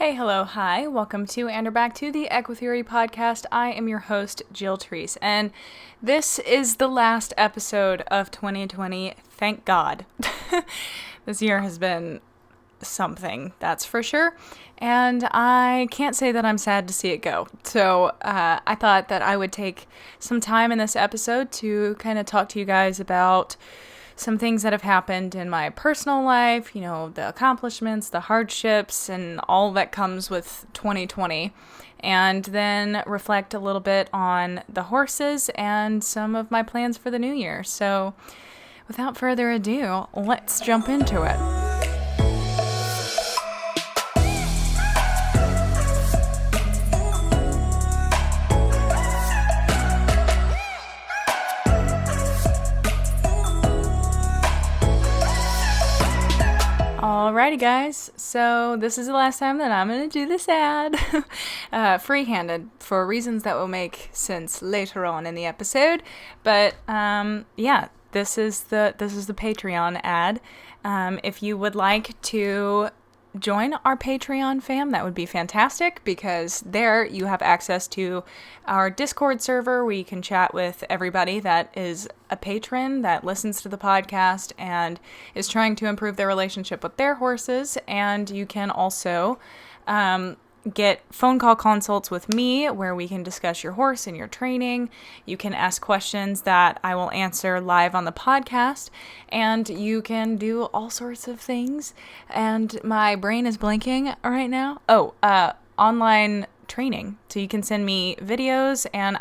Hey, hello, hi, welcome to and or back to the EquiTheory podcast. I am your host, Jill Treese, and this is the last episode of 2020. Thank God. This year has been something, that's for sure, and I can't say that I'm sad to see it go. So I thought that I would take some time in this episode to kind of talk to you guys about some things that have happened in my personal life, the accomplishments, the hardships, and all that comes with 2020, and then reflect a little bit on the horses and some of my plans for the new year. So without further ado, let's jump into it. Alrighty guys, so this is the last time that I'm going to do this ad, free-handed, for reasons that will make sense later on in the episode, but this is the Patreon ad. If you would like to join our Patreon fam, that would be fantastic, because there you have access to our Discord server where you can chat with everybody that is a patron that listens to the podcast and is trying to improve their relationship with their horses. And you can also get phone call consults with me where we can discuss your horse and your training. You can ask questions that I will answer live on the podcast, and you can do all sorts of things. And my brain is blinking right now. Online training. So you can send me videos, and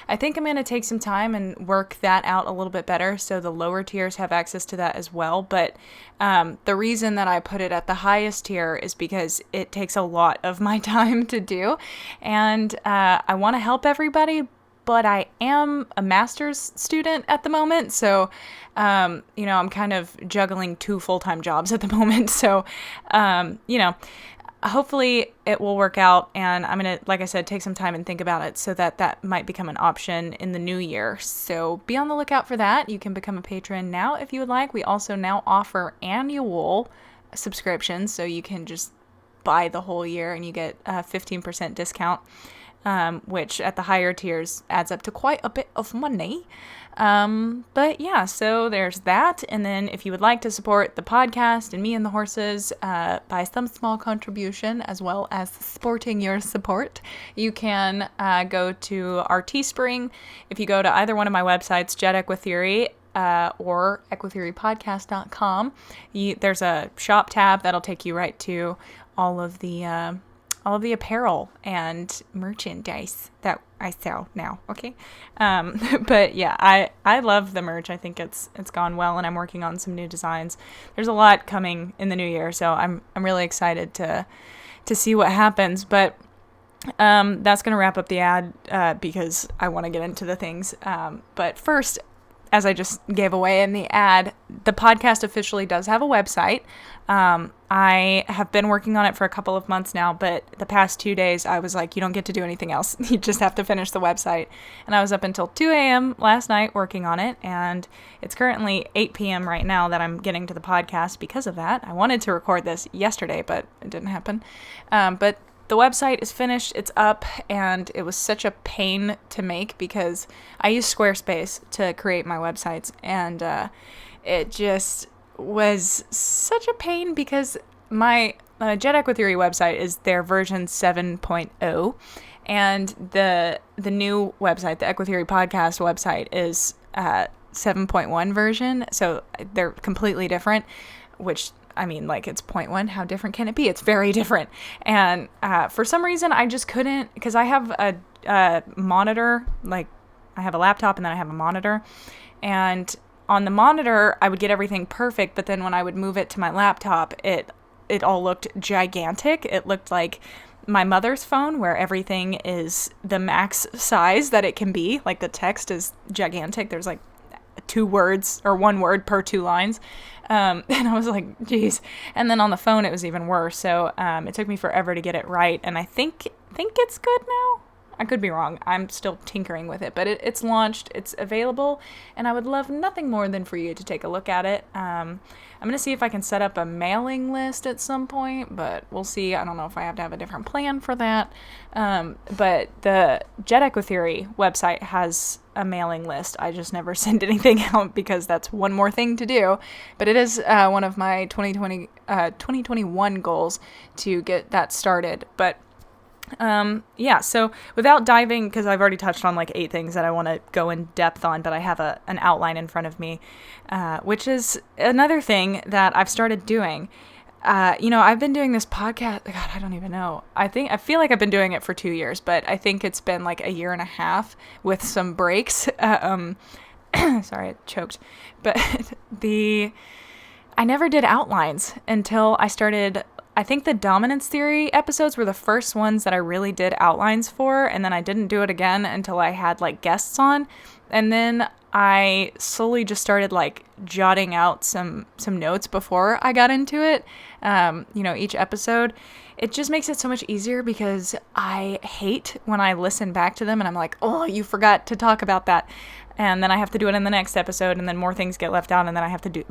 I think I'm going to take some time and work that out a little bit better so the lower tiers have access to that as well. But the reason that I put it at the highest tier is because it takes a lot of my time to do, and I want to help everybody, but I am a master's student at the moment, so I'm kind of juggling 2 full-time jobs at the moment. So hopefully it will work out, and I'm going to, like I said, take some time and think about it so that might become an option in the new year. So be on the lookout for that. You can become a patron now if you would like. We also now offer annual subscriptions, so you can just buy the whole year and you get a 15% discount, which at the higher tiers adds up to quite a bit of money. But yeah, so there's that. And then if you would like to support the podcast and me and the horses, by some small contribution, as well as supporting your support, you can, go to our Teespring. If you go to either one of my websites, Jet EquiTheory, or EquiTheoryPodcast.com, there's a shop tab that'll take you right to all of the apparel and merchandise that I sell now. Okay. But yeah, I love the merch. I think it's gone well, and I'm working on some new designs. There's a lot coming in the new year, so I'm really excited to see what happens. But that's going to wrap up the ad, because I want to get into the things. But first, as I just gave away in the ad, the podcast officially does have a website. I have been working on it for a couple of months now, but the past 2 days I was like, you don't get to do anything else. You just have to finish the website. And I was up until 2 a.m. last night working on it, and it's currently 8 p.m. right now that I'm getting to the podcast because of that. I wanted to record this yesterday, but it didn't happen. But the website is finished, it's up, and it was such a pain to make because I use Squarespace to create my websites, and it just was such a pain because my Jet EquiTheory website is their version 7.0, and the new website, the EquiTheory podcast website, is 7.1 version, so they're completely different, which, I mean, like, it's 0.1. How different can it be? It's very different. And for some reason, I just couldn't, because I have a monitor, like, I have a laptop and then I have a monitor. And on the monitor, I would get everything perfect, but then when I would move it to my laptop, it all looked gigantic. It looked like my mother's phone, where everything is the max size that it can be. Like, the text is gigantic. There's like 2 words or 1 word per 2 lines. And I was like, geez. And then on the phone, it was even worse. So it took me forever to get it right. And I think it's good now. I could be wrong. I'm still tinkering with it, but it's launched. It's available, and I would love nothing more than for you to take a look at it. I'm going to see if I can set up a mailing list at some point, but we'll see. I don't know if I have to have a different plan for that. But the EquiTheory website has a mailing list. I just never send anything out because that's one more thing to do. But it is one of my 2021 goals to get that started. But so without diving, because I've already touched on like 8 things that I want to go in depth on, but I have an outline in front of me, which is another thing that I've started doing. I've been doing this podcast. God, I don't even know. I feel like I've been doing it for 2 years, but I think it's been like a year and a half with some breaks. Sorry, I choked. But I never did outlines until I started. I think the dominance theory episodes were the first ones that I really did outlines for, and then I didn't do it again until I had like guests on, and then I slowly just started like jotting out some notes before I got into it. Each episode, it just makes it so much easier because I hate when I listen back to them and I'm like, oh, you forgot to talk about that. And then I have to do it in the next episode, and then more things get left out, and then I have to do,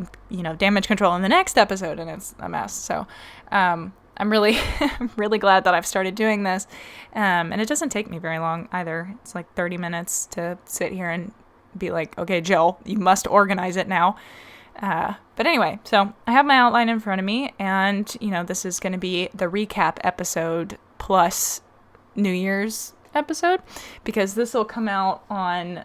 damage control in the next episode, and it's a mess. So, I'm really, really glad that I've started doing this. And it doesn't take me very long either. It's like 30 minutes to sit here and be like, okay, Jill, you must organize it now. But anyway, so I have my outline in front of me, and, this is going to be the recap episode plus New Year's episode, because this will come out on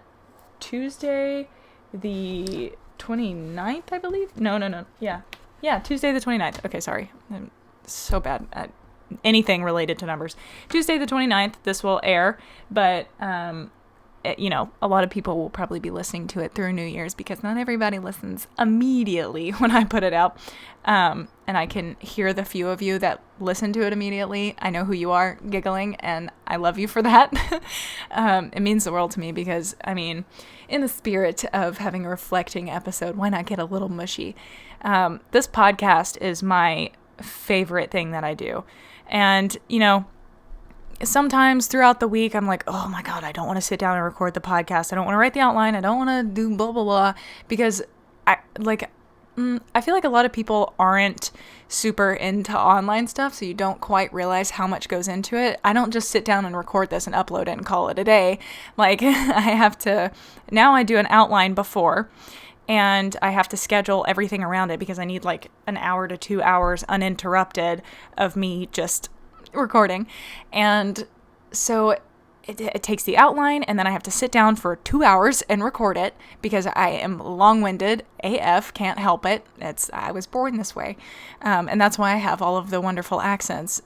Tuesday the 29th, I believe. No. Yeah, Tuesday the 29th. Okay, sorry. I'm so bad at anything related to numbers. Tuesday the 29th, this will air, but a lot of people will probably be listening to it through New Year's because not everybody listens immediately when I put it out. And I can hear the few of you that listen to it immediately. I know who you are, giggling, and I love you for that. It means the world to me because, in the spirit of having a reflecting episode, why not get a little mushy? This podcast is my favorite thing that I do. And, sometimes throughout the week, I'm like, oh my God, I don't want to sit down and record the podcast. I don't want to write the outline. I don't want to do blah, blah, blah. Because I feel like a lot of people aren't super into online stuff, so you don't quite realize how much goes into it. I don't just sit down and record this and upload it and call it a day. Like, now I do an outline before, and I have to schedule everything around it because I need like an hour to 2 hours uninterrupted of me just recording. And so it takes the outline, and then I have to sit down for 2 hours and record it because I am long-winded AF, can't help it. I was born this way. And that's why I have all of the wonderful accents,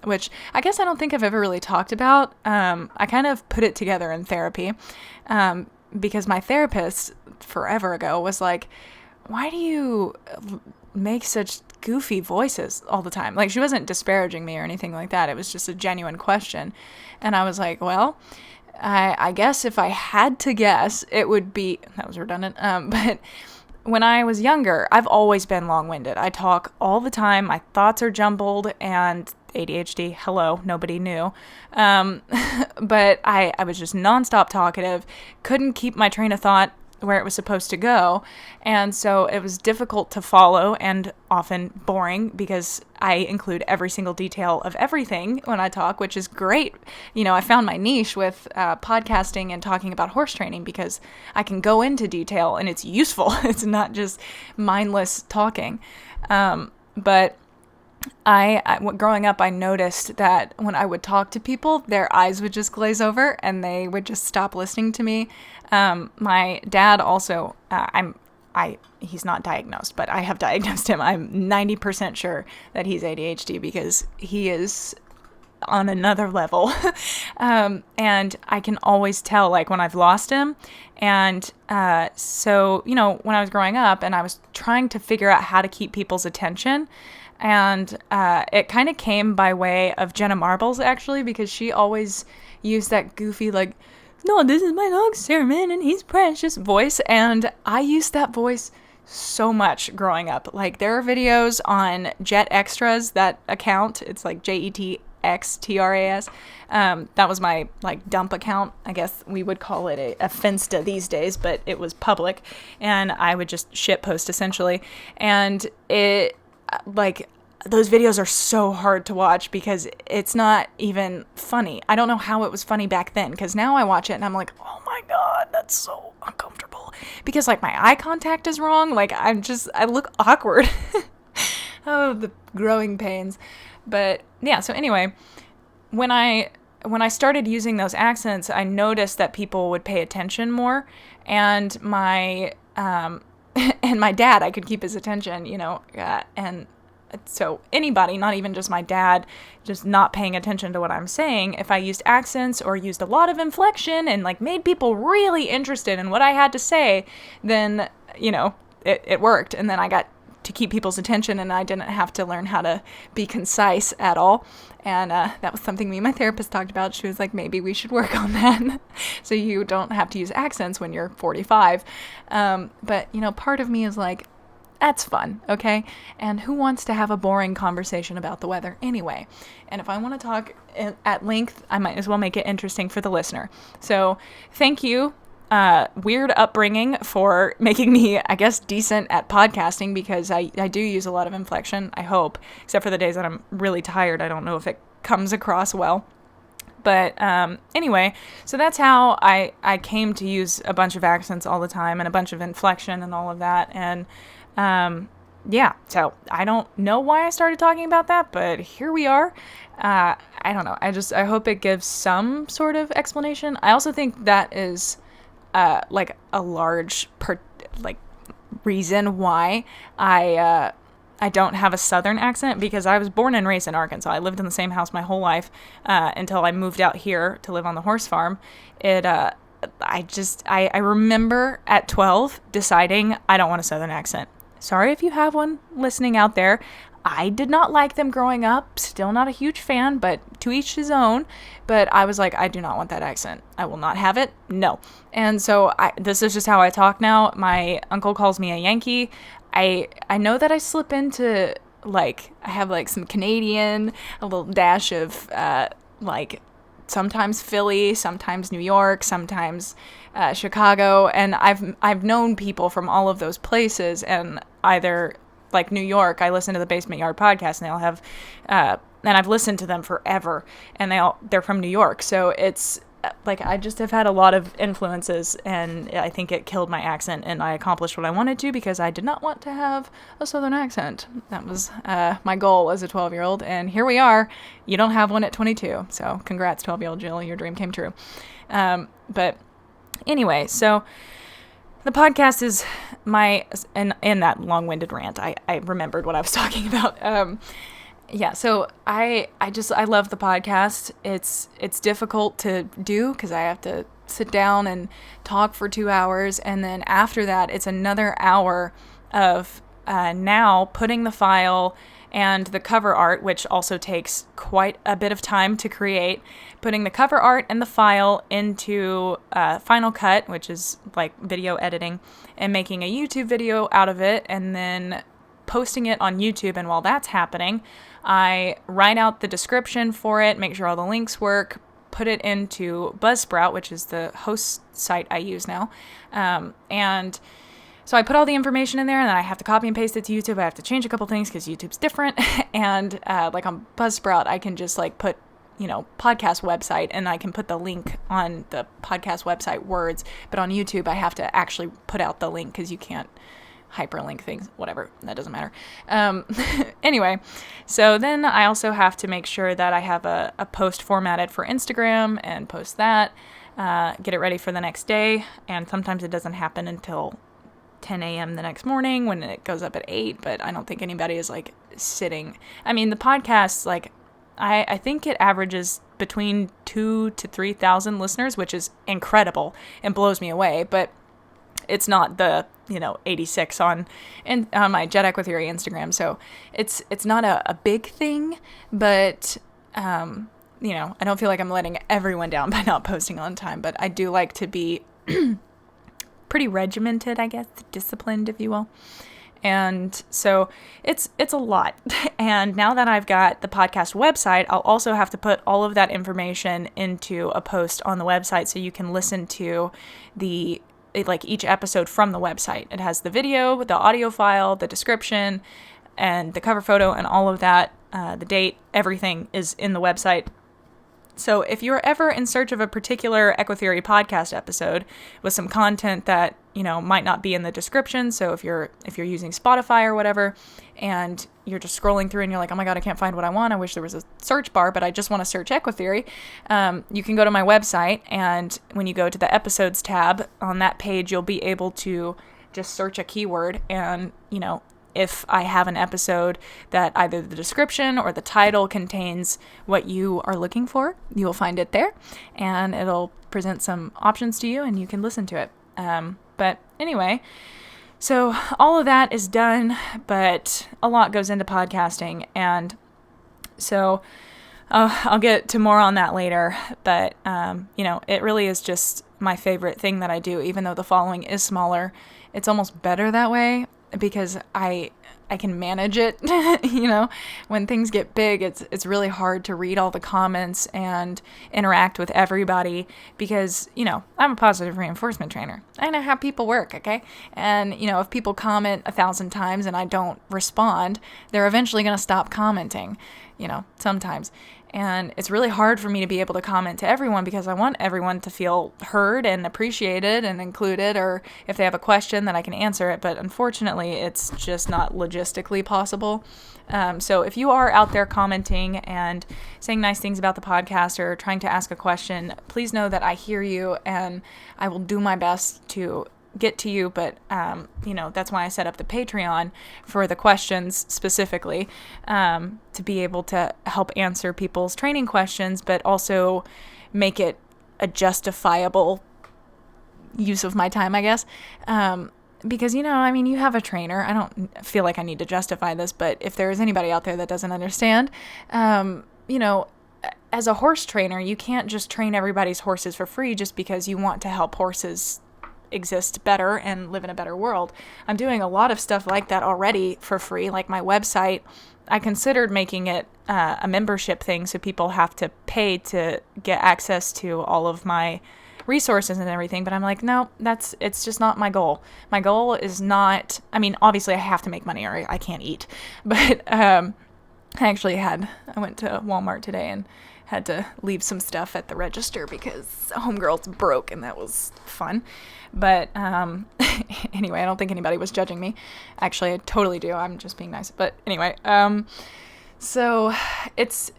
which I guess I don't think I've ever really talked about. I kind of put it together in therapy, because my therapist forever ago was like, why do you make such goofy voices all the time? Like, she wasn't disparaging me or anything like that. It was just a genuine question. And I was like, well, I guess if I had to guess, it would be, that was redundant. But when I was younger, I've always been long-winded. I talk all the time. My thoughts are jumbled, and ADHD, hello, nobody knew. But I was just nonstop talkative, couldn't keep my train of thought where it was supposed to go. And so it was difficult to follow and often boring because I include every single detail of everything when I talk, which is great. I found my niche with podcasting and talking about horse training because I can go into detail and it's useful. It's not just mindless talking. But growing up, I noticed that when I would talk to people, their eyes would just glaze over and they would just stop listening to me. My dad also, he's not diagnosed, but I have diagnosed him. I'm 90% sure that he's ADHD because he is on another level. And I can always tell, like, when I've lost him. And so, when I was growing up and I was trying to figure out how to keep people's attention, and it kind of came by way of Jenna Marbles, actually, because she always used that goofy, like, no, this is my dog Sermon, and he's precious voice. And I used that voice so much growing up. Like, there are videos on Jet Extras, that account. It's like EquiTheory. That was my like dump account. I guess we would call it a Finsta these days, but it was public, and I would just shit post essentially. And it like those videos are so hard to watch because it's not even funny. I don't know how it was funny back then, because now I watch it and I'm like, oh my God, that's so uncomfortable. Because like my eye contact is wrong. Like I look awkward. Oh, the growing pains. But yeah, so anyway, when I started using those accents, I noticed that people would pay attention more, and my and my dad, I could keep his attention, and so anybody, not even just my dad, just not paying attention to what I'm saying, if I used accents or used a lot of inflection and like made people really interested in what I had to say, then, it worked. And then I got to keep people's attention, and I didn't have to learn how to be concise at all. And that was something me and my therapist talked about. She was like, maybe we should work on that so you don't have to use accents when you're 45. But, part of me is like, that's fun, okay? And who wants to have a boring conversation about the weather anyway? And if I want to talk at length, I might as well make it interesting for the listener. So thank you, weird upbringing, for making me, I guess, decent at podcasting, because I do use a lot of inflection, I hope, except for the days that I'm really tired. I don't know if it comes across well. But anyway, so that's how I came to use a bunch of accents all the time and a bunch of inflection and all of that. And yeah, so I don't know why I started talking about that, but here we are. I don't know. I hope it gives some sort of explanation. I also think that is like a large reason why I don't have a Southern accent, because I was born and raised in Arkansas. I lived in the same house my whole life until I moved out here to live on the horse farm. I remember at 12 deciding I don't want a Southern accent. Sorry if you have one listening out there. I did not like them growing up. Still not a huge fan, but to each his own. But I was like, I do not want that accent. I will not have it. No. And so this is just how I talk now. My uncle calls me a Yankee. I know that I slip into, I have some Canadian, a little dash of sometimes Philly, sometimes New York, sometimes Chicago, and I've known people from all of those places. And either like New York, I listen to the Basement Yard podcast, and they'll have, and I've listened to them forever, and they're from New York, so it's I just have had a lot of influences, and I think it killed my accent, and I accomplished what I wanted to, because I did not want to have a Southern accent. That was my goal as a 12-year-old, and here we are. You don't have one at 22, so congrats, 12-year-old Jill, your dream came true. But anyway, so the podcast is in that long-winded rant, I remembered what I was talking about. Yeah, so I love the podcast. It's difficult to do because I have to sit down and talk for 2 hours, and then after that, it's another hour of now putting the file and the cover art, which also takes quite a bit of time to create, putting the cover art and the file into Final Cut, which is like video editing, and making a YouTube video out of it, and then posting it on YouTube. And while that's happening, I write out the description for it, make sure all the links work, put it into Buzzsprout, which is the host site I use now. And so I put all the information in there, and then I have to copy and paste it to YouTube. I have to change a couple things because YouTube's different. And on Buzzsprout, I can just put, podcast website, and I can put the link on the podcast website words. But on YouTube, I have to actually put out the link because you can't hyperlink things, whatever, that doesn't matter. Anyway, so then I also have to make sure that I have a post formatted for Instagram and post that, get it ready for the next day, and sometimes it doesn't happen until 10 a.m. the next morning when it goes up at 8, but I don't think anybody is sitting. I mean, the podcast, I think it averages between 2,000 to 3,000 listeners, which is incredible and blows me away, but it's not the 86 on my EquiTheory Instagram, so it's not a big thing, but I don't feel like I'm letting everyone down by not posting on time, but I do like to be pretty regimented, I guess, disciplined, if you will. And so it's a lot. And now that I've got the podcast website, I'll also have to put all of that information into a post on the website so you can listen to each episode from the website. It has the video, the audio file, the description, and the cover photo, and all of that, the date, everything is in the website. So if you're ever in search of a particular EquiTheory podcast episode with some content that, might not be in the description, so if you're using Spotify or whatever, and you're just scrolling through and you're like, oh my God, I can't find what I want. I wish there was a search bar, but I just want to search EquiTheory. You can go to my website, and when you go to the episodes tab on that page, you'll be able to just search a keyword, and, if I have an episode that either the description or the title contains what you are looking for, you will find it there, and it'll present some options to you, and you can listen to it. But anyway, so all of that is done, but a lot goes into podcasting, and so I'll get to more on that later, but, it really is just my favorite thing that I do. Even though the following is smaller, it's almost better that way, because I can manage it. When things get big, it's really hard to read all the comments and interact with everybody, because, I'm a positive reinforcement trainer. I know how people work, okay? And, if people comment 1,000 times and I don't respond, they're eventually going to stop commenting, sometimes. And it's really hard for me to be able to comment to everyone, because I want everyone to feel heard and appreciated and included, or if they have a question that I can answer it. But unfortunately, it's just not logistically possible. So if you are out there commenting and saying nice things about the podcast or trying to ask a question, please know that I hear you, and I will do my best to get to you. But that's why I set up the Patreon for the questions specifically, to be able to help answer people's training questions, but also make it a justifiable use of my time, I guess. Because, you have a trainer. I don't feel like I need to justify this, but if there is anybody out there that doesn't understand, as a horse trainer, you can't just train everybody's horses for free just because you want to help horses exist better and live in a better world. I'm doing a lot of stuff like that already for free, like my website. I considered making it a membership thing, so people have to pay to get access to all of my resources and everything, but I'm like, no, it's just not my goal. My goal is not, obviously I have to make money or I can't eat, but I went to Walmart today and had to leave some stuff at the register because homegirl's broke, and that was fun. But anyway, I don't think anybody was judging me. Actually, I totally do. I'm just being nice. But anyway, so it's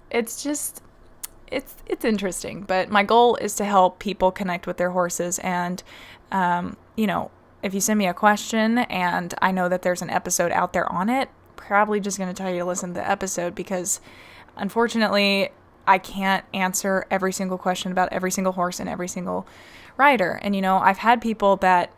interesting. But my goal is to help people connect with their horses. And, if you send me a question and I know that there's an episode out there on it, probably just going to tell you to listen to the episode, because unfortunately I can't answer every single question about every single horse and every single rider. And, I've had people that,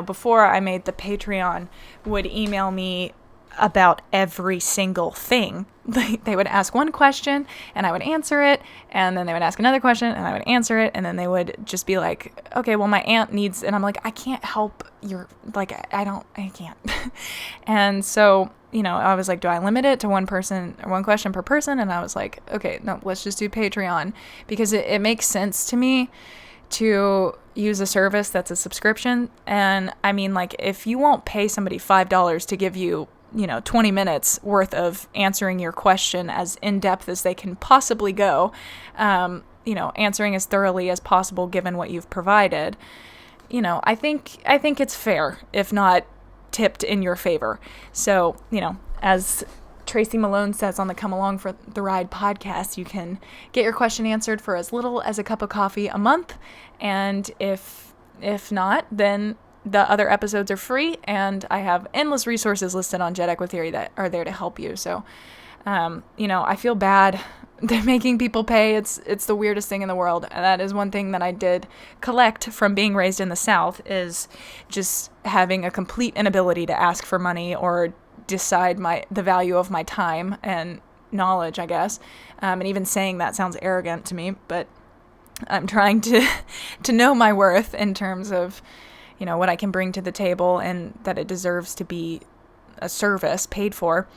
before I made the Patreon, would email me about every single thing. They would ask one question and I would answer it, and then they would ask another question and I would answer it, and then they would just be like, okay, well, my aunt needs, and I'm like, I can't help your, I can't. And so, I was like, do I limit it to one person or one question per person? And I was like, okay, no, let's just do Patreon, because it makes sense to me to use a service that's a subscription. And if you won't pay somebody $5 to give you, 20 minutes worth of answering your question as in-depth as they can possibly go, answering as thoroughly as possible given what you've provided, I think it's fair, if not tipped in your favor. So, as Tracy Malone says on the Come Along for the Ride podcast, you can get your question answered for as little as a cup of coffee a month. And if not, then the other episodes are free, and I have endless resources listed on Jet EquiTheory that are there to help you. So, I feel bad making people pay. It's the weirdest thing in the world. And that is one thing that I did collect from being raised in the South, is just having a complete inability to ask for money or decide the value of my time and knowledge, I guess. And even saying that sounds arrogant to me, but I'm trying to know my worth in terms of, what I can bring to the table, and that it deserves to be a service paid for.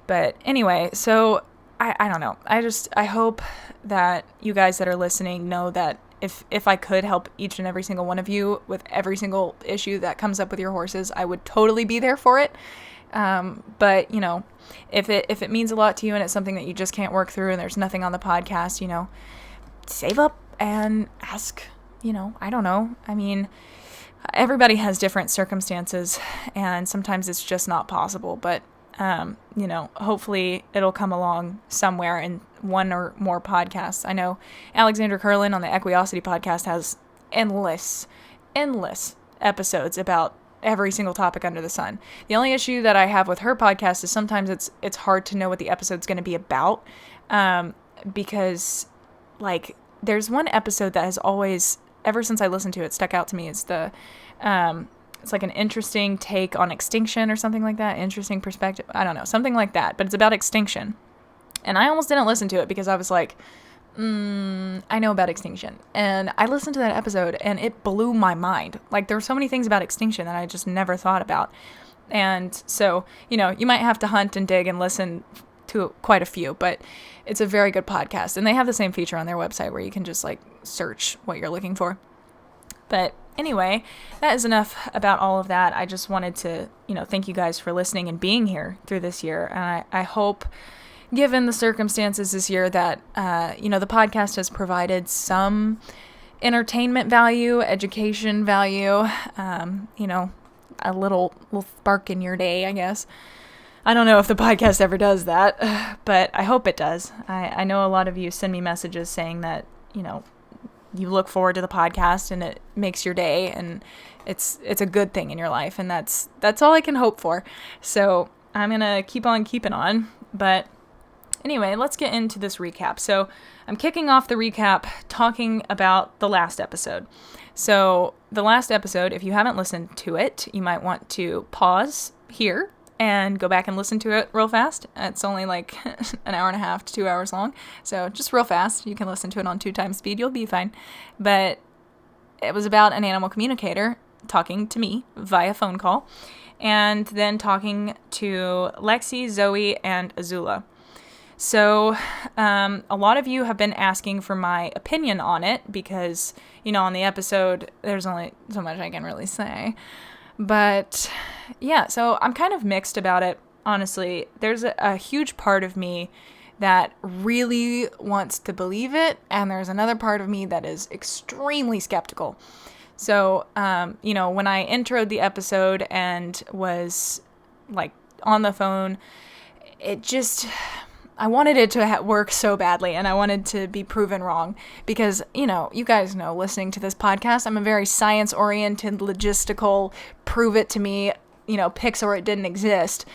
But anyway, so I don't know. I hope that you guys that are listening know that if I could help each and every single one of you with every single issue that comes up with your horses, I would totally be there for it. But if it means a lot to you and it's something that you just can't work through and there's nothing on the podcast, save up and ask, I don't know. I mean, everybody has different circumstances and sometimes it's just not possible, but hopefully it'll come along somewhere in one or more podcasts. I know Alexandra Curlin on the EquiTheory podcast has endless episodes about every single topic under the sun. The only issue that I have with her podcast is sometimes it's hard to know what the episode's going to be about, because like there's one episode that has always, ever since I listened to it, stuck out to me. It's it's like an interesting take on extinction or something like that. Interesting perspective. I don't know, something like that, but it's about extinction. And I almost didn't listen to it because I was like, I know about extinction. And I listened to that episode and it blew my mind. Like there were so many things about extinction that I just never thought about. And so, you might have to hunt and dig and listen to quite a few, but it's a very good podcast. And they have the same feature on their website where you can just like search what you're looking for. But anyway, that is enough about all of that. I just wanted to, thank you guys for listening and being here through this year. And I hope, given the circumstances this year, that, the podcast has provided some entertainment value, education value, a little spark in your day, I guess. I don't know if the podcast ever does that, but I hope it does. I know a lot of you send me messages saying that, you look forward to the podcast and it makes your day and it's a good thing in your life. And that's all I can hope for. So I'm going to keep on keeping on. But anyway, let's get into this recap. So I'm kicking off the recap talking about the last episode. So the last episode, if you haven't listened to it, you might want to pause here and go back and listen to it real fast. It's only like an hour and a half to 2 hours long. So just real fast. You can listen to it on 2x speed. You'll be fine. But it was about an animal communicator talking to me via phone call and then talking to Lexi, Zoe, and Azula. So a lot of you have been asking for my opinion on it because, on the episode, there's only so much I can really say. But yeah, so I'm kind of mixed about it, honestly. There's a huge part of me that really wants to believe it, and there's another part of me that is extremely skeptical. So, when I introed the episode and was like on the phone, I wanted it to work so badly, and I wanted to be proven wrong because, you guys know, listening to this podcast, I'm a very science-oriented, logistical, prove it to me, pics or it didn't exist.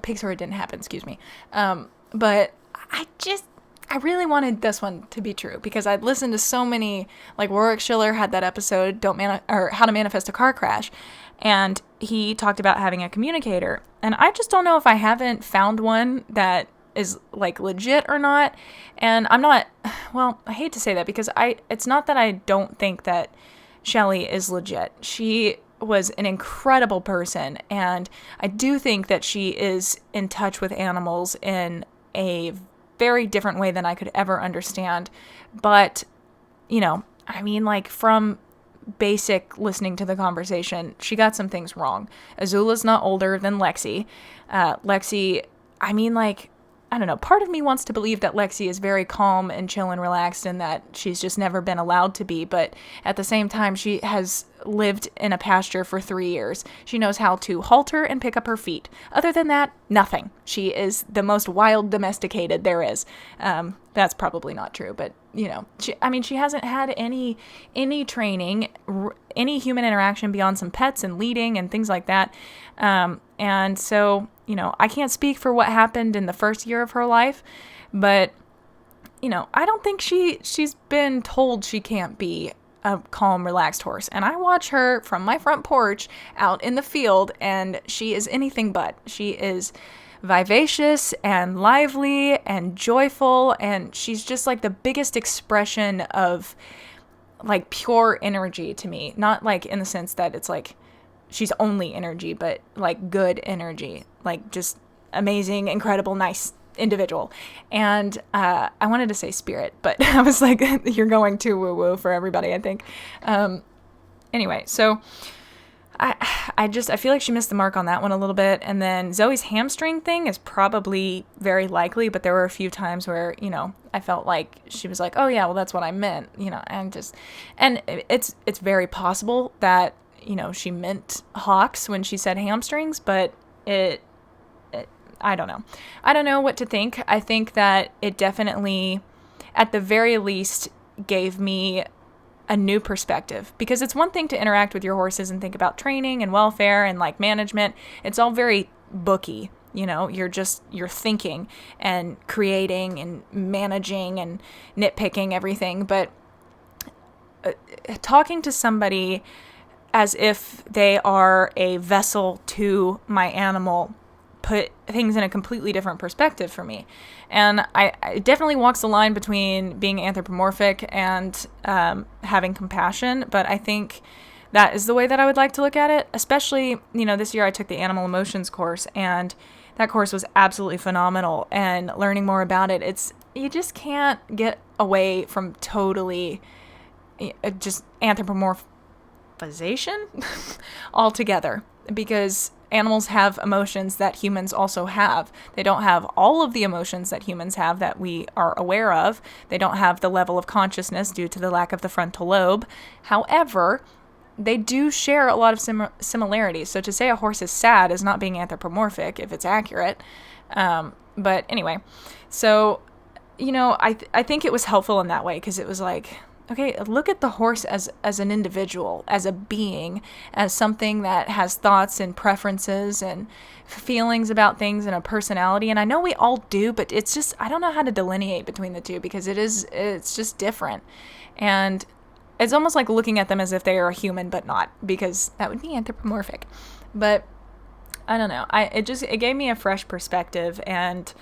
Pics or it didn't happen, excuse me. But I really wanted this one to be true because I'd listened to so many, like Warwick Schiller had that episode, How to Manifest a Car Crash, and he talked about having a communicator. And I just don't know if I haven't found one that is like legit or not. And I hate to say that because it's not that I don't think that Shelley is legit. She was an incredible person. And I do think that she is in touch with animals in a very different way than I could ever understand. But, from basic listening to the conversation, she got some things wrong. Azula's not older than Lexi. Lexi, I don't know, part of me wants to believe that Lexi is very calm and chill and relaxed and that she's just never been allowed to be, but at the same time, she has lived in a pasture for 3 years. She knows how to halter and pick up her feet. Other than that, nothing. She is the most wild domesticated there is. That's probably not true, but, she hasn't had any training, any human interaction beyond some pets and leading and things like that. And so, I can't speak for what happened in the first year of her life, but, I don't think she's been told she can't be a calm, relaxed horse. And I watch her from my front porch out in the field, and she is anything but. She is vivacious and lively and joyful, and she's just like the biggest expression of like pure energy to me. Not like in the sense that it's like she's only energy, but like good energy, like just amazing, incredible, nice individual. And I wanted to say spirit, but I was like, you're going too woo-woo for everybody, I think. Anyway, so I feel like she missed the mark on that one a little bit. And then Zoe's hamstring thing is probably very likely, but there were a few times where, you know, I felt like she was like, oh yeah, well, that's what I meant, you know, and it's very possible that, you know, she meant hocks when she said hamstrings, but I don't know. I don't know what to think. I think that it definitely, at the very least, gave me a new perspective, because it's one thing to interact with your horses and think about training and welfare and like management. It's all very booky, you know, you're thinking and creating and managing and nitpicking everything. But talking to somebody as if they are a vessel to my animal put things in a completely different perspective for me. And it definitely walks the line between being anthropomorphic and having compassion, but I think that is the way that I would like to look at it. Especially, you know, this year I took the animal emotions course, and that course was absolutely phenomenal. And learning more about it, you just can't get away from totally just anthropomorphization altogether, because animals have emotions that humans also have. They don't have all of the emotions that humans have that we are aware of. They don't have the level of consciousness due to the lack of the frontal lobe. However, they do share a lot of similarities. So to say a horse is sad is not being anthropomorphic if it's accurate. But anyway, so, you know, I think it was helpful in that way, because it was like, okay, look at the horse as an individual, as a being, as something that has thoughts and preferences and feelings about things and a personality. And I know we all do, but it's just, I don't know how to delineate between the two, because it's just different. And it's almost like looking at them as if they are a human, but not, because that would be anthropomorphic. But I don't know. It gave me a fresh perspective and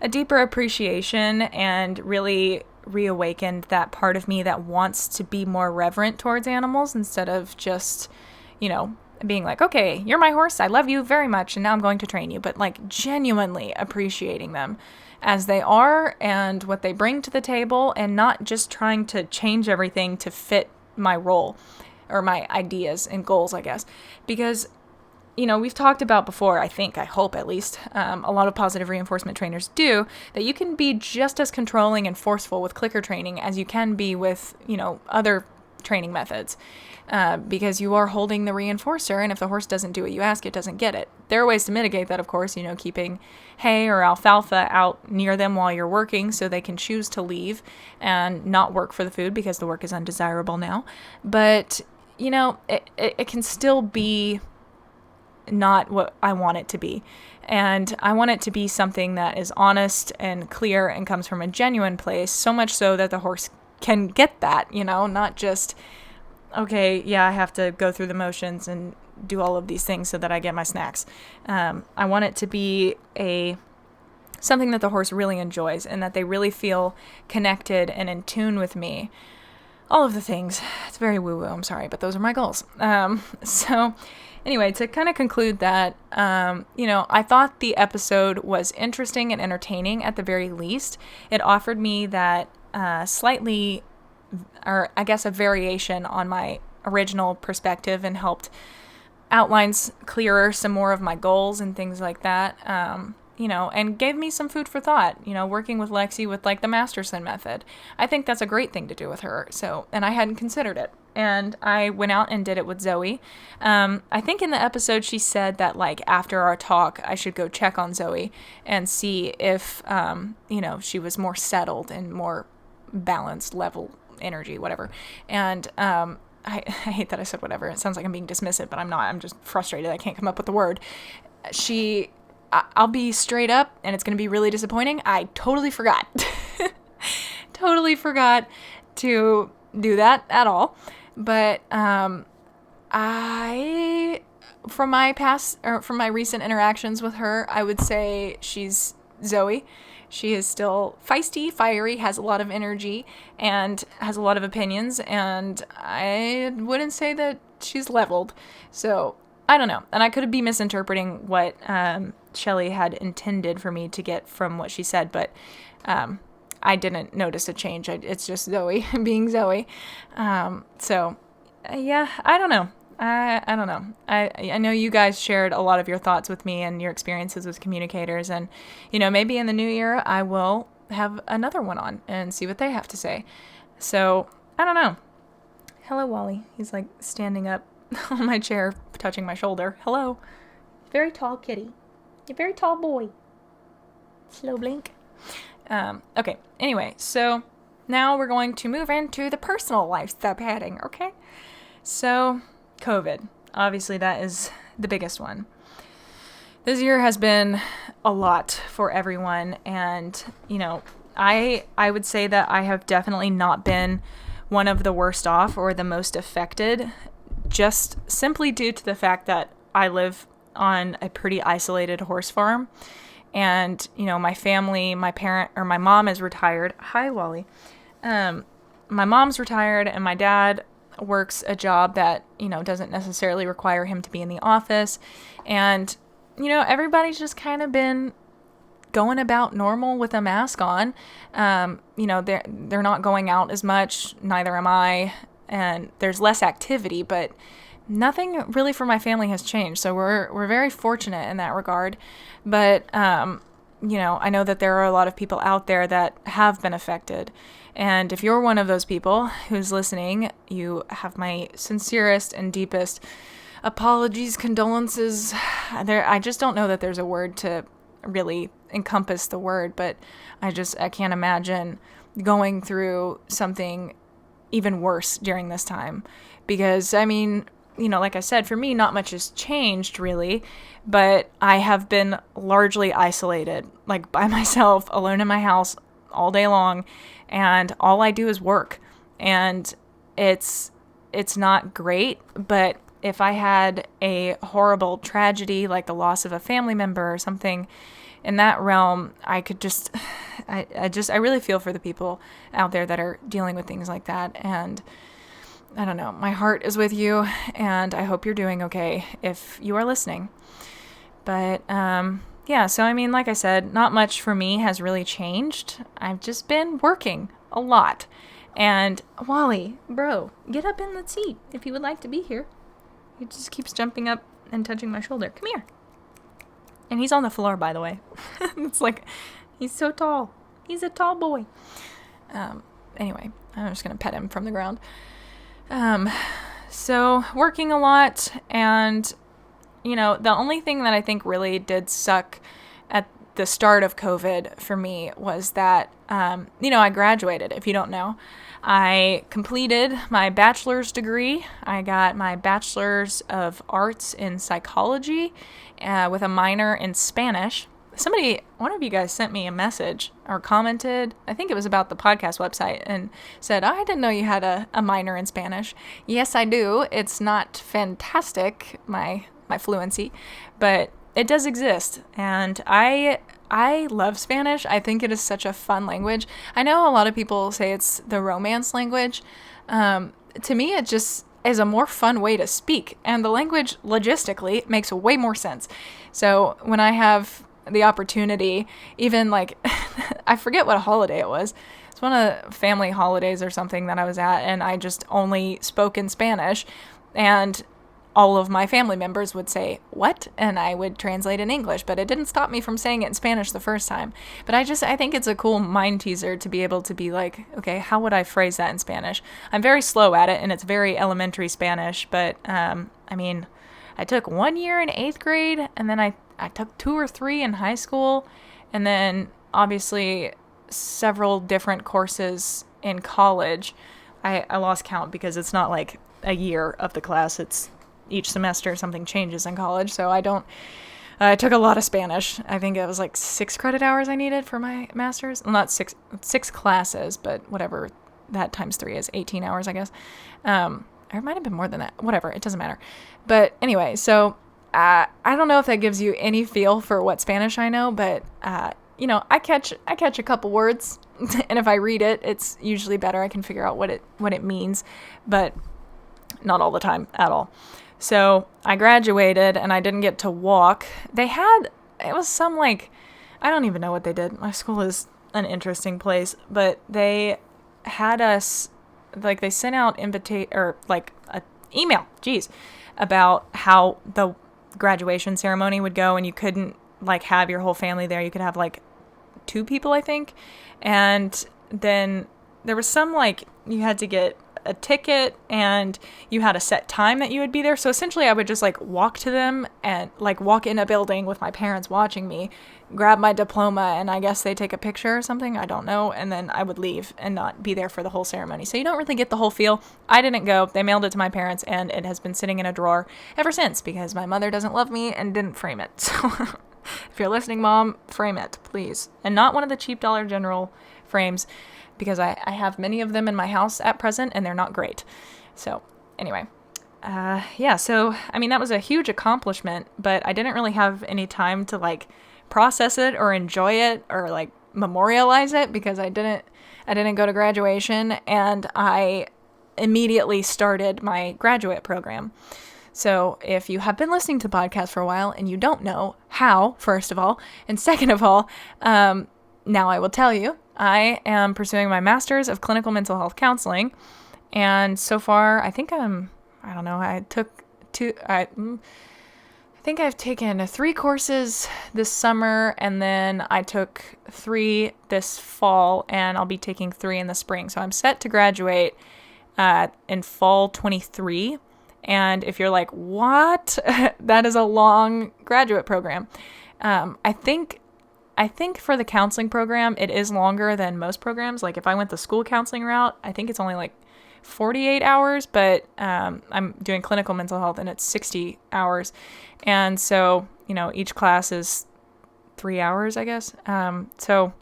a deeper appreciation, and really reawakened that part of me that wants to be more reverent towards animals, instead of just, you know, being like, okay, you're my horse, I love you very much, and now I'm going to train you, but like genuinely appreciating them as they are and what they bring to the table, and not just trying to change everything to fit my role or my ideas and goals, I guess. Because, you know, we've talked about before, I hope at least, a lot of positive reinforcement trainers do, that you can be just as controlling and forceful with clicker training as you can be with, you know, other training methods, because you are holding the reinforcer, and if the horse doesn't do what you ask, it doesn't get it. There are ways to mitigate that, of course, you know, keeping hay or alfalfa out near them while you're working so they can choose to leave and not work for the food because the work is undesirable now. But, you know, it can still be not what I want it to be. And I want it to be something that is honest and clear and comes from a genuine place, so much so that the horse can get that, you know, not just, okay, yeah, I have to go through the motions and do all of these things so that I get my snacks. I want it to be something that the horse really enjoys, and that they really feel connected and in tune with me. All of the things. It's very woo-woo, I'm sorry, but those are my goals. So anyway, to kind of conclude that, you know, I thought the episode was interesting and entertaining at the very least. It offered me that slightly, or I guess a variation on my original perspective, and helped outlines clearer some more of my goals and things like that. You know, and gave me some food for thought, you know, working with Lexi with like the Masterson method. I think that's a great thing to do with her. So, and I hadn't considered it. And I went out and did it with Zoe. I think in the episode she said that like after our talk, I should go check on Zoe and see if, you know, she was more settled and more balanced, level energy, whatever. And, I hate that I said whatever. It sounds like I'm being dismissive, but I'm not. I'm just frustrated. I can't come up with the word. I'll be straight up, and it's going to be really disappointing. I totally forgot. Totally forgot to do that at all. But from my recent interactions with her, I would say she's Zoe. She is still feisty, fiery, has a lot of energy, and has a lot of opinions, and I wouldn't say that she's leveled. So I don't know. And I could be misinterpreting what Shelley had intended for me to get from what she said, but I didn't notice a change. It's just Zoe being Zoe. Yeah, I don't know. I don't know. I know you guys shared a lot of your thoughts with me and your experiences with communicators. And, maybe in the new year, I will have another one on and see what they have to say. So, I don't know. Hello, Wally. He's like standing up on my chair, touching my shoulder. Hello. Very tall kitty. You're a very tall boy. Slow blink. Okay. Anyway, so now we're going to move into the personal lifestyle padding, okay? So, COVID. Obviously, that is the biggest one. This year has been a lot for everyone, and, I would say that I have definitely not been one of the worst off or the most affected, just simply due to the fact that I live on a pretty isolated horse farm. And, my family, my mom is retired. Hi, Wally. My mom's retired, and my dad works a job that, doesn't necessarily require him to be in the office. And, everybody's just kind of been going about normal with a mask on. They're not going out as much, neither am I, and there's less activity, but nothing really for my family has changed. So we're very fortunate in that regard. But I know that there are a lot of people out there that have been affected. And if you're one of those people who's listening, you have my sincerest and deepest apologies, condolences. I just don't know that there's a word to really encompass the word, but I can't imagine going through something even worse during this time. Because, like I said, for me, not much has changed really, but I have been largely isolated, like by myself, alone in my house all day long, and all I do is work. And it's not great, but if I had a horrible tragedy, like the loss of a family member or something in that realm, I could I really feel for the people out there that are dealing with things like that. And I don't know, my heart is with you, and I hope you're doing okay if you are listening. But, yeah, so like I said, not much for me has really changed. I've just been working a lot. And Wally, bro, get up in the seat if you would like to be here. He just keeps jumping up and touching my shoulder. Come here. And he's on the floor, by the way. It's like, he's so tall. He's a tall boy. Anyway, I'm just going to pet him from the ground. So working a lot, and, the only thing that I think really did suck at the start of COVID for me was that, I graduated, if you don't know. I completed my bachelor's degree. I got my bachelor's of arts in psychology with a minor in Spanish. One of you guys sent me a message or commented, I think it was about the podcast website, and said, I didn't know you had a minor in Spanish. Yes, I do. It's not fantastic, my fluency, but it does exist. And I love Spanish. I think it is such a fun language. I know a lot of people say it's the romance language. To me, it just is a more fun way to speak. And the language, logistically, makes way more sense. So when I have the opportunity, even like, I forget what holiday it was. It's one of the family holidays or something that I was at, and I just only spoke in Spanish. And all of my family members would say, what? And I would translate in English, but it didn't stop me from saying it in Spanish the first time. But I think it's a cool mind teaser to be able to be like, okay, how would I phrase that in Spanish? I'm very slow at it, and it's very elementary Spanish, but, I took 1 year in 8th grade, and then I took 2 or 3 in high school, and then obviously several different courses in college. I lost count because it's not like a year of the class, it's each semester something changes in college, so I took a lot of Spanish. I think it was like 6 credit hours I needed for my master's. Well, not six classes, but whatever that times 3 is, 18 hours, I guess. Or it might have been more than that. Whatever, it doesn't matter. But anyway, so I don't know if that gives you any feel for what Spanish I know, but I catch a couple words, and if I read it, it's usually better. I can figure out what it means, but not all the time at all. So I graduated and I didn't get to walk. It was some like, I don't even know what they did. My school is an interesting place, but they had us, like they sent out a email, about how the graduation ceremony would go, and you couldn't like have your whole family there. You could have like 2 people, I think. And then there was some like, you had to get a ticket and you had a set time that you would be there. So essentially I would just like walk to them and like walk in a building with my parents watching me, grab my diploma, and I guess they take a picture or something. I don't know. And then I would leave and not be there for the whole ceremony. So you don't really get the whole feel. I didn't go. They mailed it to my parents and it has been sitting in a drawer ever since because my mother doesn't love me and didn't frame it. So if you're listening, Mom, frame it, please. And not one of the cheap Dollar General frames, because I have many of them in my house at present, and they're not great. So anyway, so, I mean, that was a huge accomplishment, but I didn't really have any time to, like, process it or enjoy it or, like, memorialize it because I didn't go to graduation, and I immediately started my graduate program. So if you have been listening to the podcast for a while and you don't know how, first of all, and second of all, now I will tell you, I am pursuing my master's of clinical mental health counseling. And so far, I think I think I've taken 3 courses this summer, and then I took 3 this fall, and I'll be taking 3 in the spring. So I'm set to graduate in fall 23. And if you're like, what? That is a long graduate program. I think for the counseling program, it is longer than most programs. Like if I went the school counseling route, I think it's only like 48 hours, but I'm doing clinical mental health and it's 60 hours. And so, each class is 3 hours, I guess. So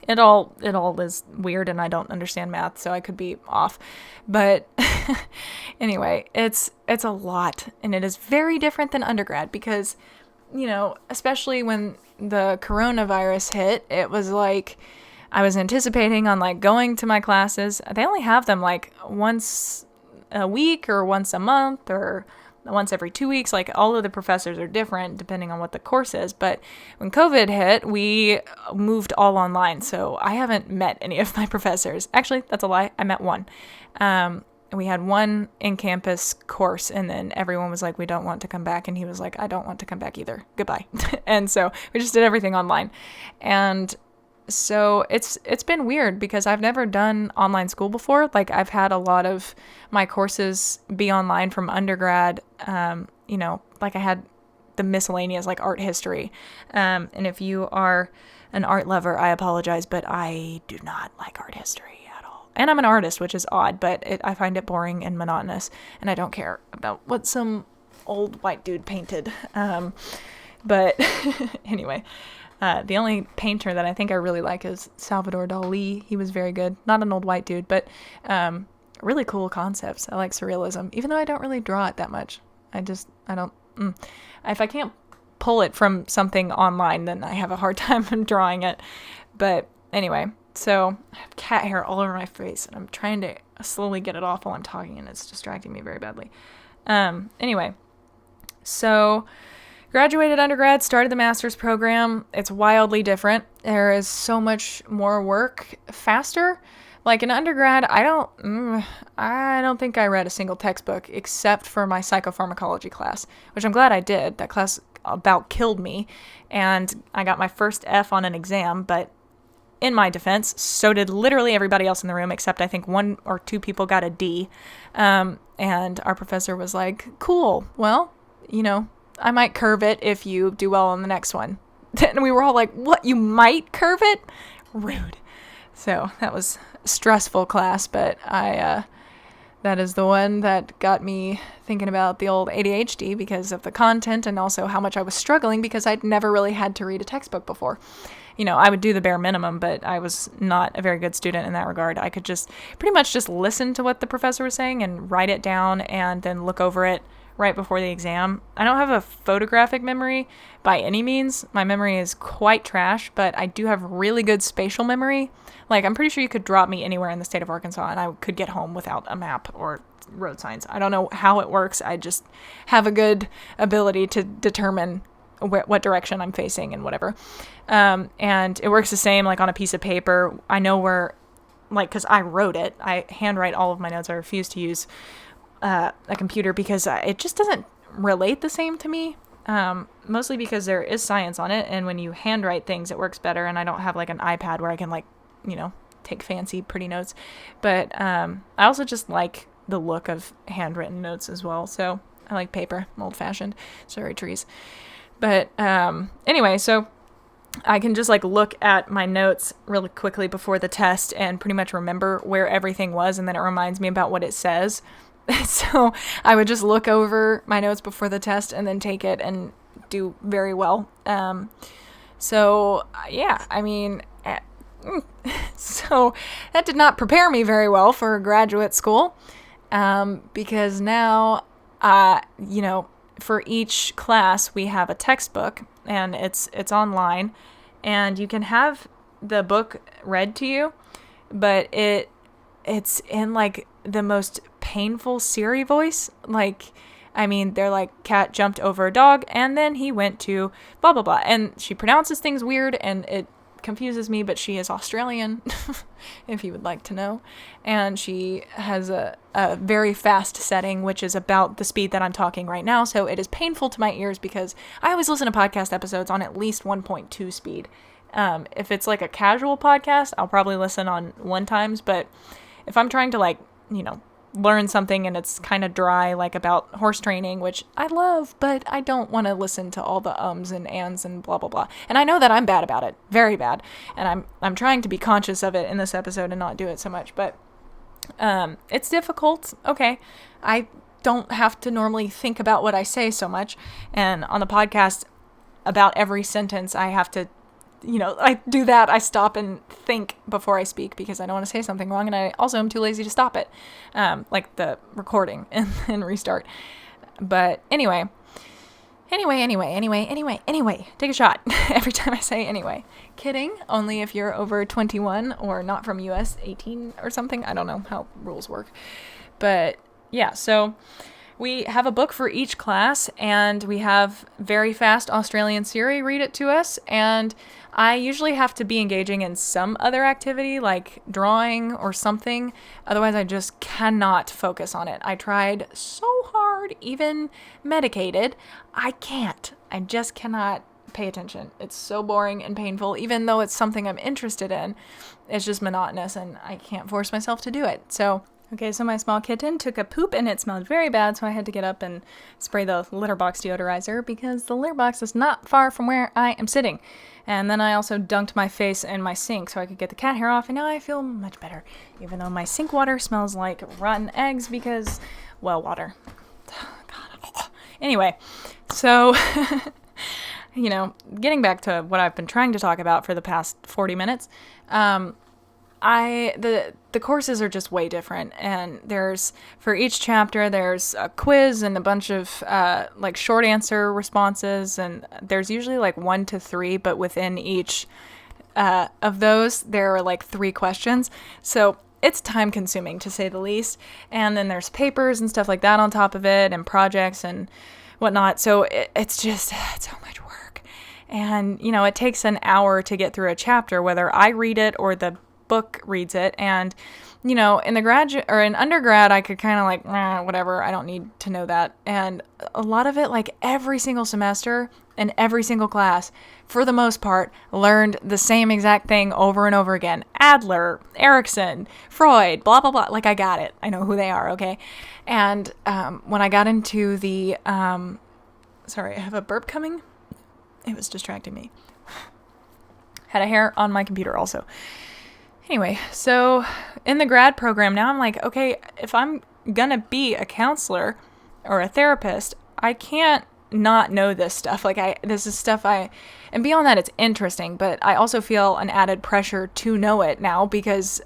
it all is weird, and I don't understand math, so I could be off. But anyway, it's a lot, and it is very different than undergrad because, especially when the coronavirus hit, it was like I was anticipating on like going to my classes. They only have them like once a week or once a month or once every 2 weeks. Like all of the professors are different depending on what the course is. But when COVID hit, we moved all online. So I haven't met any of my professors. Actually, that's a lie. I met one. We had one in-campus course, and then everyone was like, we don't want to come back. And he was like, I don't want to come back either. Goodbye. And so we just did everything online. And so it's been weird because I've never done online school before. Like I've had a lot of my courses be online from undergrad. Like I had the miscellaneous like art history. And if you are an art lover, I apologize, but I do not like art history. And I'm an artist, which is odd, but I find it boring and monotonous, and I don't care about what some old white dude painted. But anyway, the only painter that I think I really like is Salvador Dali. He was very good. Not an old white dude, but really cool concepts. I like surrealism, even though I don't really draw it that much. I don't. If I can't pull it from something online, then I have a hard time drawing it. But anyway. So I have cat hair all over my face, and I'm trying to slowly get it off while I'm talking, and it's distracting me very badly. Anyway, so graduated undergrad, started the master's program. It's wildly different. There is so much more work faster. Like in undergrad, I don't think I read a single textbook except for my psychopharmacology class, which I'm glad I did. That class about killed me, and I got my first F on an exam, but in my defense, so did literally everybody else in the room, except I think 1 or 2 people got a D. And our professor was like, cool, well, I might curve it if you do well on the next one. And we were all like, what, you might curve it? Rude. So that was a stressful class, but that is the one that got me thinking about the old ADHD because of the content and also how much I was struggling because I'd never really had to read a textbook before. I would do the bare minimum, but I was not a very good student in that regard. I could just pretty much just listen to what the professor was saying and write it down and then look over it, right before the exam. I don't have a photographic memory by any means. My memory is quite trash, but I do have really good spatial memory. Like, I'm pretty sure you could drop me anywhere in the state of Arkansas and I could get home without a map or road signs. I don't know how it works. I just have a good ability to determine what direction I'm facing and whatever. And it works the same, like on a piece of paper. I know where, like, because I wrote it. I handwrite all of my notes. I refuse to use a computer because it just doesn't relate the same to me. Mostly because there is science on it, and when you handwrite things, it works better. And I don't have like an iPad where I can, like, take fancy, pretty notes. But I also just like the look of handwritten notes as well. So I like paper. I'm old-fashioned. Sorry, trees. But anyway, so I can just like look at my notes really quickly before the test and pretty much remember where everything was, and then it reminds me about what it says. So I would just look over my notes before the test and then take it and do very well. So yeah, I mean, so that did not prepare me very well for graduate school, because now, for each class we have a textbook, and it's online, and you can have the book read to you, but it's in like the most painful Siri voice. Like, I mean, they're like, cat jumped over a dog and then he went to blah blah blah, and she pronounces things weird and it confuses me, but she is Australian, if you would like to know, and she has a very fast setting, which is about the speed that I'm talking right now, so it is painful to my ears because I always listen to podcast episodes on at least 1.2 speed. If it's like a casual podcast, I'll probably listen on 1 times, but if I'm trying to, like, learn something and it's kind of dry, like about horse training, which I love, but I don't want to listen to all the ums and ands and blah blah blah. And I know that I'm bad about it, very bad, and I'm trying to be conscious of it in this episode and not do it so much, but it's difficult. Okay, I don't have to normally think about what I say so much, and on the podcast, about every sentence I have to, I do that. I stop and think before I speak because I don't want to say something wrong, and I also am too lazy to stop it, like the recording and then restart. But anyway, take a shot every time I say anyway. Kidding, only if you're over 21 or not from US, 18 or something. I don't know how rules work. But yeah, so we have a book for each class, and we have very fast Australian Siri read it to us, and I usually have to be engaging in some other activity like drawing or something. Otherwise, I just cannot focus on it. I tried so hard, even medicated. I can't. I just cannot pay attention. It's so boring and painful, even though it's something I'm interested in. It's just monotonous, and I can't force myself to do it. So my small kitten took a poop and it smelled very bad, so I had to get up and spray the litter box deodorizer because the litter box is not far from where I am sitting. And then I also dunked my face in my sink so I could get the cat hair off, and now I feel much better, even though my sink water smells like rotten eggs because well water. God. Anyway, so, getting back to what I've been trying to talk about for the past 40 minutes, the courses are just way different, and for each chapter there's a quiz and a bunch of like short answer responses, and there's usually like 1 to 3, but within each of those there are like 3 questions, so it's time consuming to say the least. And then there's papers and stuff like that on top of it, and projects and whatnot, so it's so much work. And it takes an hour to get through a chapter, whether I read it or the book reads it. And in the graduate or in undergrad, I could kind of like, whatever, I don't need to know that. And a lot of it, like every single semester and every single class, for the most part, learned the same exact thing over and over again. Adler, Erickson, Freud, blah blah blah. Like, I got it. I know who they are. Okay. And when I got into the sorry, I have a burp coming. It was distracting me. Had a hair on my computer also. Anyway, so in the grad program now, I'm like, okay, if I'm gonna be a counselor or a therapist, I can't not know this stuff. Like, this is stuff and beyond that, it's interesting, but I also feel an added pressure to know it now because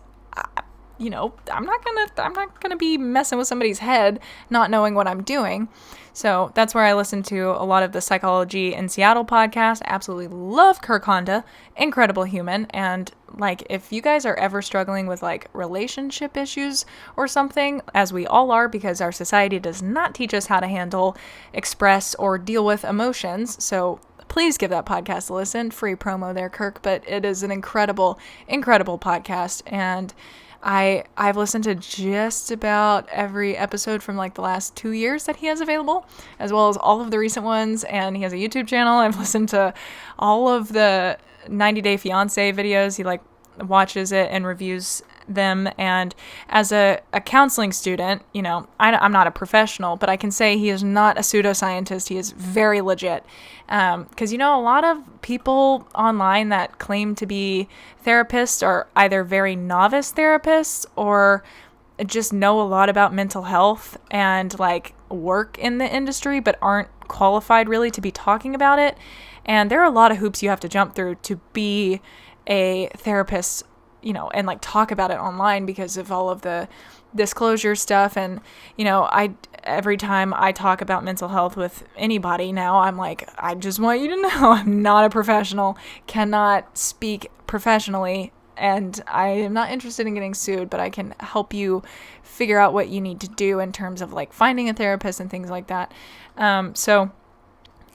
I'm not gonna be messing with somebody's head, not knowing what I'm doing. So that's where I listen to a lot of the Psychology in Seattle podcast. Absolutely love Kirk Honda, incredible human. And like, if you guys are ever struggling with like relationship issues or something, as we all are, because our society does not teach us how to handle, express, or deal with emotions. So please give that podcast a listen. Free promo there, Kirk, but it is an incredible, incredible podcast. And I've listened to just about every episode from like the last 2 years that he has available, as well as all of the recent ones. And he has a YouTube channel. I've listened to all of the 90 Day Fiancé videos. He like watches it and reviews them. And as a counseling student, I'm not a professional, but I can say he is not a pseudoscientist. He is very legit. Because, a lot of people online that claim to be therapists are either very novice therapists or just know a lot about mental health and like work in the industry, but aren't qualified really to be talking about it. And there are a lot of hoops you have to jump through to be a therapist, and like talk about it online because of all of the disclosure stuff. And, every time I talk about mental health with anybody now, I'm like, I just want you to know I'm not a professional, cannot speak professionally, and I am not interested in getting sued, but I can help you figure out what you need to do in terms of like finding a therapist and things like that. So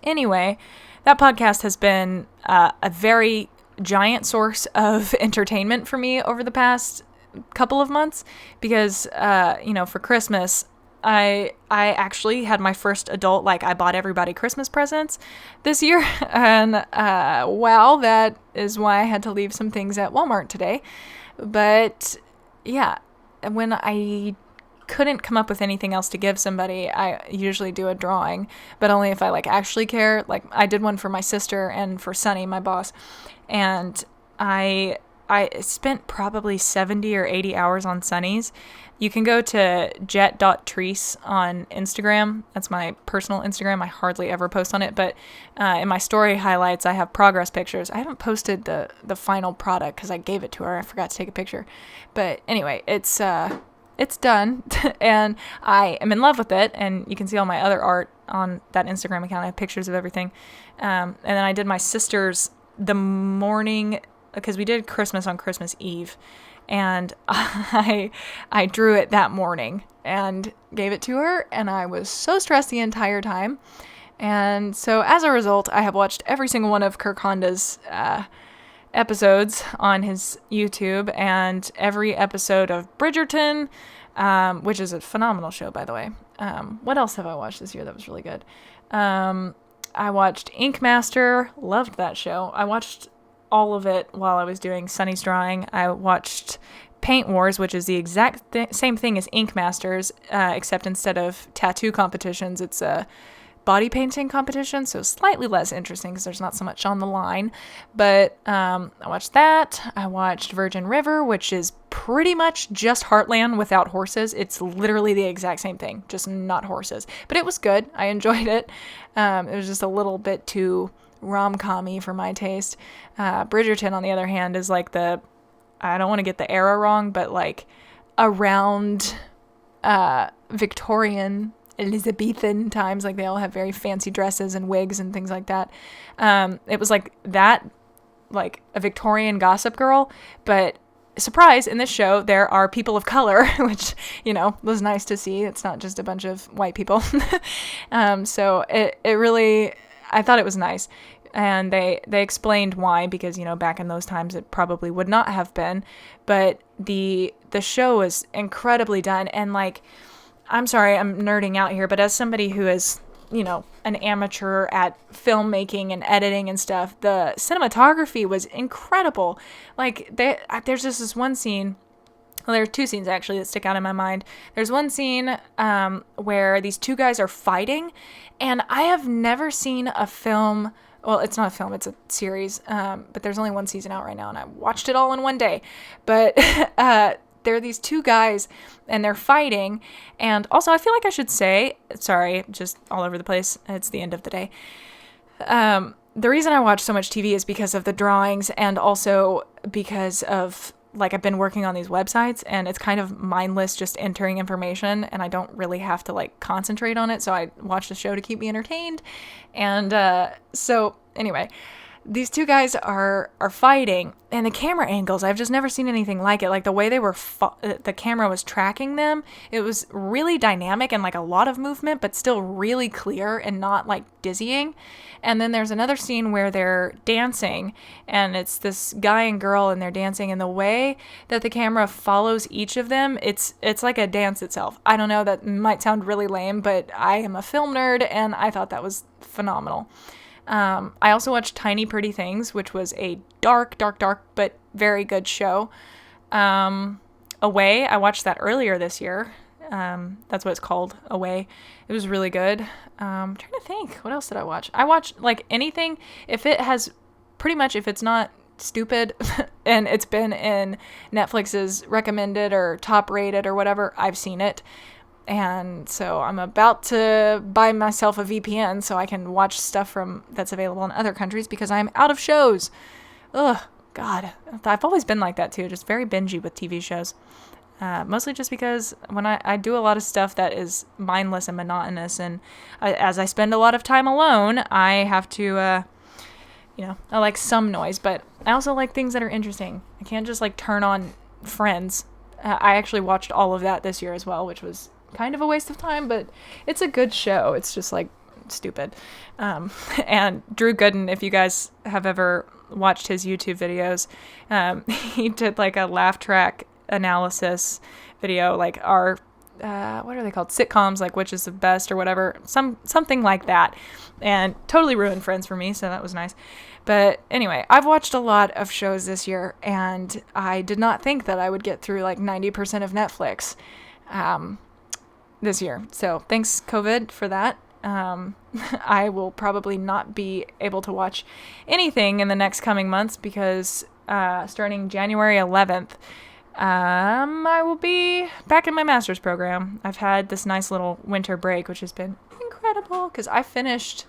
anyway, that podcast has been a very giant source of entertainment for me over the past couple of months because, for Christmas, I actually had my first adult, like I bought everybody Christmas presents this year. And, wow, that is why I had to leave some things at Walmart today. But yeah, when I couldn't come up with anything else to give somebody, I usually do a drawing, but only if I like actually care. Like I did one for my sister and for Sunny, my boss. And I spent probably 70 or 80 hours on Sunny's. You can go to jet.treese on Instagram. That's my personal Instagram. I hardly ever post on it, but in my story highlights, I have progress pictures. I haven't posted the final product because I gave it to her. I forgot to take a picture. But anyway, it's done, and I am in love with it, and you can see all my other art on that Instagram account. I have pictures of everything. And then I did my sister's the morning, because we did Christmas on Christmas Eve, and I drew it that morning and gave it to her, and I was so stressed the entire time. And so as a result, I have watched every single one of Kirk Honda's episodes on his YouTube, and every episode of Bridgerton, which is a phenomenal show, by the way. What else have I watched this year that was really good? I watched Ink Master, loved that show. I watched all of it while I was doing Sunny's drawing. I watched Paint Wars, which is the exact same thing as Ink Masters, except instead of tattoo competitions, it's a body painting competition, so slightly less interesting because there's not so much on the line. But I watched that. I watched Virgin River, which is pretty much just Heartland without horses. It's literally the exact same thing, just not horses. But it was good. I enjoyed it. It was just a little bit too rom-com-y for my taste. Bridgerton, on the other hand, is like I don't want to get the era wrong, but like around Victorian, Elizabethan times, like they all have very fancy dresses and wigs and things like that. It was like that, like a Victorian Gossip Girl, but surprise, in this show there are people of color, which was nice to see. It's not just a bunch of white people. So it really, I thought it was nice. And they explained why, because back in those times it probably would not have been, but the show is incredibly done. And like, I'm sorry, I'm nerding out here, but as somebody who is, an amateur at filmmaking and editing and stuff, the cinematography was incredible. Like, there's just this one scene, well, there are two scenes actually that stick out in my mind. There's one scene where these two guys are fighting, and I have never seen a film. Well, it's not a film, it's a series, but there's only one season out right now, and I watched it all in one day. But there are these two guys, and they're fighting, and also, I feel like I should say, sorry, just all over the place, it's the end of the day. The reason I watch so much TV is because of the drawings, and also because of like I've been working on these websites and it's kind of mindless just entering information and I don't really have to like concentrate on it. So I watch the show to keep me entertained. And so anyway, these two guys are fighting, and the camera angles, I've just never seen anything like it. Like the way they were, the camera was tracking them. It was really dynamic and like a lot of movement, but still really clear and not like dizzying. And then there's another scene where they're dancing, and it's this guy and girl, and they're dancing, and the way that the camera follows each of them, it's like a dance itself. I don't know, that might sound really lame, but I am a film nerd, and I thought that was phenomenal. I also watched Tiny Pretty Things, which was a dark, but very good show. Away, I watched that earlier this year. That's what it's called, Away. It was really good. I'm trying to think, what else did I watch? I watched like anything, if it's not stupid and it's been in Netflix's recommended or top rated or whatever, I've seen it. And so I'm about to buy myself a VPN so I can watch stuff that's available in other countries because I'm out of shows. Ugh, God. I've always been like that too, just very bingey with TV shows. Mostly just because when I do a lot of stuff that is mindless and monotonous, and as I spend a lot of time alone, I have to, I like some noise, but I also like things that are interesting. I can't just like turn on Friends. I actually watched all of that this year as well, which was kind of a waste of time, but it's a good show. It's just like stupid. And Drew Gooden, if you guys have ever watched his YouTube videos, he did like a laugh track analysis video, like our what are they called, sitcoms, like which is the best or whatever, something like that, and totally ruined Friends for me, so that was nice. But anyway, I've watched a lot of shows this year, and I did not think that I would get through like 90% of Netflix this year. So thanks, COVID, for that. I will probably not be able to watch anything in the next coming months because starting January 11th, I will be back in my master's program. I've had this nice little winter break, which has been incredible because I finished,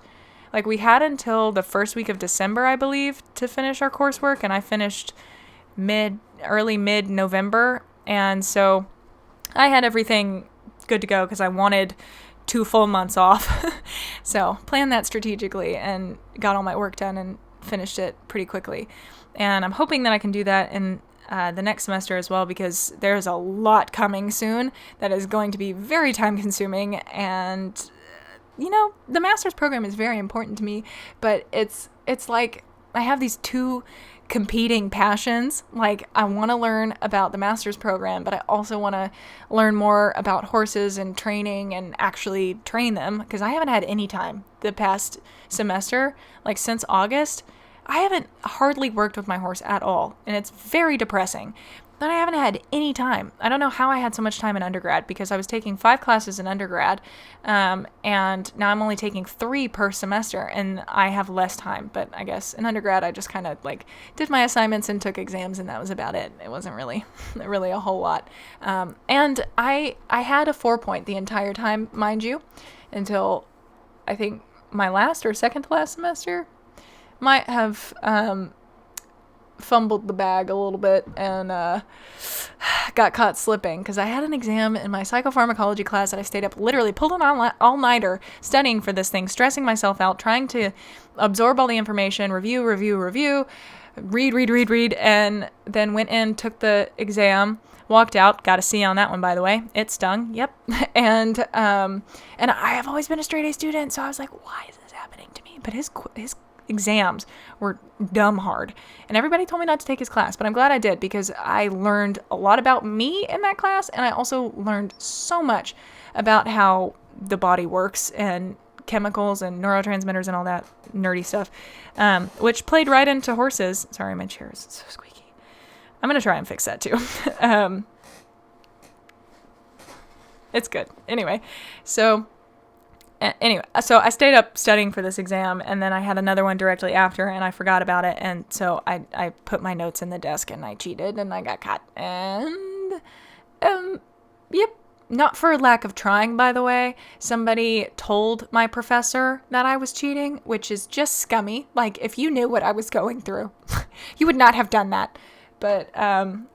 like we had until the first week of December, I believe, to finish our coursework, and I finished early mid-November, and so I had everything good to go because I wanted 2 full months off. So planned that strategically and got all my work done and finished it pretty quickly. And I'm hoping that I can do that in the next semester as well, because there's a lot coming soon that is going to be very time consuming. And, the master's program is very important to me, but it's like I have these two competing passions. Like I want to learn about the master's program, but I also want to learn more about horses and training and actually train them, because I haven't had any time the past semester, like since August. I haven't hardly worked with my horse at all, and it's very depressing. But I haven't had any time. I don't know how I had so much time in undergrad, because I was taking 5 classes in undergrad, and now I'm only taking 3 per semester, and I have less time. But I guess in undergrad, I just kind of like did my assignments and took exams, and that was about it. It wasn't really a whole lot. And I had a 4.0 the entire time, mind you, until I think my last or second to last semester. Might have fumbled the bag a little bit and got caught slipping, because I had an exam in my psychopharmacology class that I stayed up, literally pulled an all-nighter studying for this thing, stressing myself out, trying to absorb all the information, review, read, and then went in, took the exam, walked out, got a C on that one, by the way. It stung, yep. And I have always been a straight A student, so I was like, why is this happening to me? But his exams were dumb hard, and everybody told me not to take his class, but I'm glad I did, because I learned a lot about me in that class, and I also learned so much about how the body works and chemicals and neurotransmitters and all that nerdy stuff, which played right into horses. Sorry, my chair is so squeaky. I'm gonna try and fix that too. It's good. Anyway, so I stayed up studying for this exam, and then I had another one directly after, and I forgot about it, and so I put my notes in the desk, and I cheated, and I got caught, and, yep, not for lack of trying, by the way. Somebody told my professor that I was cheating, which is just scummy. Like, if you knew what I was going through, you would not have done that. But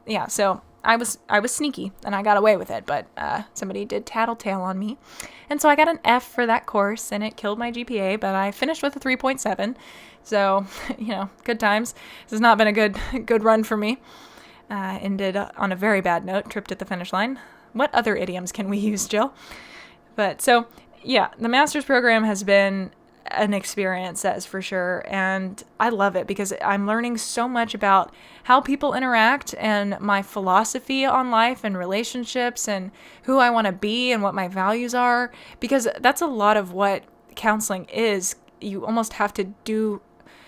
yeah, so I was sneaky and I got away with it, but somebody did tattletale on me. And so I got an F for that course and it killed my GPA, but I finished with a 3.7. So, good times. This has not been a good run for me. Ended on a very bad note, tripped at the finish line. What other idioms can we use, Jill? But so, yeah, the master's program has been an experience, that is for sure. And I love it because I'm learning so much about how people interact and my philosophy on life and relationships and who I want to be and what my values are, because that's a lot of what counseling is. You almost have to do,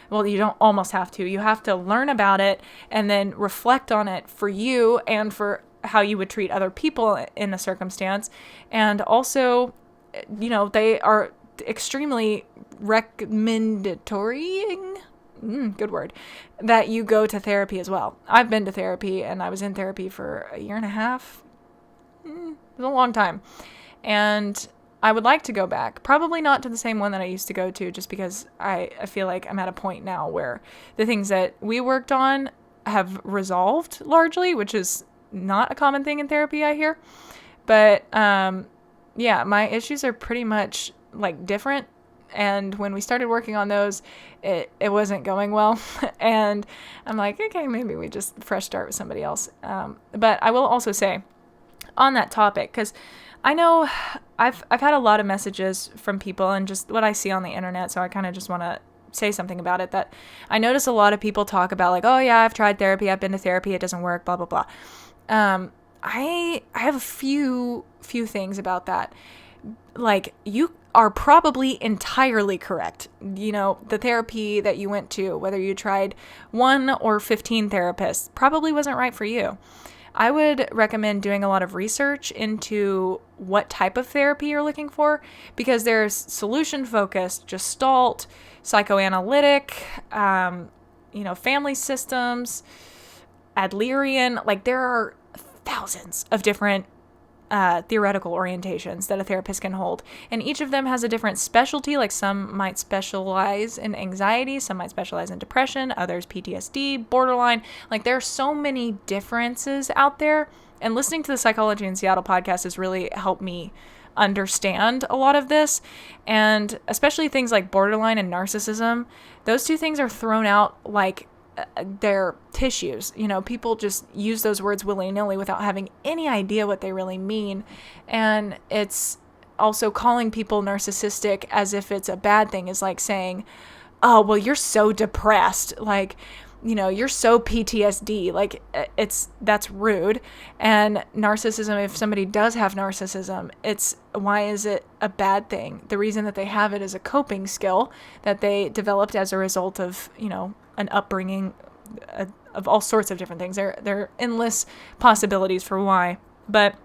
well, you don't almost have to, you have to learn about it and then reflect on it for you and for how you would treat other people in a circumstance. And also, they are extremely recommendatory, good word, that you go to therapy as well. I've been to therapy and I was in therapy for a year and a half. It was a long time. And I would like to go back. Probably not to the same one that I used to go to, just because I feel like I'm at a point now where the things that we worked on have resolved largely, which is not a common thing in therapy, I hear. But yeah, my issues are pretty much like different. And when we started working on those, it wasn't going well. And I'm like, okay, maybe we just fresh start with somebody else. But I will also say on that topic, because I know I've had a lot of messages from people and just what I see on the internet. So I kind of just want to say something about it, that I notice a lot of people talk about like, oh yeah, I've tried therapy. I've been to therapy. It doesn't work, blah, blah, blah. I have a few things about that. Like, you are probably entirely correct. The therapy that you went to, whether you tried 1 or 15 therapists, probably wasn't right for you. I would recommend doing a lot of research into what type of therapy you're looking for, because there's solution-focused, Gestalt, psychoanalytic, family systems, Adlerian. Like, there are thousands of different theoretical orientations that a therapist can hold. And each of them has a different specialty. Like, some might specialize in anxiety, some might specialize in depression, others PTSD, borderline. Like, there are so many differences out there. And listening to the Psychology in Seattle podcast has really helped me understand a lot of this. And especially things like borderline and narcissism, those two things are thrown out like their tissues. People just use those words willy-nilly without having any idea what they really mean. And it's also calling people narcissistic as if it's a bad thing is like saying, oh, well, you're so depressed. Like, you're so PTSD. Like, that's rude. And narcissism, if somebody does have narcissism, why is it a bad thing? The reason that they have it is a coping skill that they developed as a result of, an upbringing of all sorts of different things. There are endless possibilities for why. But,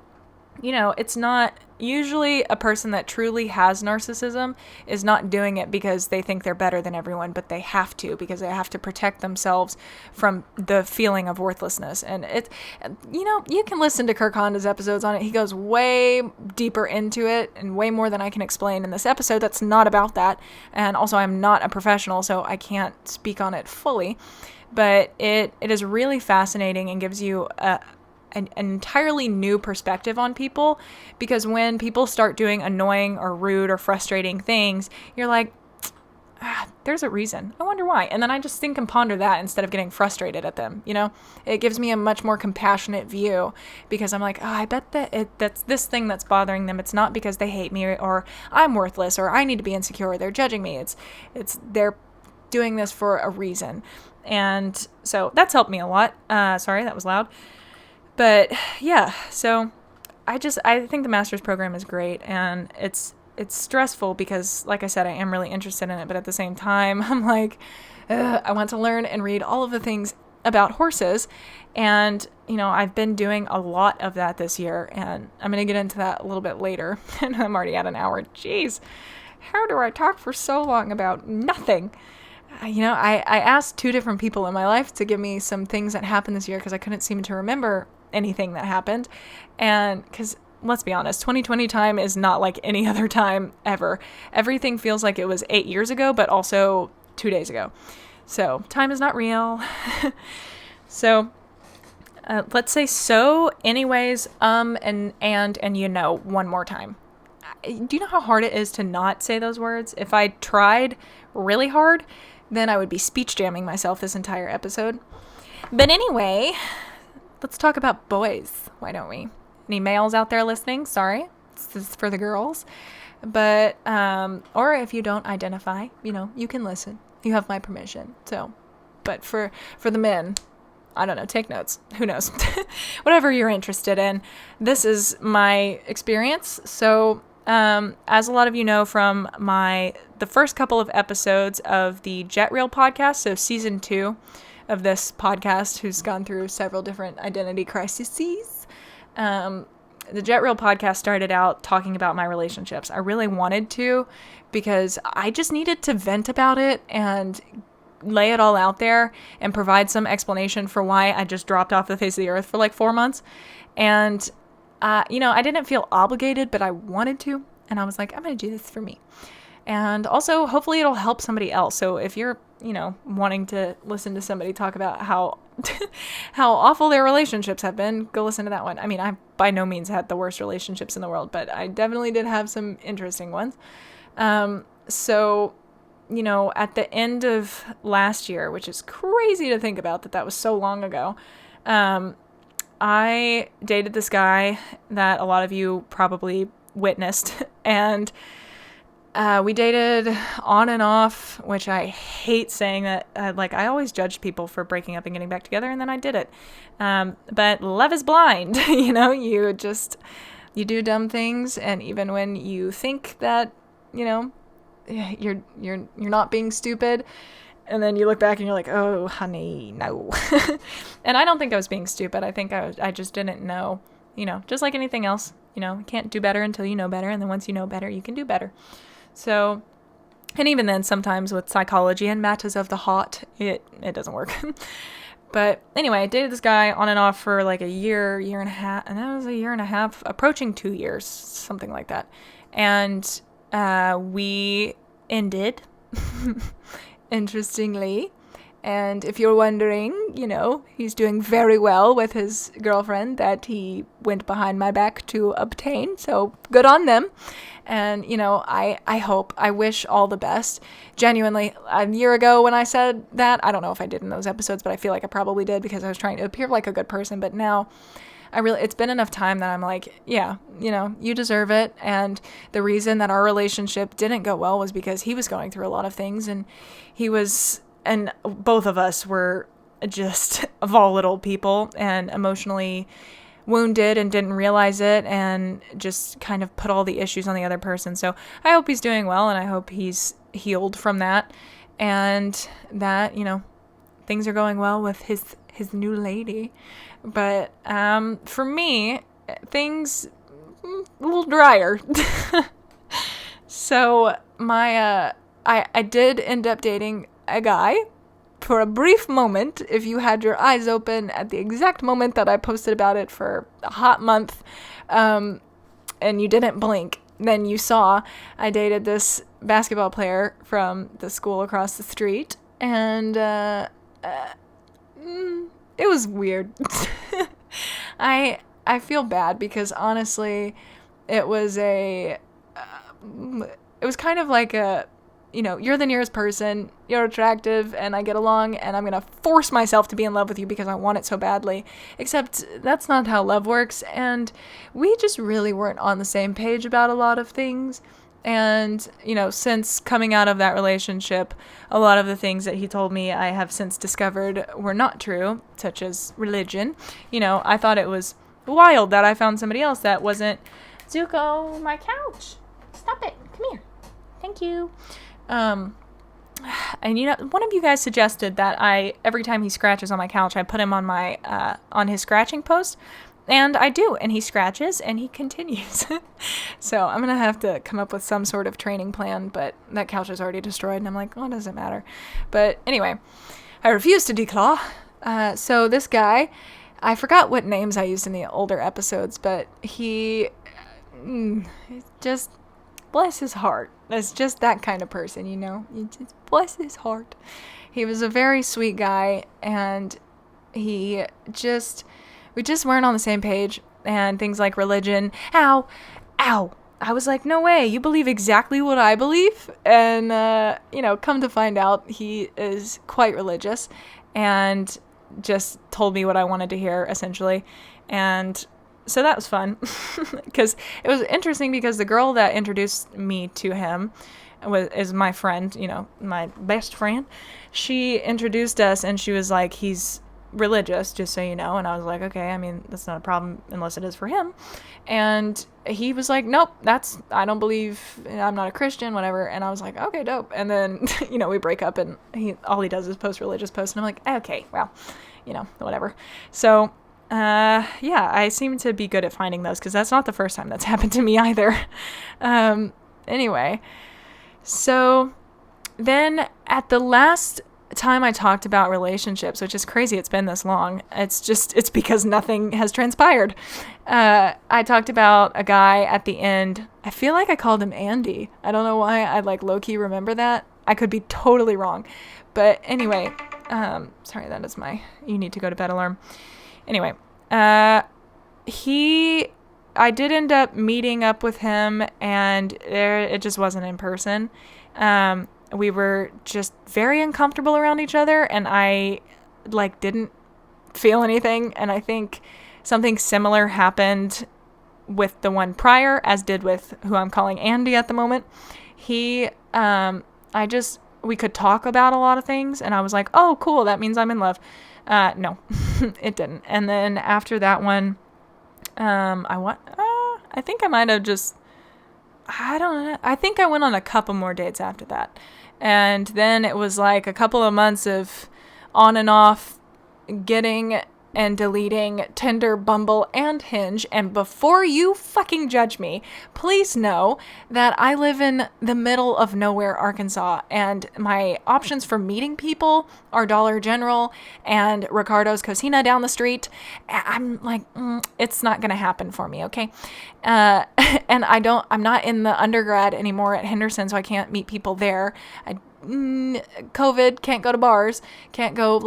it's not usually a person that truly has narcissism is not doing it because they think they're better than everyone, but they have to, because they have to protect themselves from the feeling of worthlessness. And you can listen to Kirk Honda's episodes on it. He goes way deeper into it and way more than I can explain in this episode. That's not about that. And also, I'm not a professional, so I can't speak on it fully. But it is really fascinating and gives you an entirely new perspective on people, because when people start doing annoying or rude or frustrating things, you're like, there's a reason. I wonder why. And then I just think and ponder that instead of getting frustrated at them. It gives me a much more compassionate view, because I'm like, oh, I bet that's this thing that's bothering them. It's not because they hate me or I'm worthless or I need to be insecure or they're judging me. It's they're doing this for a reason. And so that's helped me a lot. Sorry, that was loud. But yeah, so I think the master's program is great, and it's stressful because, like I said, I am really interested in it, but at the same time, I'm like, I want to learn and read all of the things about horses, and, I've been doing a lot of that this year, and I'm going to get into that a little bit later, and I'm already at an hour. Jeez, how do I talk for so long about nothing? I asked 2 different people in my life to give me some things that happened this year because I couldn't seem to remember anything that happened. And because, let's be honest, 2020 time is not like any other time ever. Everything feels like it was 8 years ago, but also 2 days ago. So time is not real. So Let's say so, anyways, and one more time. Do you know how hard it is to not say those words? If I tried really hard, then I would be speech jamming myself this entire episode. But anyway, let's talk about boys. Why don't we? Any males out there listening? Sorry. This is for the girls. But, or if you don't identify, you can listen. You have my permission. So, but for the men, I don't know, take notes. Who knows? Whatever you're interested in. This is my experience. So, as a lot of you know from the first couple of episodes of the Jet Reel podcast, so season 2 of this podcast, who's gone through several different identity crises, the Jet Reel podcast started out talking about my relationships. I really wanted to, because I just needed to vent about it and lay it all out there and provide some explanation for why I just dropped off the face of the earth for like 4 months. And, I didn't feel obligated, but I wanted to. And I was like, I'm going to do this for me. And also, hopefully it'll help somebody else. So if you're, wanting to listen to somebody talk about how how awful their relationships have been, go listen to that one. I mean, I by no means had the worst relationships in the world, but I definitely did have some interesting ones. So, at the end of last year, which is crazy to think about that was so long ago, I dated this guy that a lot of you probably witnessed, and we dated on and off, which I hate saying that. I always judged people for breaking up and getting back together, and then I did it. But love is blind. You do dumb things, and even when you think that, you're not being stupid, and then you look back and you're like, oh, honey, no. And I don't think I was being stupid. I think I just didn't know, just like anything else, you can't do better until you know better, and then once you know better, you can do better. So, and even then, sometimes with psychology and matters of the heart, it doesn't work. But anyway, I dated this guy on and off for like a year and a half, and that was a year and a half, approaching 2 years, something like that. And we ended, interestingly. And if you're wondering, he's doing very well with his girlfriend that he went behind my back to obtain. So good on them. And, I wish all the best. Genuinely, a year ago when I said that, I don't know if I did in those episodes, but I feel like I probably did because I was trying to appear like a good person. But now it's been enough time that I'm like, yeah, you deserve it. And the reason that our relationship didn't go well was because he was going through a lot of things, and and both of us were just volatile people and emotionally wounded and didn't realize it, and just kind of put all the issues on the other person. So I hope he's doing well, and I hope he's healed from that, and that, things are going well with his new lady. But for me, things a little drier. So I did end up dating a guy for a brief moment. If you had your eyes open at the exact moment that I posted about it for a hot month, and you didn't blink, then you saw I dated this basketball player from the school across the street, and it was weird. I feel bad because honestly, it was kind of like you're the nearest person, you're attractive, and I get along, and I'm going to force myself to be in love with you because I want it so badly. Except that's not how love works, and we just really weren't on the same page about a lot of things. And, since coming out of that relationship, a lot of the things that he told me I have since discovered were not true, such as religion. I thought it was wild that I found somebody else that wasn't, Zuko, my couch. Stop it. Come here. Thank you. And one of you guys suggested that every time he scratches on my couch, I put him on my, on his scratching post, and I do, and he scratches, and he continues. So I'm going to have to come up with some sort of training plan, but that couch is already destroyed, and I'm like, it doesn't matter. But anyway, I refuse to declaw. So this guy, I forgot what names I used in the older episodes, but he just, bless his heart. That's just that kind of person, You just bless his heart. He was a very sweet guy, and he just we just weren't on the same page, and things like religion. Ow. I was like, no way, you believe exactly what I believe? And, come to find out, he is quite religious and just told me what I wanted to hear, essentially. And so that was fun because it was interesting because the girl that introduced me to him is my friend, my best friend. She introduced us and she was like, he's religious, just so you know. And I was like, okay, I mean, that's not a problem unless it is for him. And he was like, nope, I don't believe, I'm not a Christian, whatever. And I was like, okay, dope. And then, we break up and all he does is post religious posts. And I'm like, okay, well, whatever. So, I seem to be good at finding those because that's not the first time that's happened to me either. Anyway, so then at the last time I talked about relationships, which is crazy it's been this long, it's because nothing has transpired. I talked about a guy at the end. I feel like I called him Andy. I don't know why I low-key remember that. I could be totally wrong. But anyway, sorry, that is my you need to go to bed alarm. Anyway, I did end up meeting up with him, and it just wasn't in person. We were just very uncomfortable around each other, and I didn't feel anything. And I think something similar happened with the one prior, as did with who I'm calling Andy at the moment. We could talk about a lot of things, and I was like, oh, cool, that means I'm in love. No, it didn't. And then after that one, I think I might have I don't know. I think I went on a couple more dates after that. And then it was a couple of months of on and off getting and deleting Tinder, Bumble, and Hinge. And before you fucking judge me, please know that I live in the middle of nowhere, Arkansas, and my options for meeting people are Dollar General and Ricardo's Cocina down the street. I'm like, it's not going to happen for me, okay? And I'm not in the undergrad anymore at Henderson, so I can't meet people there. COVID, can't go to bars, can't go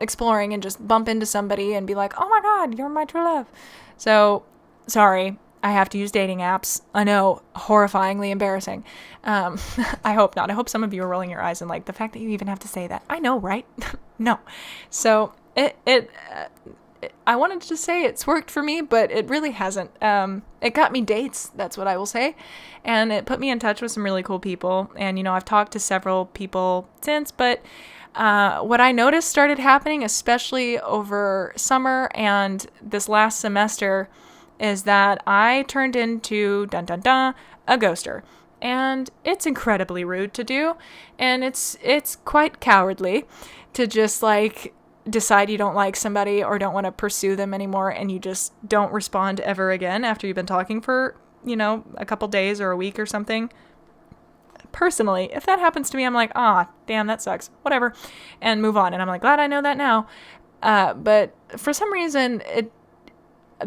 exploring and just bump into somebody and be like, oh my God, you're my true love. So, sorry, I have to use dating apps. I know, horrifyingly embarrassing. I hope not. I hope some of you are rolling your eyes and the fact that you even have to say that. I know, right? No. So, I wanted to say it's worked for me, but it really hasn't. It got me dates, that's what I will say. And it put me in touch with some really cool people. And, I've talked to several people since, but what I noticed started happening, especially over summer and this last semester, is that I turned into, a ghoster. And it's incredibly rude to do. And it's quite cowardly to just decide you don't like somebody or don't want to pursue them anymore, and you just don't respond ever again after you've been talking for, a couple days or a week or something. Personally, if that happens to me, I'm like, damn, that sucks, whatever, and move on. And I'm glad I know that now. But for some reason,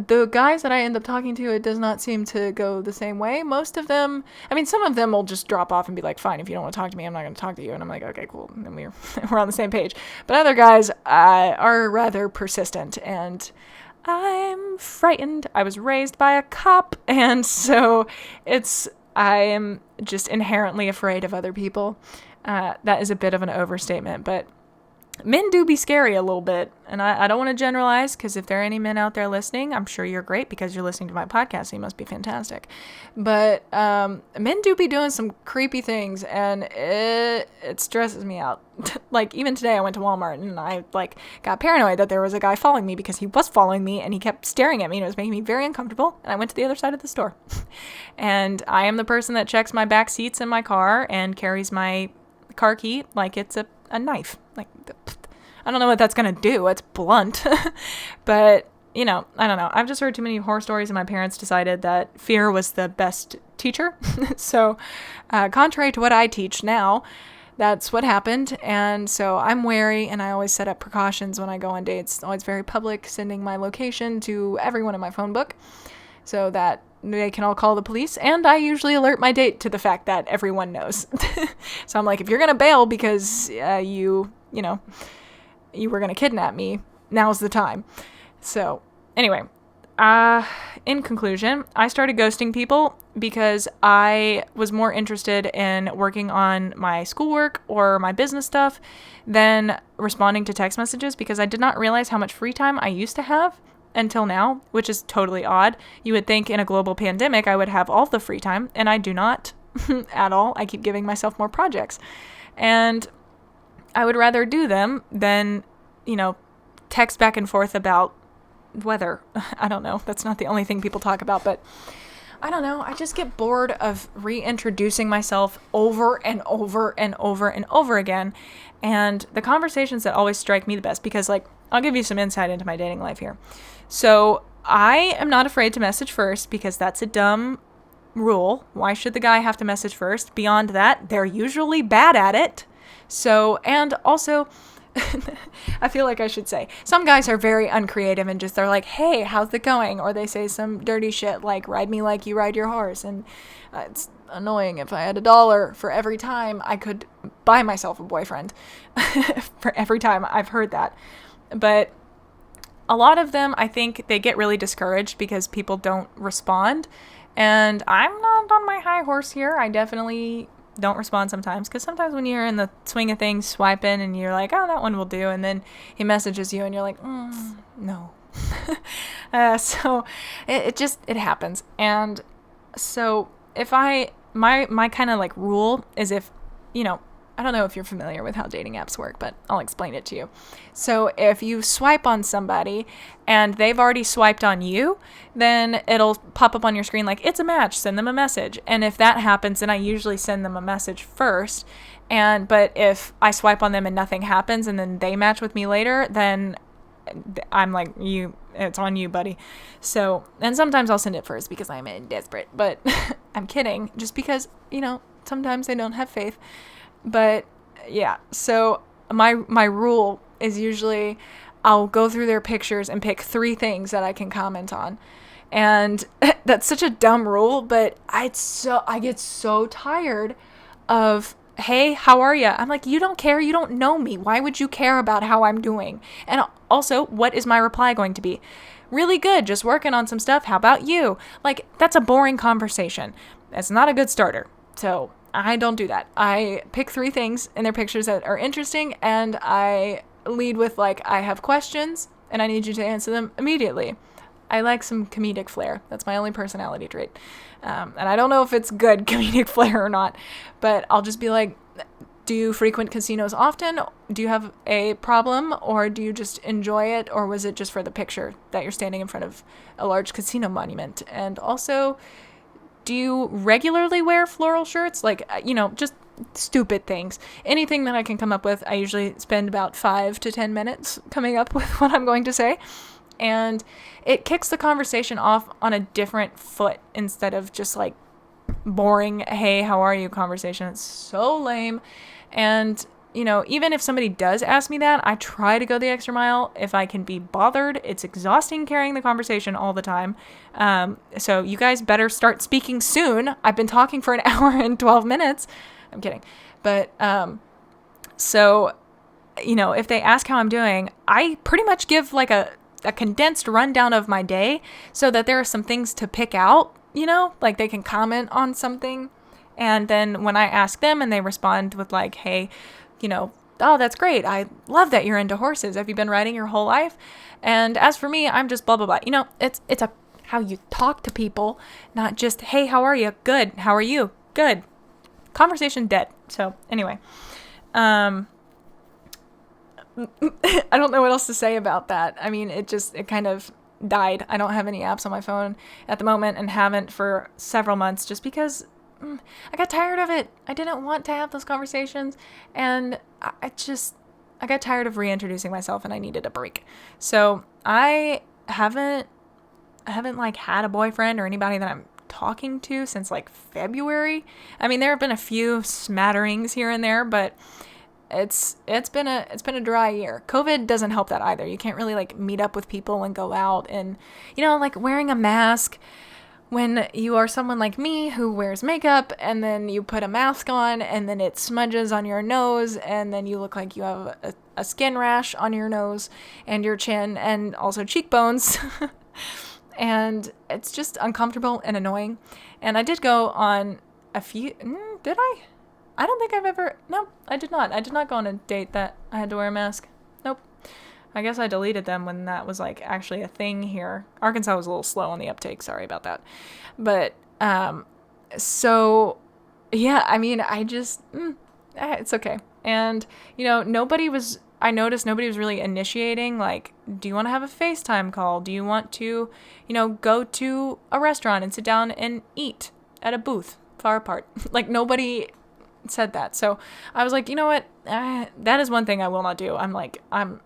the guys that I end up talking to, it does not seem to go the same way. Most of them, some of them will just drop off and be like, fine, if you don't want to talk to me, I'm not going to talk to you. And I'm like, okay, cool. And we're on the same page. But other guys are rather persistent, and I'm frightened. I was raised by a cop, and so I am just inherently afraid of other people. That is a bit of an overstatement, but men do be scary a little bit, and I don't want to generalize, because if there are any men out there listening, I'm sure you're great because you're listening to my podcast, so you must be fantastic. But men do be doing some creepy things, and it stresses me out. Even today I went to Walmart, and I got paranoid that there was a guy following me, because he was following me, and he kept staring at me, and it was making me very uncomfortable, and I went to the other side of the store. And I am the person that checks my back seats in my car and carries my car key like it's a knife. I don't know what that's going to do. It's blunt. But, I don't know. I've just heard too many horror stories, and my parents decided that fear was the best teacher. So, contrary to what I teach now, that's what happened. And so I'm wary, and I always set up precautions when I go on dates. Always very public, sending my location to everyone in my phone book so that they can all call the police. And I usually alert my date to the fact that everyone knows. So I'm like, if you're going to bail because you were going to kidnap me, now's the time. So anyway, in conclusion, I started ghosting people because I was more interested in working on my schoolwork or my business stuff than responding to text messages, because I did not realize how much free time I used to have until now, which is totally odd. You would think in a global pandemic I would have all the free time, and I do not at all. I keep giving myself more projects, and I would rather do them than, text back and forth about weather. I don't know. That's not the only thing people talk about, but I don't know. I just get bored of reintroducing myself over and over and over and over again. And the conversations that always strike me the best, because I'll give you some insight into my dating life here. So I am not afraid to message first, because that's a dumb rule. Why should the guy have to message first? Beyond that, they're usually bad at it. So, and also, I feel like I should say, some guys are very uncreative and they're like, hey, how's it going? Or they say some dirty shit like, ride me like you ride your horse. And it's annoying. If I had $1 for every time, I could buy myself a boyfriend for every time I've heard that. But a lot of them, I think they get really discouraged because people don't respond. And I'm not on my high horse here. I definitely don't respond sometimes, because sometimes when you're in the swing of things, swiping, and you're like, oh, that one will do, and then he messages you and you're like, no. So it happens. And so if my kind of rule is, if I don't know if you're familiar with how dating apps work, but I'll explain it to you. So if you swipe on somebody and they've already swiped on you, then it'll pop up on your screen like, it's a match, send them a message. And if that happens, then I usually send them a message first. But if I swipe on them and nothing happens and then they match with me later, then I'm like, it's on you, buddy. So, and sometimes I'll send it first because I'm desperate, but I'm kidding, just because, sometimes they don't have faith. But yeah, so my rule is usually I'll go through their pictures and pick 3 things that I can comment on. And that's such a dumb rule, but I get so tired of, hey, how are you? I'm like, you don't care. You don't know me. Why would you care about how I'm doing? And also, what is my reply going to be? Really good. Just working on some stuff. How about you? That's a boring conversation. That's not a good starter. So I don't do that. I pick 3 things in their pictures that are interesting, and I lead with I have questions and I need you to answer them immediately. I like some comedic flair. That's my only personality trait. And I don't know if it's good comedic flair or not, but I'll just be like, do you frequent casinos often? Do you have a problem, or do you just enjoy it? Or was it just for the picture that you're standing in front of a large casino monument? And also, do you regularly wear floral shirts? Just stupid things. Anything that I can come up with. I usually spend about 5 to 10 minutes coming up with what I'm going to say. And it kicks the conversation off on a different foot instead of just boring, hey, how are you conversation. It's so lame. And, even if somebody does ask me that, I try to go the extra mile if I can be bothered. It's exhausting carrying the conversation all the time. So you guys better start speaking soon. I've been talking for an hour and 12 minutes. I'm kidding. But, so, if they ask how I'm doing, I pretty much give a condensed rundown of my day so that there are some things to pick out, they can comment on something. And then when I ask them and they respond with hey, oh, that's great. I love that you're into horses. Have you been riding your whole life? And as for me, I'm just blah, blah, blah. It's how you talk to people, not just, hey, how are you? Good. How are you? Good. Conversation dead. So anyway, I don't know what else to say about that. I mean, it kind of died. I don't have any apps on my phone at the moment and haven't for several months just because I got tired of it. I didn't want to have those conversations, and I got tired of reintroducing myself, and I needed a break. So I haven't had a boyfriend or anybody that I'm talking to since February. I mean, there have been a few smatterings here and there, but it's been a dry year. COVID doesn't help that either. You can't really meet up with people and go out, and wearing a mask when you are someone like me who wears makeup, and then you put a mask on and then it smudges on your nose, and then you look like you have a skin rash on your nose and your chin and also cheekbones. And it's just uncomfortable and annoying. And I did go on a few, did I? I don't think I've ever, no, I did not. I did not go on a date that I had to wear a mask. Nope. I guess I deleted them when that was like actually a thing here. Arkansas was a little slow on the uptake. Sorry about that. But, so yeah, I mean, I just, it's okay. And, I noticed nobody was really initiating, like, do you want to have a FaceTime call? Do you want to, go to a restaurant and sit down and eat at a booth far apart? Like, nobody said that. So I was like, you know what? That is one thing I will not do. I'm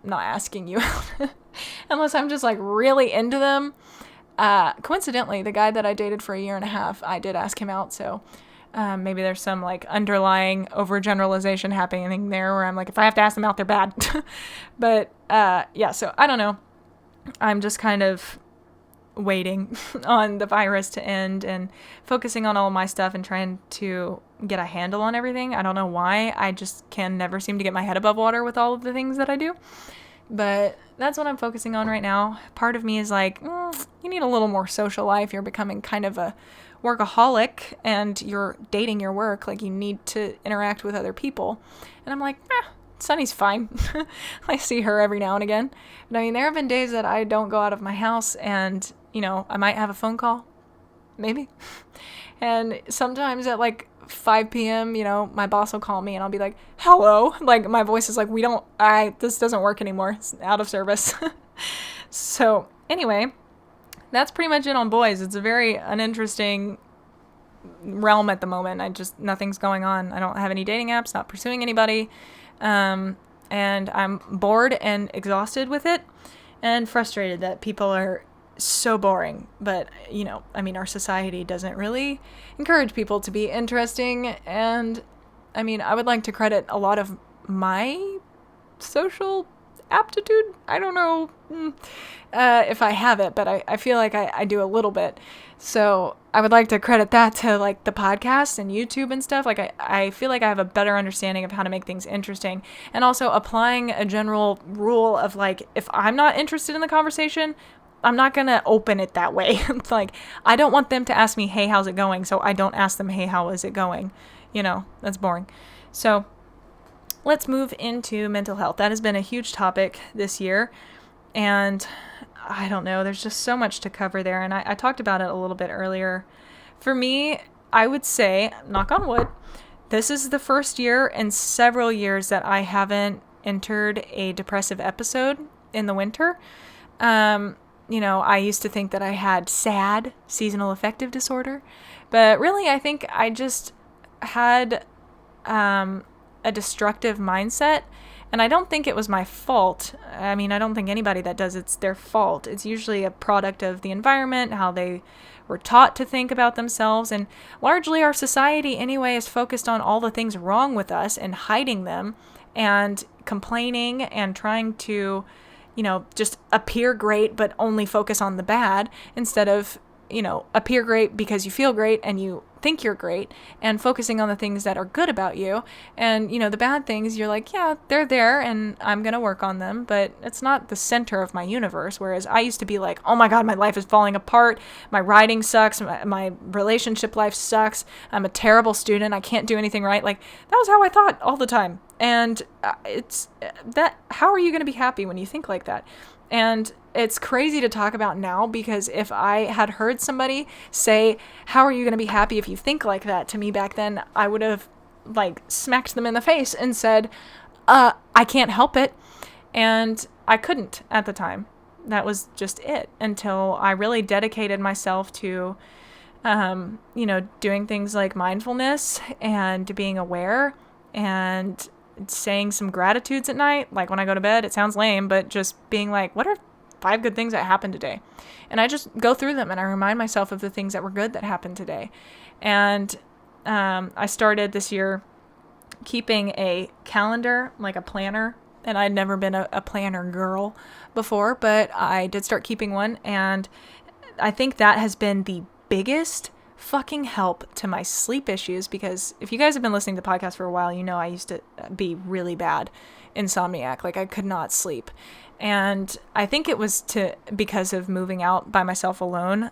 not asking you out unless I'm just like really into them. Coincidentally, the guy that I dated for a year and a half, I did ask him out. So maybe there's some like underlying overgeneralization happening there where I'm like, if I have to ask them out, they're bad. But so I don't know. I'm just kind of waiting on the virus to end and focusing on all of my stuff and trying to get a handle on everything. I don't know why. I just can never seem to get my head above water with all of the things that I do. But that's what I'm focusing on right now. Part of me is like, you need a little more social life. You're becoming kind of a workaholic and you're dating your work. Like, you need to interact with other people. And I'm like, Sunny's fine. I see her every now and again. But I mean, there have been days that I don't go out of my house and, I might have a phone call. Maybe. And sometimes at like 5 p.m., my boss will call me and I'll be like, hello. Like, my voice is like, this doesn't work anymore. It's out of service. So anyway, that's pretty much it on boys. It's a very uninteresting realm at the moment. Nothing's going on. I don't have any dating apps, not pursuing anybody. And I'm bored and exhausted with it and frustrated that people are so boring. But, our society doesn't really encourage people to be interesting. And I would like to credit a lot of my social aptitude. I don't know if I have it, but I feel like I do a little bit. So I would like to credit that to like the podcast and YouTube and stuff. Like I feel like I have a better understanding of how to make things interesting, and also applying a general rule of like, if I'm not interested in the conversation, I'm not going to open it that way. It's like, I don't want them to ask me, hey, how's it going? So I don't ask them, hey, how is it going? That's boring. So let's move into mental health. That has been a huge topic this year. And I don't know, there's just so much to cover there. And I talked about it a little bit earlier. For me, I would say, knock on wood, this is the first year in several years that I haven't entered a depressive episode in the winter. I used to think that I had SAD, seasonal affective disorder, but really I think I just had a destructive mindset, and I don't think it was my fault. I don't think anybody that does it's their fault. It's usually a product of the environment, how they were taught to think about themselves, and largely our society anyway is focused on all the things wrong with us and hiding them and complaining and trying to just appear great, but only focus on the bad instead of, appear great because you feel great and you think you're great, and focusing on the things that are good about you. And, the bad things, you're like, yeah, they're there and I'm going to work on them, but it's not the center of my universe. Whereas I used to be like, oh my God, my life is falling apart. My writing sucks. My relationship life sucks. I'm a terrible student. I can't do anything right. Like, that was how I thought all the time. And how are you going to be happy when you think like that? And it's crazy to talk about now, because if I had heard somebody say, how are you going to be happy if you think like that, to me back then, I would have like smacked them in the face and said, I can't help it. And I couldn't at the time. That was just it, until I really dedicated myself to, doing things like mindfulness and being aware and saying some gratitudes at night. Like when I go to bed, it sounds lame, but just being like, what are 5 good things that happened today? And I just go through them and I remind myself of the things that were good that happened today. And I started this year keeping a calendar, like a planner, and I'd never been a planner girl before, but I did start keeping one. And I think that has been the biggest fucking help to my sleep issues, because if you guys have been listening to the podcast for a while, I used to be really bad insomniac. Like I could not sleep. And I think it was because of moving out by myself alone.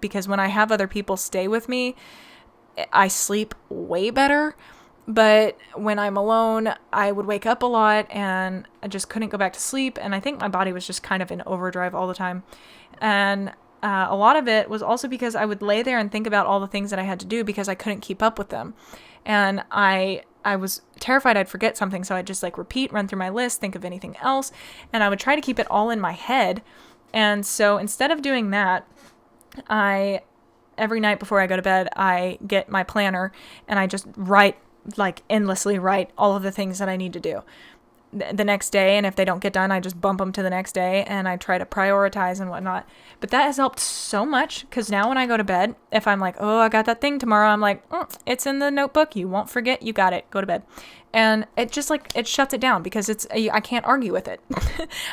Because when I have other people stay with me, I sleep way better. But when I'm alone, I would wake up a lot and I just couldn't go back to sleep. And I think my body was just kind of in overdrive all the time. And a lot of it was also because I would lay there and think about all the things that I had to do because I couldn't keep up with them. And I was terrified I'd forget something. So I'd just like run through my list, think of anything else. And I would try to keep it all in my head. And so instead of doing that, every night before I go to bed, I get my planner and I just endlessly write all of the things that I need to do the next day. And if they don't get done, I just bump them to the next day and I try to prioritize and whatnot. But that has helped so much because now when I go to bed, if I'm like, oh, I got that thing tomorrow, I'm like, it's in the notebook. You won't forget. You got it. Go to bed. And it just it shuts it down because I can't argue with it.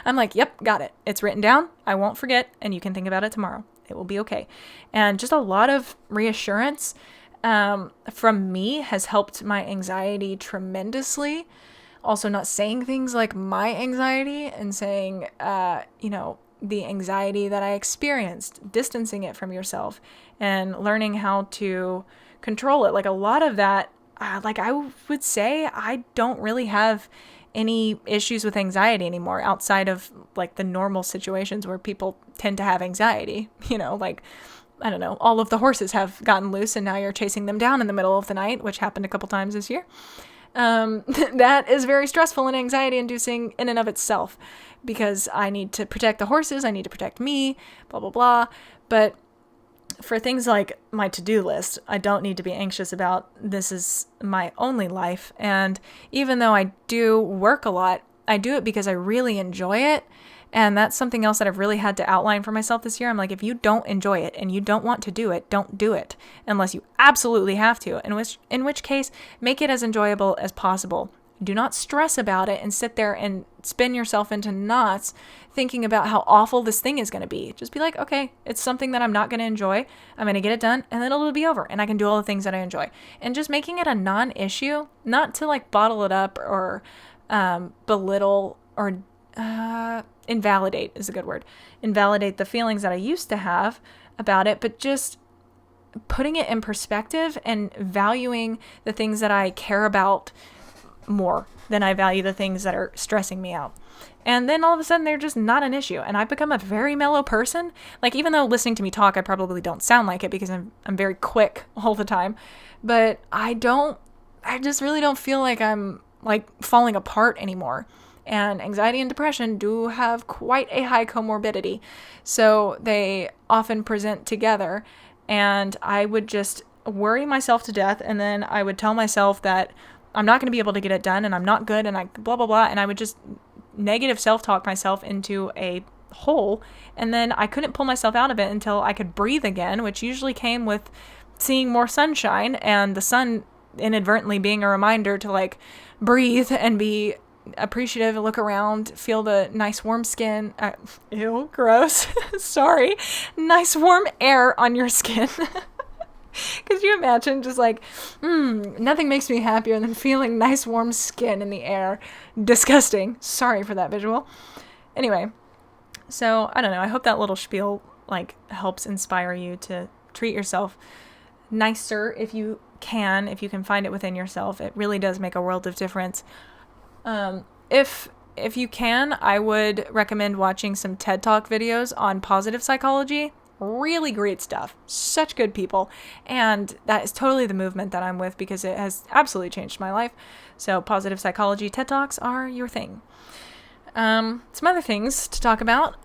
I'm like, yep, got it. It's written down. I won't forget. And you can think about it tomorrow. It will be okay. And just a lot of reassurance from me has helped my anxiety tremendously. Also not saying things like my anxiety and saying, the anxiety that I experienced, distancing it from yourself and learning how to control it. Like a lot of that, I would say I don't really have any issues with anxiety anymore outside of like the normal situations where people tend to have anxiety, I don't know, all of the horses have gotten loose and now you're chasing them down in the middle of the night, which happened a couple times this year. That is very stressful and anxiety inducing in and of itself because I need to protect the horses. I need to protect me, blah, blah, blah. But for things like my to-do list, I don't need to be anxious about. This is my only life. And even though I do work a lot, I do it because I really enjoy it. And that's something else that I've really had to outline for myself this year. I'm like, if you don't enjoy it and you don't want to do it, don't do it unless you absolutely have to. In which case, make it as enjoyable as possible. Do not stress about it and sit there and spin yourself into knots thinking about how awful this thing is going to be. Just be like, okay, it's something that I'm not going to enjoy. I'm going to get it done and then it'll be over and I can do all the things that I enjoy. And just making it a non-issue, not to like bottle it up or belittle or invalidate is a good word. Invalidate the feelings that I used to have about it, but just putting it in perspective and valuing the things that I care about more than I value the things that are stressing me out. And then all of a sudden they're just not an issue. And I've become a very mellow person. Like even though listening to me talk, I probably don't sound like it because I'm very quick all the time, but I just really don't feel like I'm like falling apart anymore. And anxiety and depression do have quite a high comorbidity. So they often present together. And I would just worry myself to death. And then I would tell myself that I'm not going to be able to get it done and I'm not good and I blah, blah, blah. And I would just negative self-talk myself into a hole. And then I couldn't pull myself out of it until I could breathe again, which usually came with seeing more sunshine and the sun inadvertently being a reminder to like breathe and be appreciative and look around, feel the nice warm skin. Ew, gross. Sorry. Nice warm air on your skin. Could you imagine just like, nothing makes me happier than feeling nice warm skin in the air. Disgusting. Sorry for that visual. Anyway, so I don't know. I hope that little spiel like helps inspire you to treat yourself nicer if you can find it within yourself. It really does make a world of difference. If you can, I would recommend watching some TED Talk videos on positive psychology. Really great stuff. Such good people. And that is totally the movement that I'm with because it has absolutely changed my life. So positive psychology TED Talks are your thing. Some other things to talk about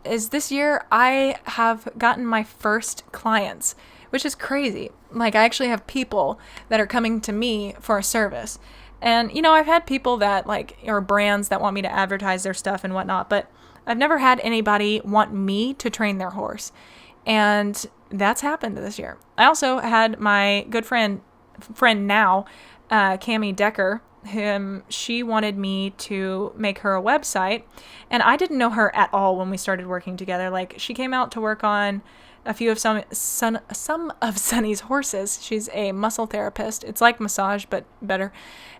is this year I have gotten my first clients, which is crazy. Like I actually have people that are coming to me for a service. And, I've had people that or brands that want me to advertise their stuff and whatnot, but I've never had anybody want me to train their horse. And that's happened this year. I also had my good friend now, Cammie Decker, she wanted me to make her a website. And I didn't know her at all when we started working together. Like she came out to work on a few of some of Sunny's horses. She's a muscle therapist. It's like massage, but better.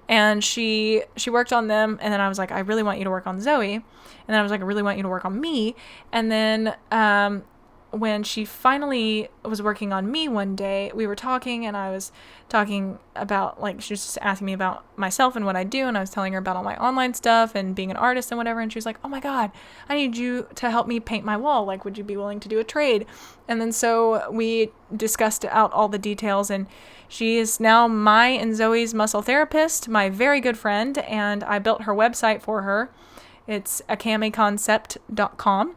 And she worked on them, and then I was like, I really want you to work on Zoe. And then I was like, I really want you to work on me. And then when she finally was working on me one day, we were talking, and I was talking about, like, she was just asking me about myself and what I do, and I was telling her about all my online stuff and being an artist and whatever, and she was like, oh my God, I need you to help me paint my wall. Like, would you be willing to do a trade? And then so we discussed out all the details, and she is now my and Zoe's muscle therapist, my very good friend, and I built her website for her. It's akamiconcept.com.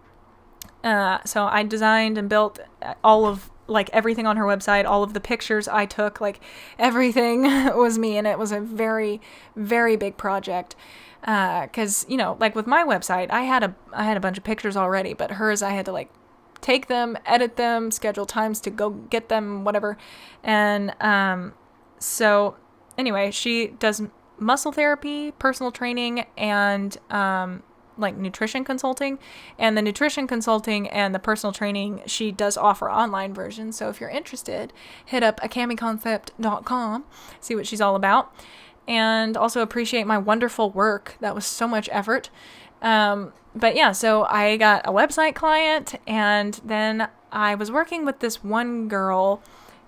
So I designed and built all of, like, everything on her website, all of the pictures I took, like, everything was me, and it was a very, very big project. 'Cause, you know, like with my website, I had a bunch of pictures already, but hers, I had to, like, take them, edit them, schedule times to go get them, whatever. And, so anyway, she does muscle therapy, personal training, and, like nutrition consulting, and the nutrition consulting and the personal training, she does offer online versions. So if you're interested, hit up akamiconcept.com, see what she's all about, and also appreciate my wonderful work. That was so much effort. But yeah, so I got a website client, and then I was working with this one girl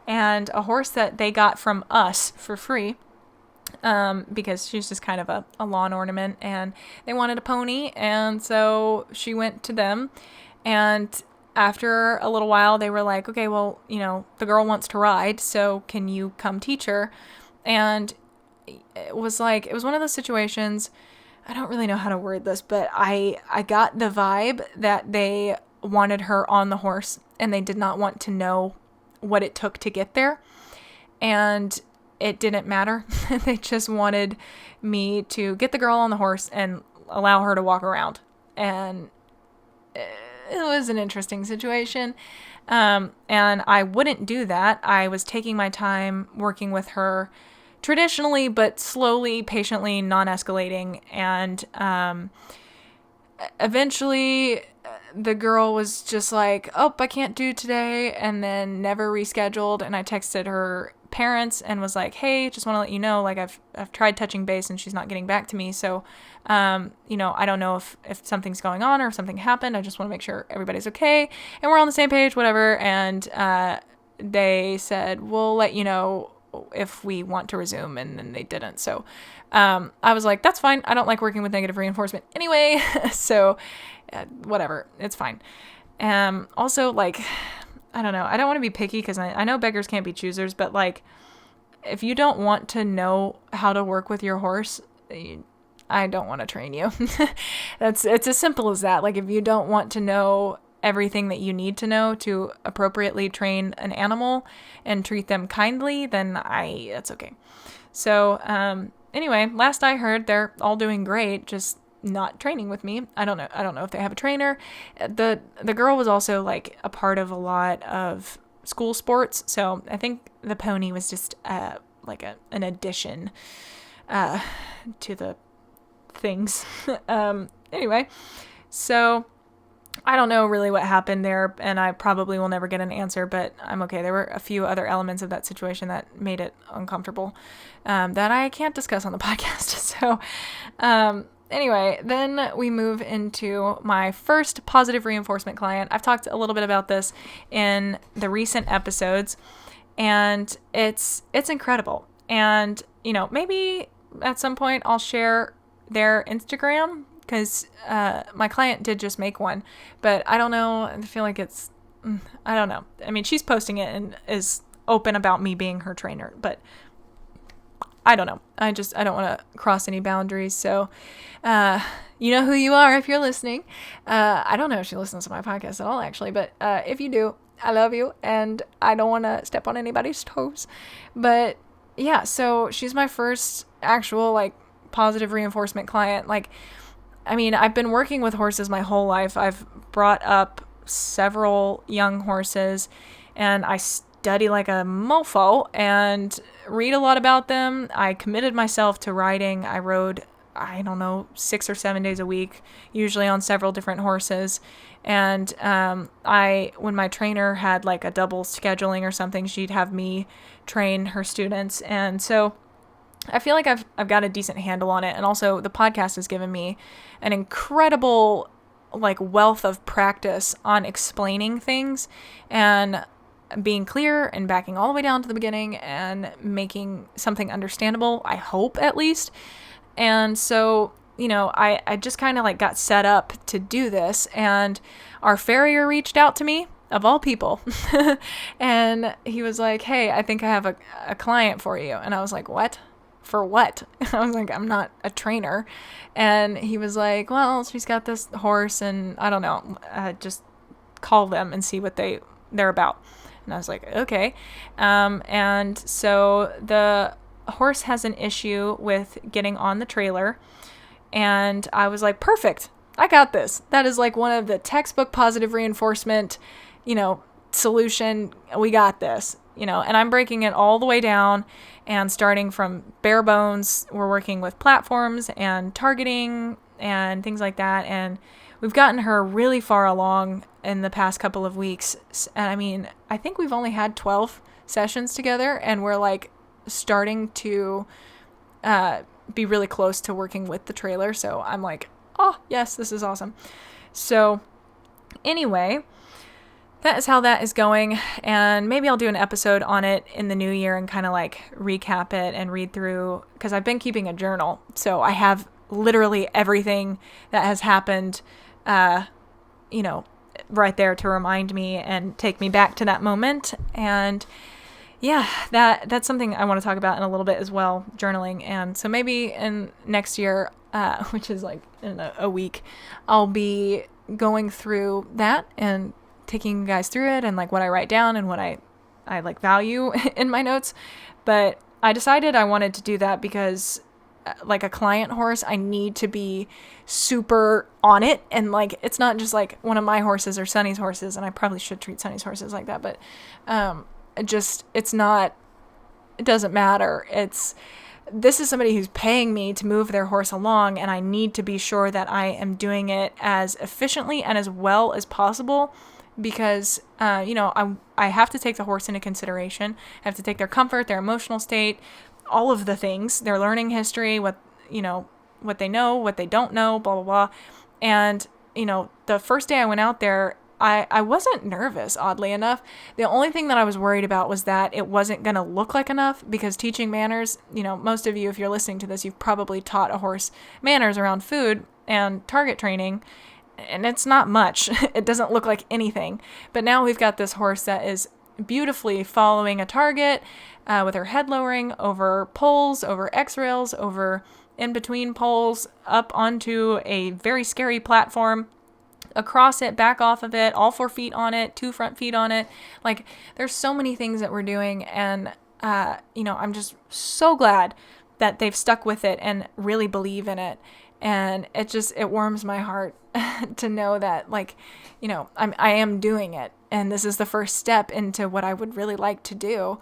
and a horse that they got from us for free. Because she's just kind of a lawn ornament, and they wanted a pony, and so she went to them, and after a little while they were like, okay, well, you know, the girl wants to ride, so can you come teach her? And it was one of those situations, I don't really know how to word this, but I got the vibe that they wanted her on the horse, and they did not want to know what it took to get there, and it didn't matter. They just wanted me to get the girl on the horse and allow her to walk around. And it was an interesting situation. And I wouldn't do that. I was taking my time working with her traditionally, but slowly, patiently, non-escalating. And eventually the girl was just like, oh, I can't do today, and then never rescheduled. And I texted her parents and was like, hey, just want to let you know, like, I've tried touching base and she's not getting back to me. So, you know, I don't know if something's going on or if something happened. I just want to make sure everybody's okay and we're on the same page, whatever. And, they said, we'll let you know if we want to resume. And then they didn't. So, I was like, that's fine. I don't like working with negative reinforcement anyway. So, whatever, it's fine. Also, like, I don't know. I don't want to be picky because I know beggars can't be choosers, but, like, if you don't want to know how to work with your horse, I don't want to train you. It's as simple as that. Like, if you don't want to know everything that you need to know to appropriately train an animal and treat them kindly, then that's okay. So, anyway, last I heard, they're all doing great, just not training with me. I don't know if they have a trainer. The girl was also, like, a part of a lot of school sports, so I think the pony was just like an addition to the things. Anyway, so I don't know really what happened there, and I probably will never get an answer, but I'm okay. There were a few other elements of that situation that made it uncomfortable, that I can't discuss on the podcast. So, anyway, then we move into my first positive reinforcement client. I've talked a little bit about this in the recent episodes, and it's incredible. And, you know, maybe at some point I'll share their Instagram, because my client did just make one, but I don't know. I feel like I don't know. I mean, she's posting it and is open about me being her trainer, but I don't know. I don't want to cross any boundaries. So, you know who you are if you're listening. I don't know if she listens to my podcast at all, actually, but if you do, I love you, and I don't want to step on anybody's toes. But yeah, so she's my first actual, like, positive reinforcement client. Like, I mean, I've been working with horses my whole life. I've brought up several young horses, and I study like a mofo and read a lot about them. I committed myself to riding. I rode I don't know, 6 or 7 days a week, usually on several different horses. And when my trainer had like a double scheduling or something, she'd have me train her students. And so I feel like I've got a decent handle on it. And also the podcast has given me an incredible like wealth of practice on explaining things and being clear and backing all the way down to the beginning and making something understandable, I hope at least. And so, I just kind of like got set up to do this, and our farrier reached out to me, of all people, and he was like, hey, I think I have a client for you. And I was like, what? For what? I was like, I'm not a trainer. And he was like, well, she's got this horse, and I don't know, just call them and see what they're about. And I was like, okay. And so the horse has an issue with getting on the trailer. And I was like, perfect. I got this. That is like one of the textbook positive reinforcement, solution. We got this, and I'm breaking it all the way down and starting from bare bones. We're working with platforms and targeting and things like that. And we've gotten her really far along in the past couple of weeks. And I mean, I think we've only had 12 sessions together, and we're like starting to be really close to working with the trailer. So I'm like, oh yes, this is awesome. So anyway, that is how that is going. And maybe I'll do an episode on it in the new year and kind of like recap it and read through, because I've been keeping a journal. So I have literally everything that has happened, right there to remind me and take me back to that moment. And yeah, that's something I want to talk about in a little bit as well, journaling. And so maybe in next year, which is like in a week, I'll be going through that and taking you guys through it and like what I write down and what I like value in my notes. But I decided I wanted to do that because like a client horse, I need to be super on it. And like, it's not just like one of my horses or Sunny's horses. And I probably should treat Sunny's horses like that, but, it doesn't matter. This is somebody who's paying me to move their horse along, and I need to be sure that I am doing it as efficiently and as well as possible, because, I have to take the horse into consideration. I have to take their comfort, their emotional state, all of the things, their learning history, what they know, what they don't know, blah, blah, blah. And, the first day I went out there, I wasn't nervous, oddly enough. The only thing that I was worried about was that it wasn't going to look like enough, because teaching manners, most of you, if you're listening to this, you've probably taught a horse manners around food and target training, and it's not much. It doesn't look like anything. But now we've got this horse that is beautifully following a target with her head lowering over poles, over X-rails, over in between poles, up onto a very scary platform, across it, back off of it, all 4 feet on it, 2 front feet on it. Like, there's so many things that we're doing, and I'm just so glad that they've stuck with it and really believe in it. And it warms my heart to know that, like, I am doing it, and this is the first step into what I would really like to do,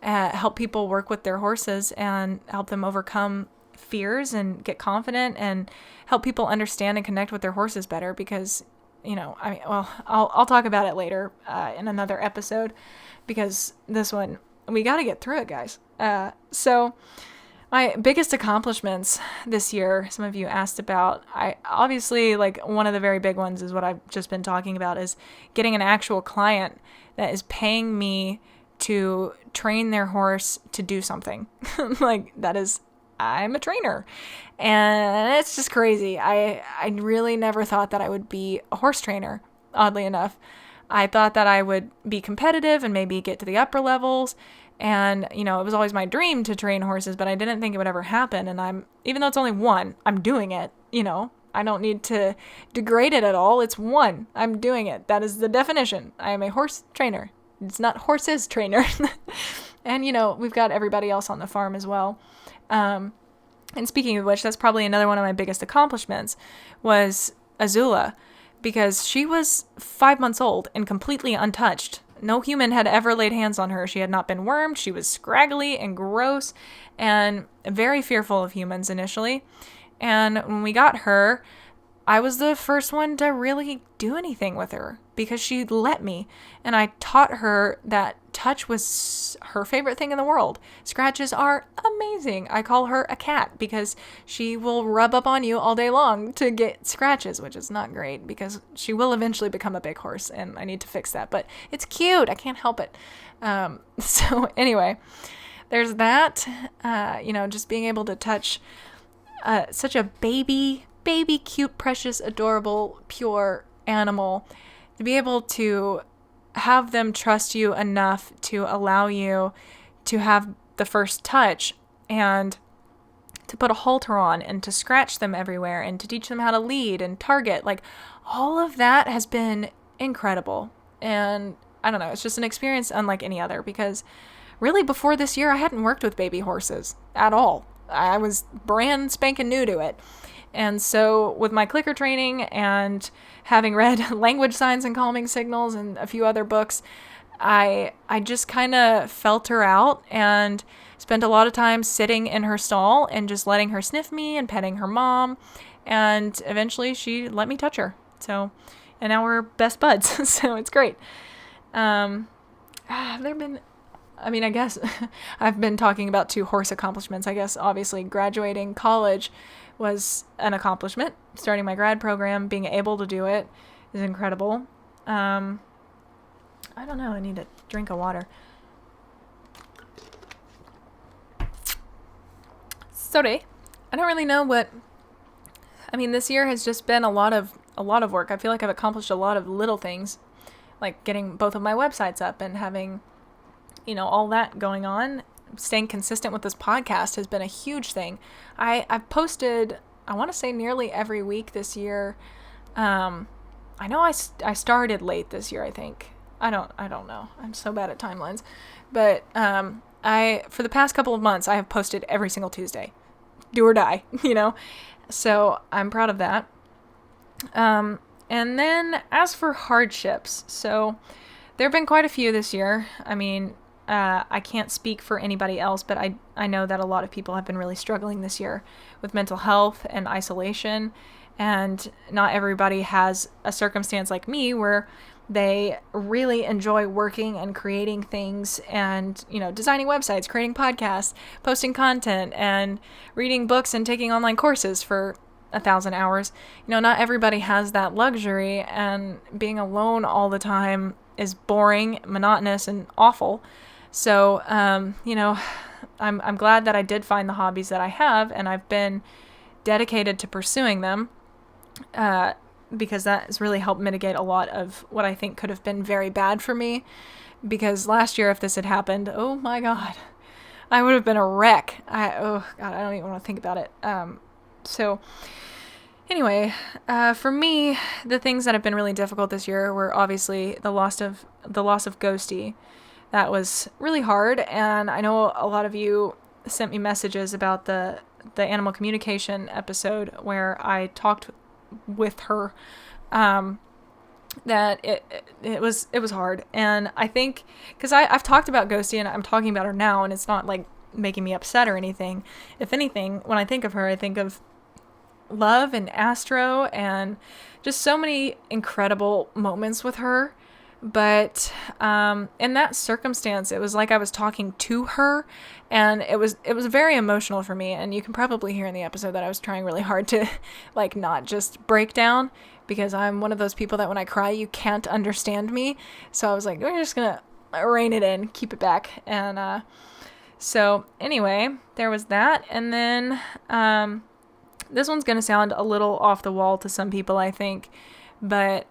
help people work with their horses and help them overcome fears and get confident and help people understand and connect with their horses better, because I'll talk about it later in another episode, because this one, we got to get through it, guys. So my biggest accomplishments this year, some of you asked about, I obviously, like, one of the very big ones is what I've just been talking about, is getting an actual client that is paying me to train their horse to do something. Like, I'm a trainer, and it's just crazy. I really never thought that I would be a horse trainer, oddly enough. I thought that I would be competitive and maybe get to the upper levels, and, it was always my dream to train horses, but I didn't think it would ever happen, and even though it's only one, I'm doing it, I don't need to degrade it at all. It's one. I'm doing it. That is the definition. I am a horse trainer. It's not horses trainer. And, we've got everybody else on the farm as well. And speaking of which, that's probably another one of my biggest accomplishments, was Azula, because she was 5 months old and completely untouched. No human had ever laid hands on her. She had not been wormed. She was scraggly and gross and very fearful of humans initially. And when we got her, I was the first one to really do anything with her because she let me. And I taught her that touch was her favorite thing in the world. Scratches are amazing. I call her a cat because she will rub up on you all day long to get scratches, which is not great because she will eventually become a big horse and I need to fix that. But it's cute. I can't help it. So anyway, there's that, just being able to touch such a baby, cute, precious, adorable, pure animal, to be able to have them trust you enough to allow you to have the first touch and to put a halter on and to scratch them everywhere and to teach them how to lead and target. Like, all of that has been incredible. And I don't know, it's just an experience unlike any other because really before this year, I hadn't worked with baby horses at all. I was brand spanking new to it. And so with my clicker training and having read Language Signs and Calming Signals and a few other books, I just kind of felt her out and spent a lot of time sitting in her stall and just letting her sniff me and petting her mom. And eventually she let me touch her. So, and now we're best buds. So it's great. I guess I've been talking about 2 horse accomplishments. I guess obviously graduating college was an accomplishment. Starting my grad program, being able to do it is incredible. I don't know. I need a drink of water. Sorry. I don't really know this year has just been a lot of work. I feel like I've accomplished a lot of little things, like getting both of my websites up and having, all that going on. Staying consistent with this podcast has been a huge thing. I've posted, I want to say nearly every week this year. I know I started late this year, I think. I don't know. I'm so bad at timelines. But for the past couple of months, I have posted every single Tuesday. Do or die, So I'm proud of that. And then as for hardships, so there have been quite a few this year. I can't speak for anybody else, but I know that a lot of people have been really struggling this year with mental health and isolation, and not everybody has a circumstance like me where they really enjoy working and creating things and, designing websites, creating podcasts, posting content, and reading books and taking online courses for 1,000 hours. Not everybody has that luxury, and being alone all the time is boring, monotonous, and awful. So, I'm glad that I did find the hobbies that I have, and I've been dedicated to pursuing them, because that has really helped mitigate a lot of what I think could have been very bad for me. Because last year, if this had happened, oh my God, I would have been a wreck. I don't even want to think about it. So anyway, for me, the things that have been really difficult this year were obviously the loss of Ghosty. That was really hard, and I know a lot of you sent me messages about the animal communication episode where I talked with her, that it was hard. And I think because I've talked about Ghosty and I'm talking about her now, and it's not like making me upset or anything. If anything, when I think of her, I think of love and Astro and just so many incredible moments with her. But in that circumstance, it was like I was talking to her, and it was very emotional for me. And you can probably hear in the episode that I was trying really hard to not just break down, because I'm one of those people that when I cry, you can't understand me. So I was like, we're just gonna rein it in, keep it back. And so anyway, there was that. And then this one's gonna sound a little off the wall to some people, I think, but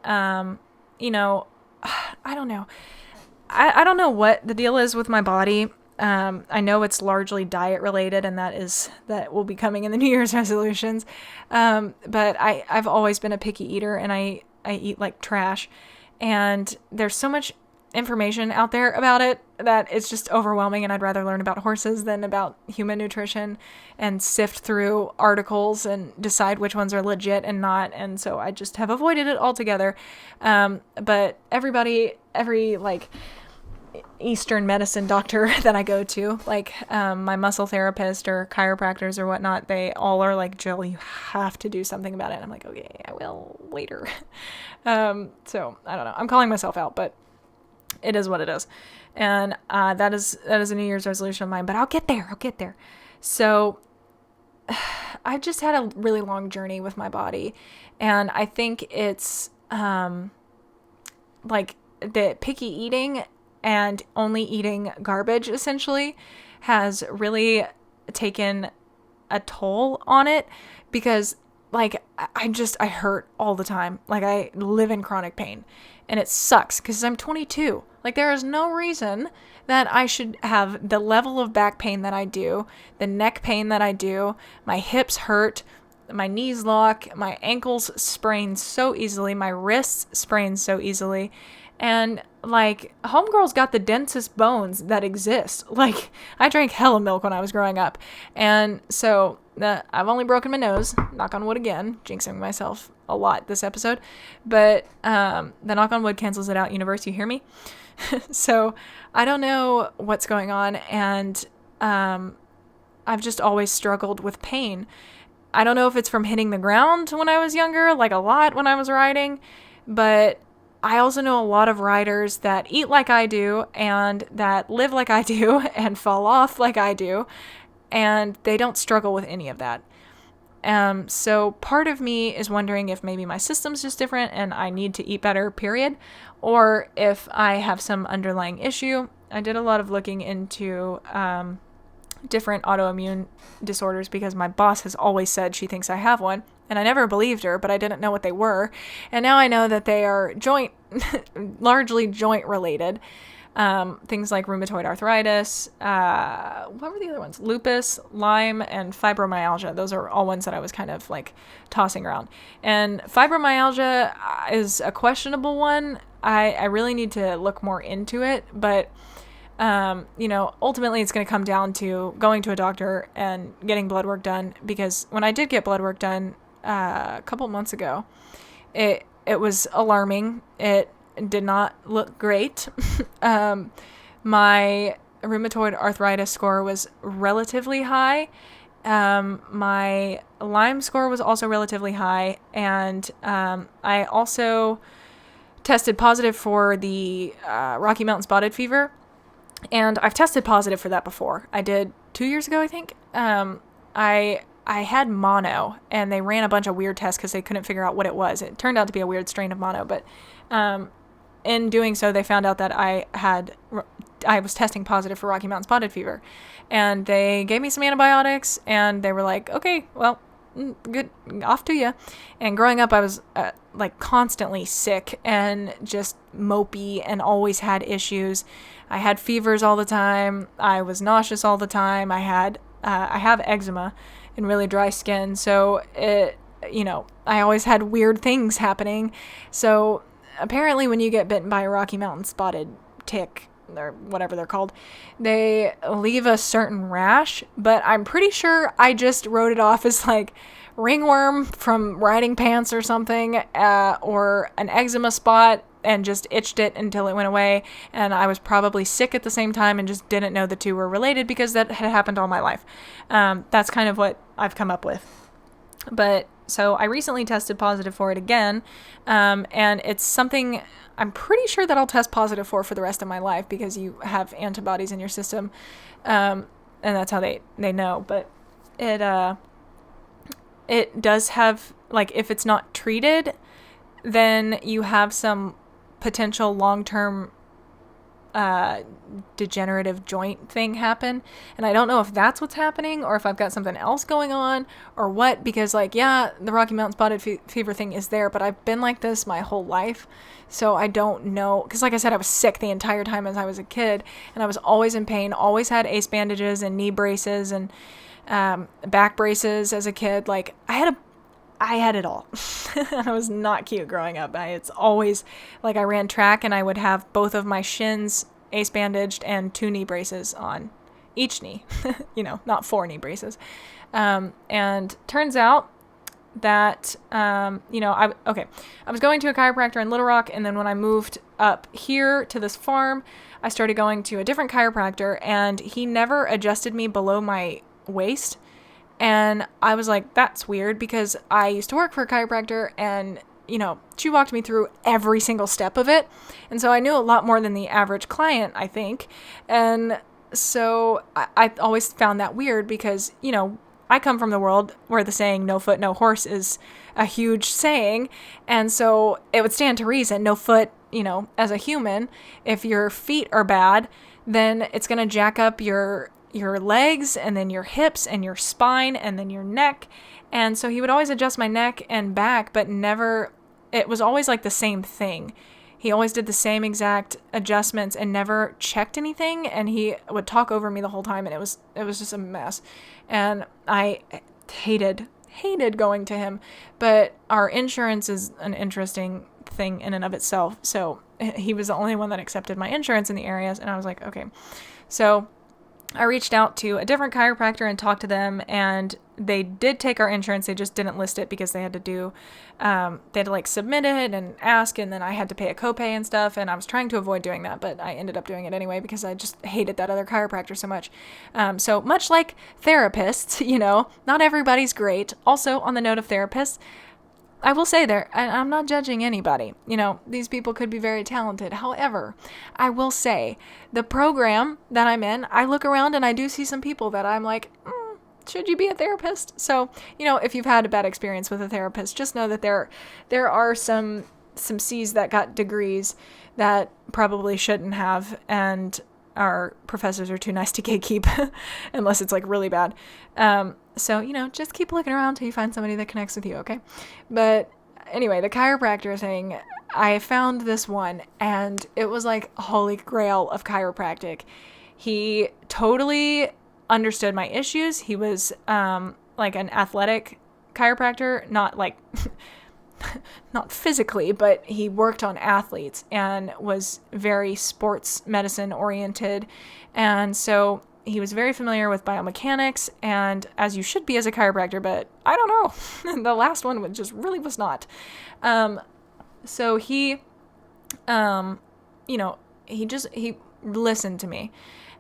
I don't know. I don't know what the deal is with my body. I know it's largely diet related, and that will be coming in the New Year's resolutions. But I've always been a picky eater, and I eat like trash. And there's so much information out there about it that it's just overwhelming, and I'd rather learn about horses than about human nutrition and sift through articles and decide which ones are legit and not. And so I just have avoided it altogether. But everybody, Eastern medicine doctor that I go to, like my muscle therapist or chiropractors or whatnot, they all are like, Jill, you have to do something about it. And I'm like, okay, I will later. So I don't know. I'm calling myself out, but it is what it is. And that is a New Year's resolution of mine, but I'll get there. So I've just had a really long journey with my body, and I think it's like the picky eating and only eating garbage essentially has really taken a toll on it, because like I hurt all the time. Like I live in chronic pain, and it sucks because I'm 22. Like there is no reason that I should have the level of back pain that I do, the neck pain that I do. My hips hurt, my knees lock, my ankles sprain so easily, my wrists sprain so easily. And like homegirl's got the densest bones that exist. Like I drank hella milk when I was growing up. And so I've only broken my nose, knock on wood again, jinxing myself a lot this episode. But the knock on wood cancels it out, universe, you hear me? So I don't know what's going on, and I've just always struggled with pain. I don't know if it's from hitting the ground when I was younger, like a lot when I was riding, but I also know a lot of riders that eat like I do and that live like I do and fall off like I do, and they don't struggle with any of that. So part of me is wondering if maybe my system's just different and I need to eat better, period, or if I have some underlying issue. I did a lot of looking into different autoimmune disorders because my boss has always said she thinks I have one, and I never believed her, but I didn't know what they were. And now I know that they are largely joint related. Things like rheumatoid arthritis, what were the other ones? Lupus, Lyme, and fibromyalgia. Those are all ones that I was kind of like tossing around. And fibromyalgia is a questionable one. I really need to look more into it, but ultimately it's going to come down to going to a doctor and getting blood work done, because when I did get blood work done a couple months ago, it was alarming. It did not look great. My rheumatoid arthritis score was relatively high. My Lyme score was also relatively high. And I also tested positive for the Rocky Mountain spotted fever. And I've tested positive for that before. I did 2 years ago, I think. I had mono, and they ran a bunch of weird tests because they couldn't figure out what it was. It turned out to be a weird strain of mono, but in doing so, they found out that I was testing positive for Rocky Mountain spotted fever, and they gave me some antibiotics, and they were like, okay, well, good, off to you. And growing up, I was like constantly sick and just mopey and always had issues. I had fevers all the time. I was nauseous all the time. I have eczema and really dry skin. So I always had weird things happening. So apparently when you get bitten by a Rocky Mountain spotted tick, or whatever they're called, they leave a certain rash, but I'm pretty sure I just wrote it off as like ringworm from riding pants or something, or an eczema spot, and just itched it until it went away. And I was probably sick at the same time and just didn't know the two were related because that had happened all my life. That's kind of what I've come up with. But so I recently tested positive for it again. And it's something I'm pretty sure that I'll test positive for the rest of my life, because you have antibodies in your system. And that's how they know. But it does have, like, if it's not treated, then you have some potential long-term degenerative joint thing happen. And I don't know if that's what's happening or if I've got something else going on or what, because like, yeah, the Rocky Mountain spotted fever thing is there, but I've been like this my whole life. So I don't know, because like I said, I was sick the entire time as I was a kid, and I was always in pain, always had ace bandages and knee braces and back braces as a kid. Like I had it all. I was not cute growing up. It's always like I ran track and I would have both of my shins ace bandaged and 2 knee braces on each knee, not 4 knee braces. And turns out that, I was going to a chiropractor in Little Rock. And then when I moved up here to this farm, I started going to a different chiropractor, and he never adjusted me below my waist. And I was like, that's weird, because I used to work for a chiropractor, and she walked me through every single step of it. And so I knew a lot more than the average client, I think. And so I always found that weird, because, I come from the world where the saying, no foot, no horse, is a huge saying. And so it would stand to reason, no foot, as a human, if your feet are bad, then it's going to jack up your legs, and then your hips, and your spine, and then your neck. And so he would always adjust my neck and back, but it was always like the same thing. He always did the same exact adjustments and never checked anything. And he would talk over me the whole time, and it was just a mess. And I hated going to him. But our insurance is an interesting thing in and of itself. So he was the only one that accepted my insurance in the areas. And I was like, okay. So I reached out to a different chiropractor and talked to them, and they did take our insurance. They just didn't list it because they had to submit it and ask, and then I had to pay a copay and stuff. And I was trying to avoid doing that, but I ended up doing it anyway because I just hated that other chiropractor so much. So much like therapists, not everybody's great. Also, on the note of therapists, I will say I'm not judging anybody. These people could be very talented. However, I will say the program that I'm in, I look around and I do see some people that I'm like, should you be a therapist? So, if you've had a bad experience with a therapist, just know that there are some C's that got degrees that probably shouldn't have, and our professors are too nice to gatekeep unless it's like really bad. So, just keep looking around till you find somebody that connects with you, okay? But anyway, the chiropractor thing, I found this one, and it was like a holy grail of chiropractic. He totally understood my issues. He was like an athletic chiropractor, not like not physically, but he worked on athletes and was very sports medicine oriented. And so he was very familiar with biomechanics, and as you should be as a chiropractor, but I don't know. The last one was not. So he listened to me.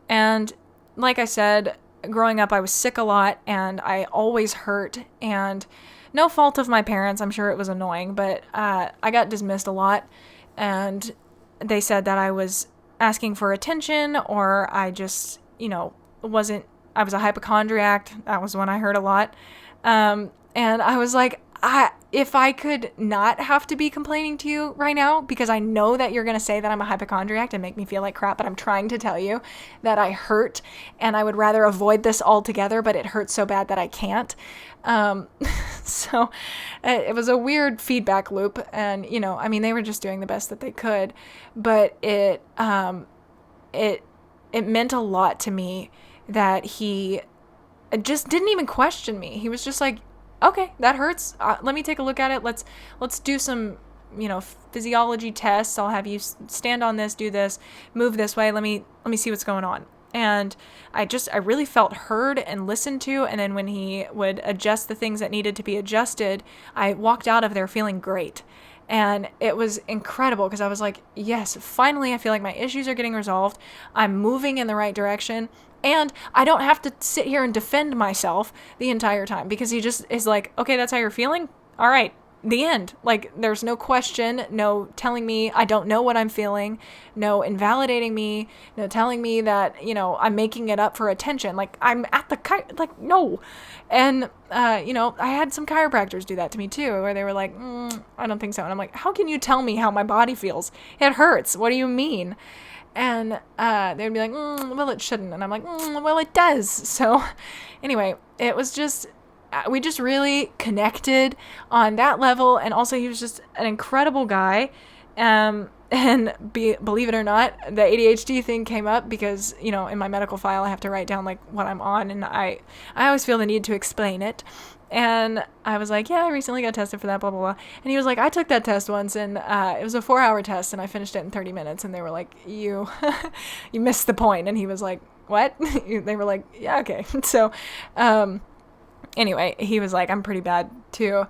And like I said, growing up, I was sick a lot, and I always hurt, and no fault of my parents. I'm sure it was annoying, but I got dismissed a lot, and they said that I was asking for attention, or I just, I was a hypochondriac. That was one I heard a lot. And I was like, if I could not have to be complaining to you right now, because I know that you're going to say that I'm a hypochondriac and make me feel like crap, but I'm trying to tell you that I hurt, and I would rather avoid this altogether, but it hurts so bad that I can't. So it was a weird feedback loop, and, they were just doing the best that they could, but it meant a lot to me that he just didn't even question me. He was just like, okay, that hurts. Let me take a look at it. Let's do some, physiology tests. I'll have you stand on this, do this, move this way. Let me see what's going on. And I really felt heard and listened to. And then when he would adjust the things that needed to be adjusted, I walked out of there feeling great. And it was incredible, because I was like, yes, finally, I feel like my issues are getting resolved. I'm moving in the right direction. And I don't have to sit here and defend myself the entire time, because he just is like, okay, that's how you're feeling? All right, the end. Like, there's no question, no telling me I don't know what I'm feeling, no invalidating me, no telling me that, I'm making it up for attention. Like, I'm at the no. And, I had some chiropractors do that to me too, where they were like, I don't think so. And I'm like, how can you tell me how my body feels? It hurts. What do you mean? And they'd be like, well, it shouldn't. And I'm like, well, it does. So anyway, it was just, we just really connected on that level. And also, he was just an incredible guy. And believe it or not, the ADHD thing came up because, in my medical file, I have to write down like what I'm on. And I always feel the need to explain it. And I was like, yeah, I recently got tested for that, blah, blah, blah. And he was like, I took that test once, and it was a 4-hour test, and I finished it in 30 minutes. And they were like, you missed the point. And he was like, what? They were like, yeah, okay. So anyway, he was like, I'm pretty bad too.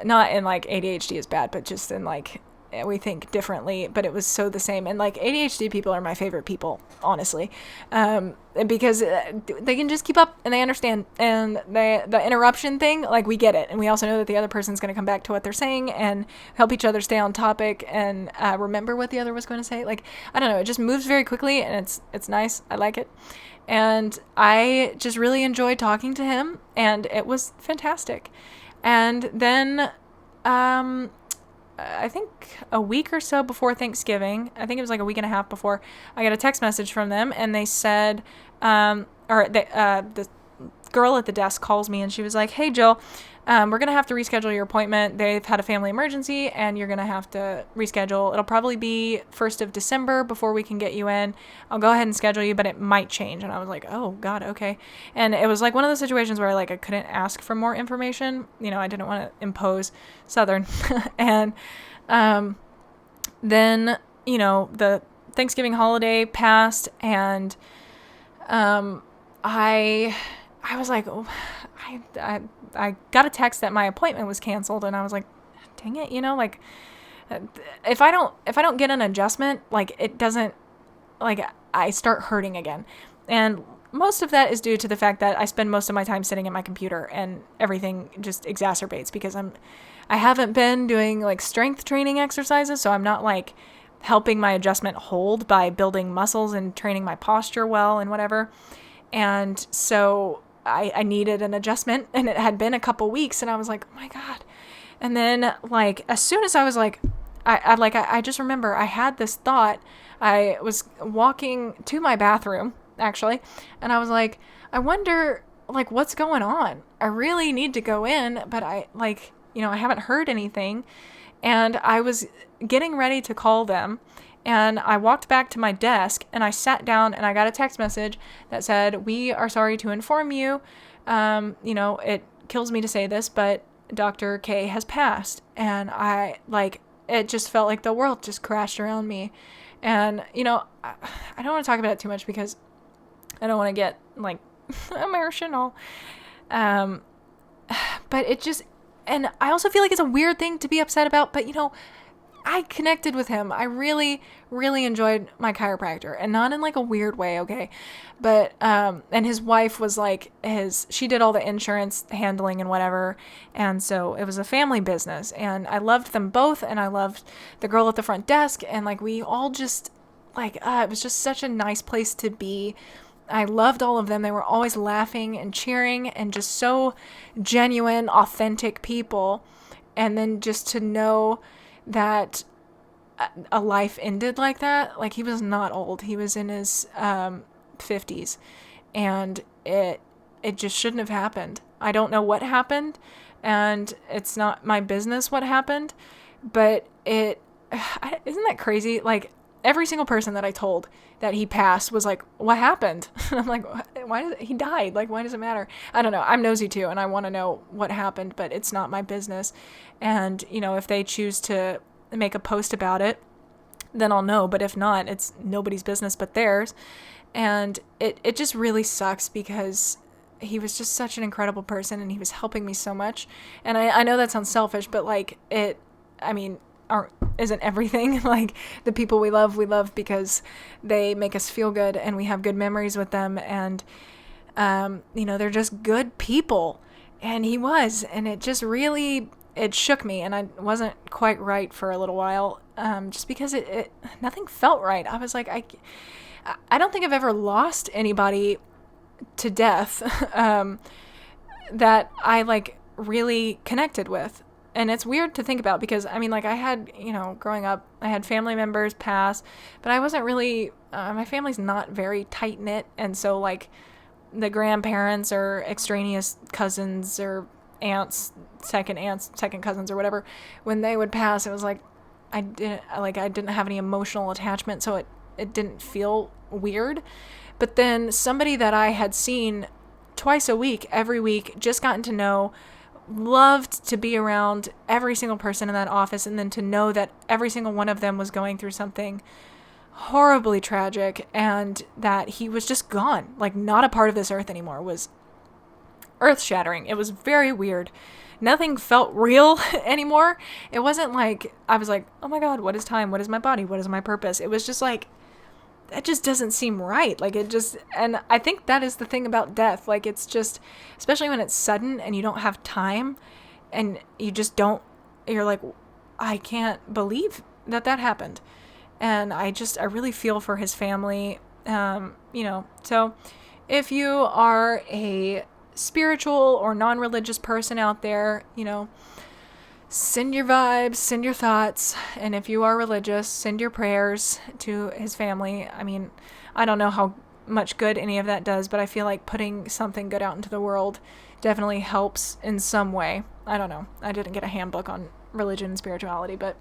Not in like ADHD is bad, but just in like we think differently, but it was so the same. And like ADHD people are my favorite people, honestly, because they can just keep up and they understand. And the interruption thing, like we get it, and we also know that the other person's going to come back to what they're saying and help each other stay on topic and remember what the other was going to say. Like, I don't know, it just moves very quickly, and it's nice. I like it, and I just really enjoyed talking to him, and it was fantastic. And then I think a week or so before Thanksgiving, I think it was like a week and a half before, I got a text message from them, and they said, the girl at the desk calls me, and she was like, "Hey, Jill, we're going to have to reschedule your appointment. They've had a family emergency, and you're going to have to reschedule. It'll probably be 1st of December before we can get you in. I'll go ahead and schedule you, but it might change." And I was like, "Oh, God, okay." And it was like one of those situations where I couldn't ask for more information. I didn't want to impose Southern. And then, the Thanksgiving holiday passed, and I was like, oh, I got a text that my appointment was canceled, and I was like, dang it, if I don't get an adjustment, it doesn't, I start hurting again. And most of that is due to the fact that I spend most of my time sitting at my computer, and everything just exacerbates because I haven't been doing strength training exercises, so I'm not helping my adjustment hold by building muscles and training my posture well and whatever. And so I needed an adjustment, and it had been a couple weeks, and I was like, oh my God. And then as soon as I was I just remember I had this thought. I was walking to my bathroom actually, and I was like, I wonder what's going on. I really need to go in, but I haven't heard anything. And I was getting ready to call them, and I walked back to my desk, and I sat down, and I got a text message that said, "We are sorry to inform you. It kills me to say this, but Dr. K has passed." And it just felt like the world just crashed around me. And, I don't want to talk about it too much because I don't want to get emotional. But it just, and I also feel like it's a weird thing to be upset about, but I connected with him. I really, really enjoyed my chiropractor, and not in a weird way, okay? But, and his wife was she did all the insurance handling and whatever, and so it was a family business, and I loved them both, and I loved the girl at the front desk, and we all just, it was just such a nice place to be. I loved all of them. They were always laughing and cheering and just so genuine, authentic people. And then just to know that a life ended like that, he was not old. He was in his 50s, and it just shouldn't have happened. I don't know what happened, and it's not my business what happened, but isn't that crazy? Every single person that I told that he passed was like, what happened? And I'm like, he died? Why does it matter? I don't know. I'm nosy too, and I want to know what happened, but it's not my business. And, if they choose to make a post about it, then I'll know. But if not, it's nobody's business but theirs. And it just really sucks because he was just such an incredible person, and he was helping me so much. And I know that sounds selfish, but isn't everything. The people we love because they make us feel good, and we have good memories with them, and they're just good people. And he was, and it just really, it shook me, and I wasn't quite right for a little while, just because it nothing felt right. I was like, I don't think I've ever lost anybody to death that I really connected with. And it's weird to think about because, I had, growing up, I had family members pass, but I wasn't really, my family's not very tight-knit, and so, the grandparents or extraneous cousins or second cousins or whatever, when they would pass, it was I didn't have any emotional attachment, so it didn't feel weird. But then somebody that I had seen twice a week, every week, just gotten to know, loved to be around every single person in that office, and then to know that every single one of them was going through something horribly tragic, and that he was just gone, not a part of this earth anymore, was earth-shattering. It was very weird, nothing felt real anymore. It wasn't like, I was like, oh my God, what is time? What is my body? What is my purpose? It was just like, that just doesn't seem right. Like it just, and I think that is the thing about death. Like it's just, especially when it's sudden and you don't have time and you just don't, you're like, I can't believe that happened. And I really feel for his family. So if you are a spiritual or non-religious person out there, send your vibes, send your thoughts. And if you are religious, send your prayers to his family. I mean, I don't know how much good any of that does, but I feel like putting something good out into the world definitely helps in some way. I don't know. I didn't get a handbook on religion and spirituality, but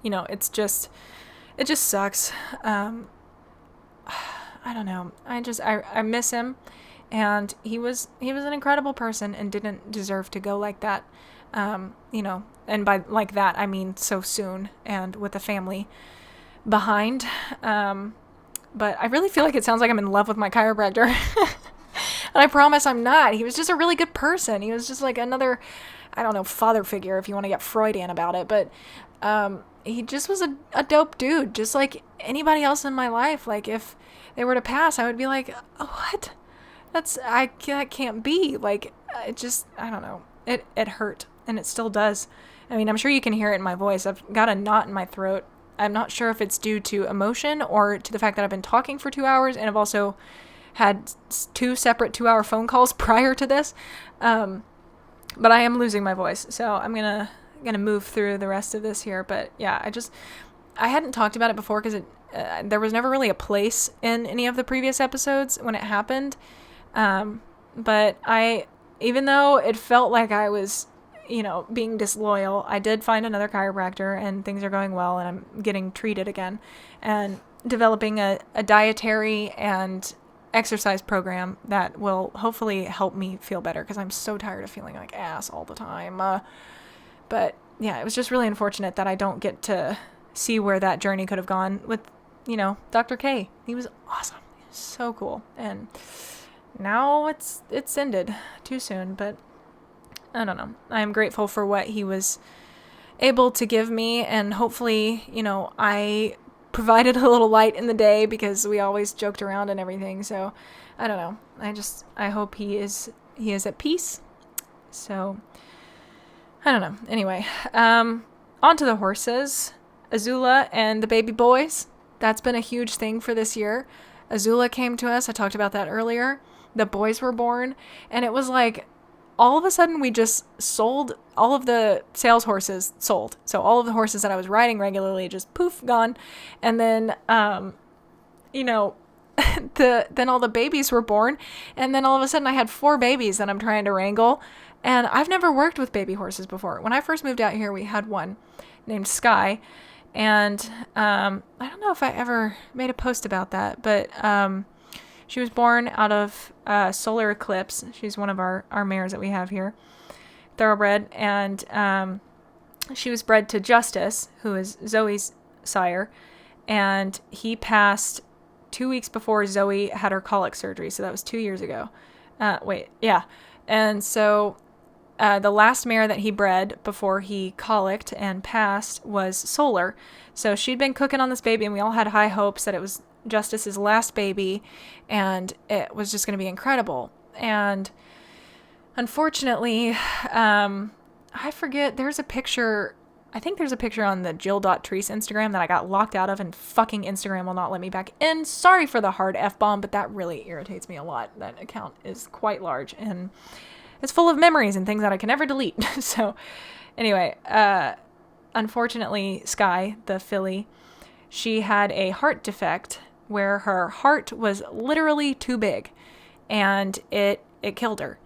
it just sucks. I don't know. I miss him, and he was an incredible person and didn't deserve to go like that. And by like that, I mean so soon and with a family behind. But I really feel like it sounds like I'm in love with my chiropractor. And I promise I'm not. He was just a really good person. He was just like another, I don't know, father figure if you want to get Freudian about it. But he just was a dope dude, just like anybody else in my life. Like if they were to pass, I would be like, oh, what? That can't be. Like, I don't know. It hurt, and it still does. I mean, I'm sure you can hear it in my voice. I've got a knot in my throat. I'm not sure if it's due to emotion or to the fact that I've been talking for 2 hours, and I've also had 2 separate 2-hour phone calls prior to this. But I am losing my voice, so I'm gonna move through the rest of this here. But yeah, I hadn't talked about it before because there was never really a place in any of the previous episodes when it happened. But even though it felt like I was, being disloyal, I did find another chiropractor and things are going well and I'm getting treated again and developing a dietary and exercise program that will hopefully help me feel better because I'm so tired of feeling like ass all the time. But yeah, it was just really unfortunate that I don't get to see where that journey could have gone with, Dr. K. He was awesome. He was so cool. And now it's ended too soon, but I don't know. I am grateful for what he was able to give me, and hopefully, I provided a little light in the day because we always joked around and everything. So I don't know. I hope he is at peace. So I don't know. Anyway, on to the horses. Azula and the baby boys. That's been a huge thing for this year. Azula came to us. I talked about that earlier. The boys were born, and it was like all of a sudden we just sold all of the sales horses sold. So all of the horses that I was riding regularly just poof, gone. And then, then all the babies were born. And then all of a sudden I had 4 babies that I'm trying to wrangle. And I've never worked with baby horses before. When I first moved out here, we had one named Sky. And I don't know if I ever made a post about that, but she was born out of Solar Eclipse. She's one of our mares that we have here, thoroughbred. And she was bred to Justice, who is Zoe's sire. And he passed 2 weeks before Zoe had her colic surgery. So that was 2 years ago. And so the last mare that he bred before he colicked and passed was Solar. So she'd been cooking on this baby, and we all had high hopes that it was Justice's last baby, and it was just going to be incredible. And unfortunately, I forget, there's a picture, I think there's a picture on the Jill.Treese Instagram that I got locked out of, and fucking Instagram will not let me back in. Sorry for the hard F-bomb, but that really irritates me a lot. That account is quite large, and it's full of memories and things that I can never delete. So anyway, unfortunately, Sky, the filly, she had a heart defect where her heart was literally too big, and it killed her.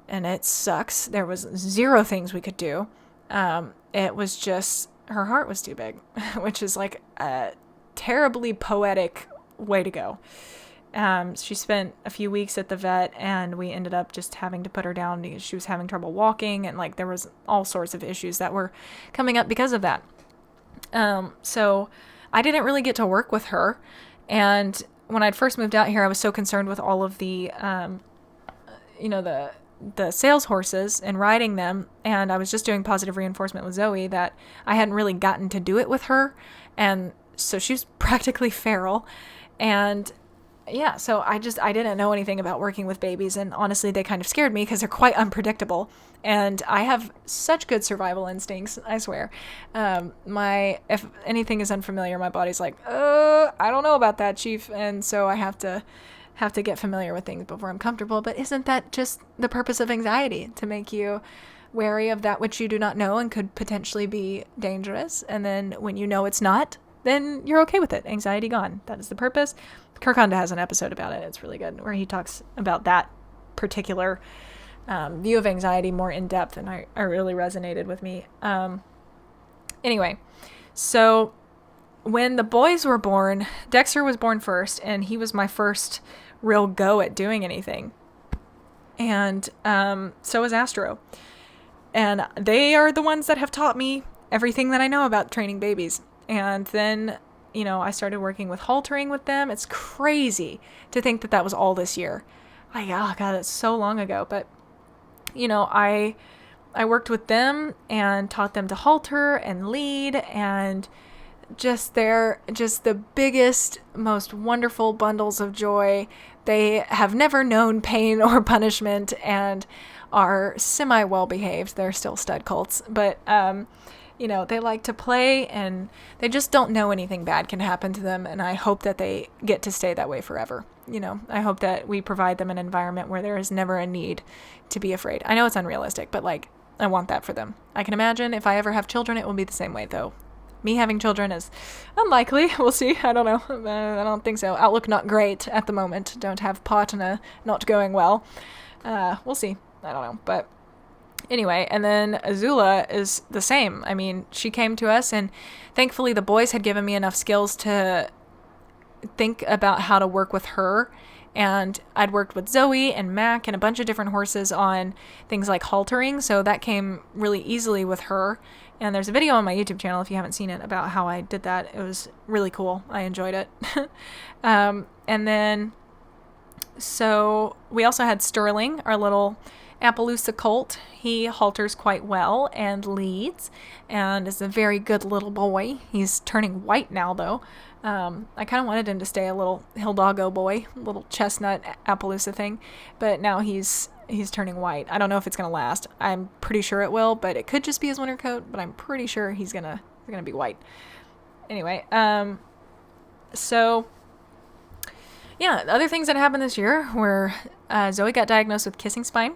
And it sucks. There was 0 things we could do. It was just, her heart was too big, which is like a terribly poetic way to go. She spent a few weeks at the vet, and we ended up just having to put her down because she was having trouble walking, and like there was all sorts of issues that were coming up because of that. So I didn't really get to work with her. And when I'd first moved out here, I was so concerned with all of the, the the sales horses and riding them, and I was just doing positive reinforcement with Zoe, that I hadn't really gotten to do it with her, and so she was practically feral. And yeah, so I didn't know anything about working with babies, and honestly they kind of scared me because they're quite unpredictable, and I have such good survival instincts, I swear. If anything is unfamiliar, my body's like, I don't know about that, chief, and so I have to get familiar with things before I'm comfortable. But isn't that just the purpose of anxiety? To make you wary of that which you do not know and could potentially be dangerous. And then when you know it's not, then you're okay with it. Anxiety gone. That is the purpose. Kirk Honda has an episode about it. It's really good, where he talks about that particular view of anxiety more in depth, and I really resonated with me. Anyway, so when the boys were born, Dexter was born first, and he was my first real go at doing anything. And so was Astro. And they are the ones that have taught me everything that I know about training babies. And then, I started working with haltering with them. It's crazy to think that was all this year. Like, oh God, that's so long ago. But, I worked with them and taught them to halter and lead, and they're just the biggest, most wonderful bundles of joy. They have never known pain or punishment and are semi well behaved. They're still stud colts, but they like to play, and they just don't know anything bad can happen to them, and I hope that they get to stay that way forever. I hope that we provide them an environment where there is never a need to be afraid. I know it's unrealistic, but I want that for them. I can imagine if I ever have children, it will be the same way, though. Me having children is unlikely. We'll see. I don't know. I don't think so. Outlook not great at the moment. Don't have partner, not going well. We'll see. I don't know. But anyway, and then Azula is the same. I mean, she came to us, and thankfully the boys had given me enough skills to think about how to work with her. And I'd worked with Zoe and Mac and a bunch of different horses on things like haltering, so that came really easily with her. And there's a video on my YouTube channel, if you haven't seen it, about how I did that. It was really cool. I enjoyed it. And then, so we also had Sterling, our little Appaloosa colt. He halters quite well and leads, and is a very good little boy. He's turning white now, though. I kind of wanted him to stay a little hill doggo boy, little chestnut Appaloosa thing, but now he's turning white. I don't know if it's gonna last. I'm pretty sure it will, but it could just be his winter coat. But I'm pretty sure he's gonna be white. Anyway, so yeah, the other things that happened this year were Zoe got diagnosed with kissing spine.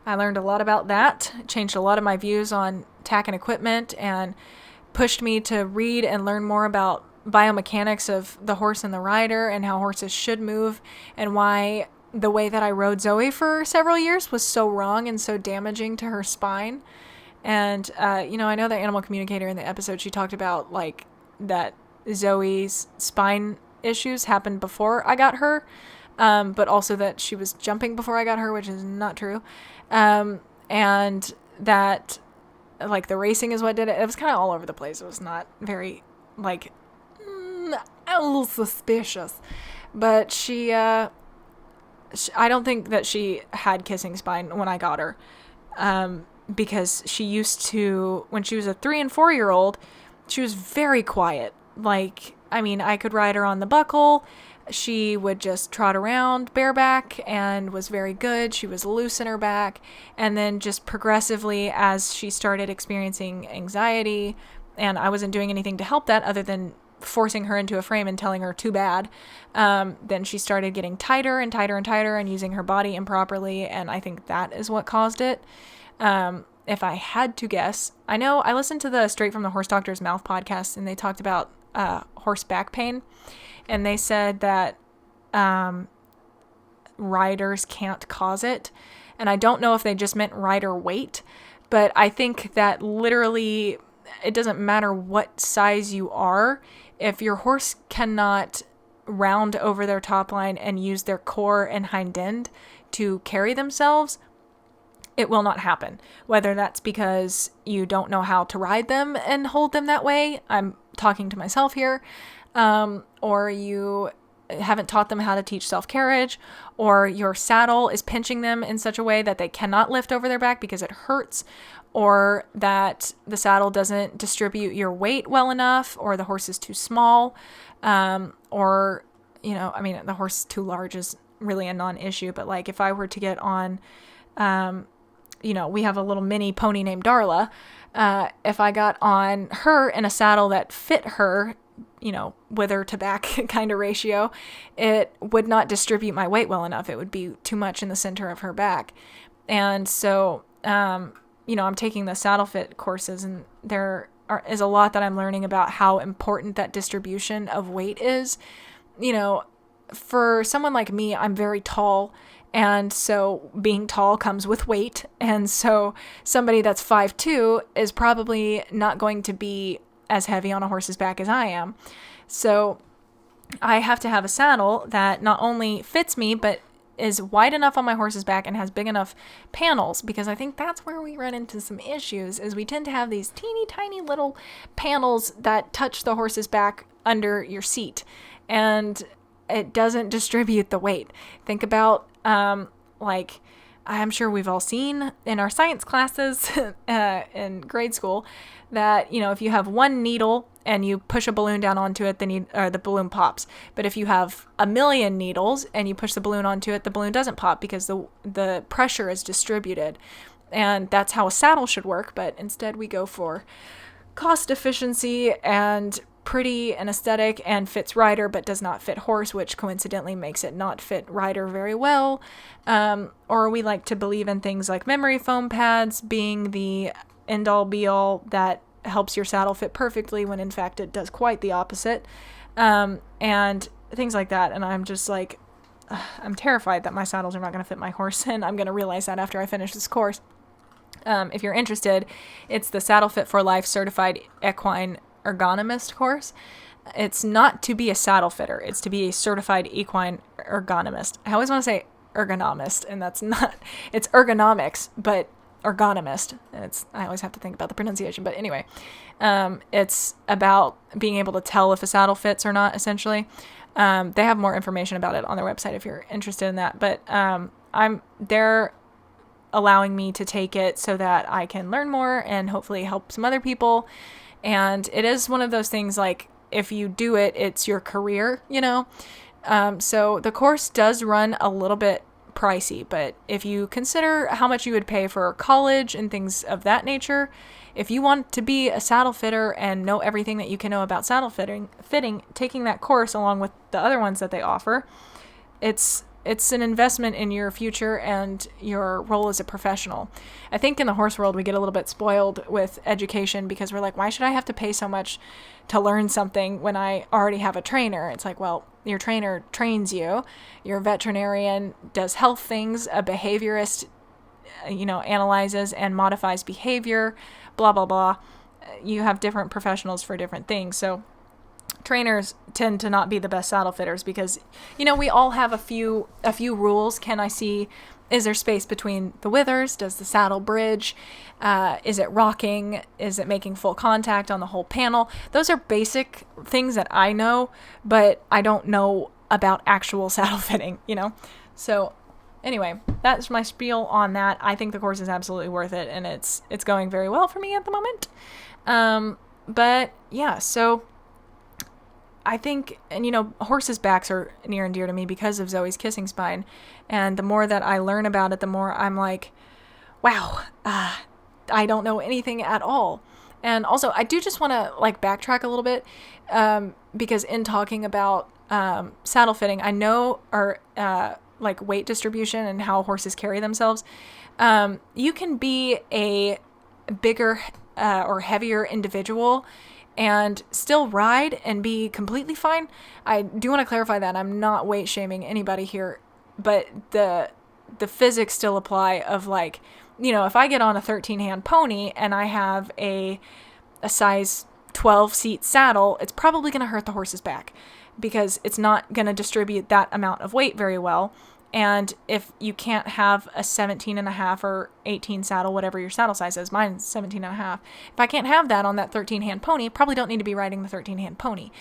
I learned a lot about that. It changed a lot of my views on tack and equipment, and pushed me to read and learn more about biomechanics of the horse and the rider, and how horses should move, and why the way that I rode Zoe for several years was so wrong and so damaging to her spine. And, I know the animal communicator in the episode, she talked about that Zoe's spine issues happened before I got her, but also that she was jumping before I got her, which is not true. And that the racing is what did it. It was kind of all over the place. It was not very a little suspicious, but I don't think that she had kissing spine when I got her, because she used to, when she was a 3 and 4 year old, she was very quiet. I could ride her on the buckle. She would just trot around bareback and was very good. She was loose in her back. And then just progressively, as she started experiencing anxiety, and I wasn't doing anything to help that other than forcing her into a frame and telling her too bad, then she started getting tighter and tighter and tighter and using her body improperly, and I think that is what caused it. If I had to guess, I know I listened to the Straight from the Horse Doctor's Mouth podcast, and they talked about horse back pain, and they said that riders can't cause it, and I don't know if they just meant rider weight, but I think that literally it doesn't matter what size you are. If your horse cannot round over their top line and use their core and hind end to carry themselves, it will not happen. Whether that's because you don't know how to ride them and hold them that way, I'm talking to myself here, or you haven't taught them how to teach self-carriage, or your saddle is pinching them in such a way that they cannot lift over their back because it hurts, or that the saddle doesn't distribute your weight well enough, or the horse is too small, or, the horse too large is really a non-issue. But like if I were to get on, we have a little mini pony named Darla. If I got on her in a saddle that fit her, with her to back kind of ratio, it would not distribute my weight well enough. It would be too much in the center of her back. And so, I'm taking the saddle fit courses, and there is a lot that I'm learning about how important that distribution of weight is. For someone like me, I'm very tall. And so being tall comes with weight. And so somebody that's 5'2" is probably not going to be as heavy on a horse's back as I am. So I have to have a saddle that not only fits me, but is wide enough on my horse's back and has big enough panels, because I think that's where we run into some issues, is we tend to have these teeny tiny little panels that touch the horse's back under your seat, and it doesn't distribute the weight. Think about, I'm sure we've all seen in our science classes in grade school that, if you have one needle and you push a balloon down onto it, the balloon pops. But if you have a million needles and you push the balloon onto it, the balloon doesn't pop because the pressure is distributed. And that's how a saddle should work. But instead we go for cost efficiency and pretty and aesthetic and fits rider but does not fit horse, which coincidentally makes it not fit rider very well. Or we like to believe in things like memory foam pads being the end-all be-all that helps your saddle fit perfectly, when in fact it does quite the opposite, and things like that. And I'm just like, I'm terrified that my saddles are not going to fit my horse, and I'm going to realize that after I finish this course. If you're interested, it's the Saddle Fit for Life Certified Equine Ergonomist course. It's not to be a saddle fitter, it's to be a certified equine ergonomist. I always want to say ergonomist, and that's not, it's ergonomics, but ergonomist. I always have to think about the pronunciation, but anyway, it's about being able to tell if a saddle fits or not, essentially. They have more information about it on their website if you're interested in that, but they're allowing me to take it so that I can learn more and hopefully help some other people. And it is one of those things, like, if you do it, it's your career, so the course does run a little bit pricey, but if you consider how much you would pay for college and things of that nature, if you want to be a saddle fitter and know everything that you can know about saddle fitting, taking that course along with the other ones that they offer, it's an investment in your future and your role as a professional. I think in the horse world, we get a little bit spoiled with education because we're like, why should I have to pay so much to learn something when I already have a trainer? It's like, well, your trainer trains you. Your veterinarian does health things. A behaviorist, analyzes and modifies behavior, blah, blah, blah. You have different professionals for different things. So trainers tend to not be the best saddle fitters because, we all have a few rules. Is there space between the withers? Does the saddle bridge? Is it rocking? Is it making full contact on the whole panel? Those are basic things that I know, but I don't know about actual saddle fitting, So anyway, that's my spiel on that. I think the course is absolutely worth it, and it's going very well for me at the moment. But yeah, so I think, and horses' backs are near and dear to me because of Zoe's kissing spine. And the more that I learn about it, the more I'm like, wow, I don't know anything at all. And also, I do just want to backtrack a little bit, because in talking about saddle fitting, I know, or weight distribution and how horses carry themselves, you can be a bigger or heavier individual and still ride and be completely fine. I do want to clarify that I'm not weight shaming anybody here, but the physics still apply of if I get on a 13-hand pony and I have a size 12 seat saddle, it's probably going to hurt the horse's back because it's not going to distribute that amount of weight very well. And if you can't have a 17.5 or 18 saddle, whatever your saddle size is, mine's 17.5. If I can't have that on that 13-hand pony, probably don't need to be riding the 13-hand pony.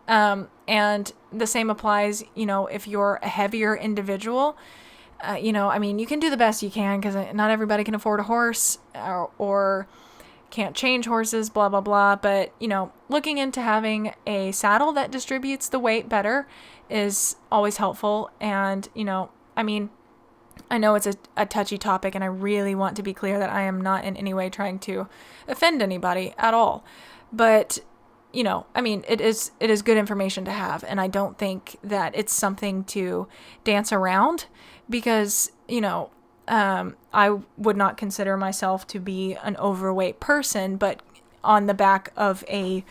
And the same applies, if you're a heavier individual, you can do the best you can, because not everybody can afford a horse or can't change horses, blah, blah, blah. But, looking into having a saddle that distributes the weight better is always helpful. And, I know it's a touchy topic, and I really want to be clear that I am not in any way trying to offend anybody at all. But, it is good information to have. And I don't think that it's something to dance around, because, I would not consider myself to be an overweight person, but on the back of a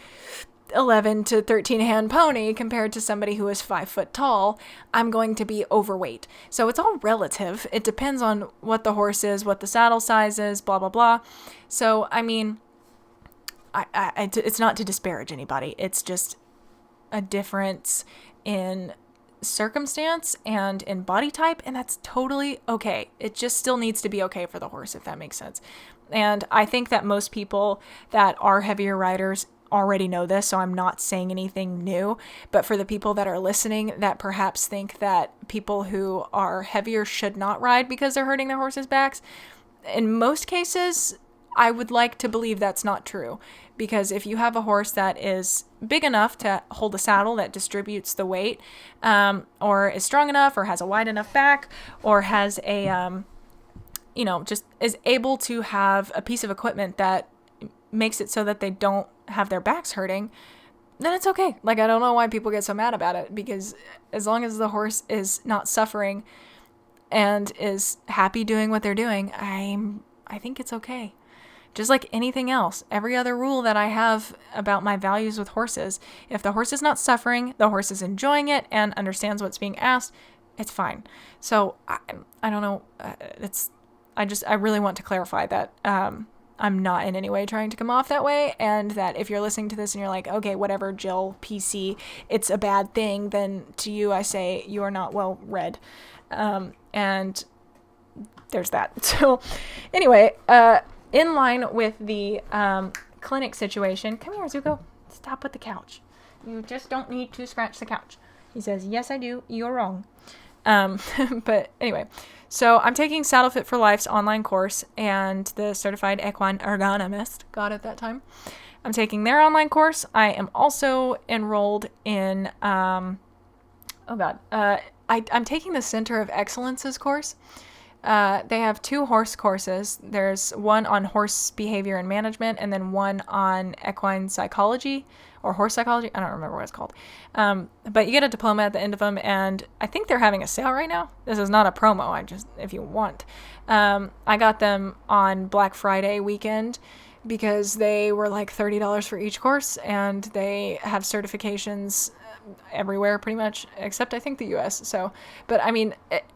11 to 13 hand pony compared to somebody who is 5 foot tall, I'm going to be overweight. So it's all relative. It depends on what the horse is, what the saddle size is, blah, blah, blah. So, it's not to disparage anybody. It's just a difference in circumstance and in body type, and that's totally okay. It just still needs to be okay for the horse, if that makes sense. And I think that most people that are heavier riders already know this, so I'm not saying anything new. But for the people that are listening that perhaps think that people who are heavier should not ride because they're hurting their horses' backs, in most cases, I would like to believe that's not true. Because if you have a horse that is big enough to hold a saddle that distributes the weight, or is strong enough, or has a wide enough back, or has a, just is able to have a piece of equipment that makes it so that they don't have their backs hurting, then it's okay. I don't know why people get so mad about it, because as long as the horse is not suffering and is happy doing what they're doing, I think it's okay. Just like anything else, every other rule that I have about my values with horses, if the horse is not suffering, the horse is enjoying it and understands what's being asked, it's fine. So I don't know. I really want to clarify that I'm not in any way trying to come off that way, and that if you're listening to this and you're like, okay, whatever, Jill, PC, it's a bad thing, then to you I say you are not well read. And there's that. So anyway, in line with the clinic situation, come here, Zuko. Stop with the couch. You just don't need to scratch the couch. He says, yes, I do. You're wrong. But anyway, so I'm taking Saddle Fit for Life's online course, and the Certified Equine Ergonomist got it that time. I'm taking their online course. I am also enrolled in, I'm taking the Center of Excellence's course. They have 2 horse courses. There's one on horse behavior and management, and then one on equine psychology or horse psychology. I don't remember what it's called. But you get a diploma at the end of them, and I think they're having a sale right now. This is not a promo. If you want, I got them on Black Friday weekend because they were like $30 for each course, and they have certifications everywhere pretty much, except I think the US. So, but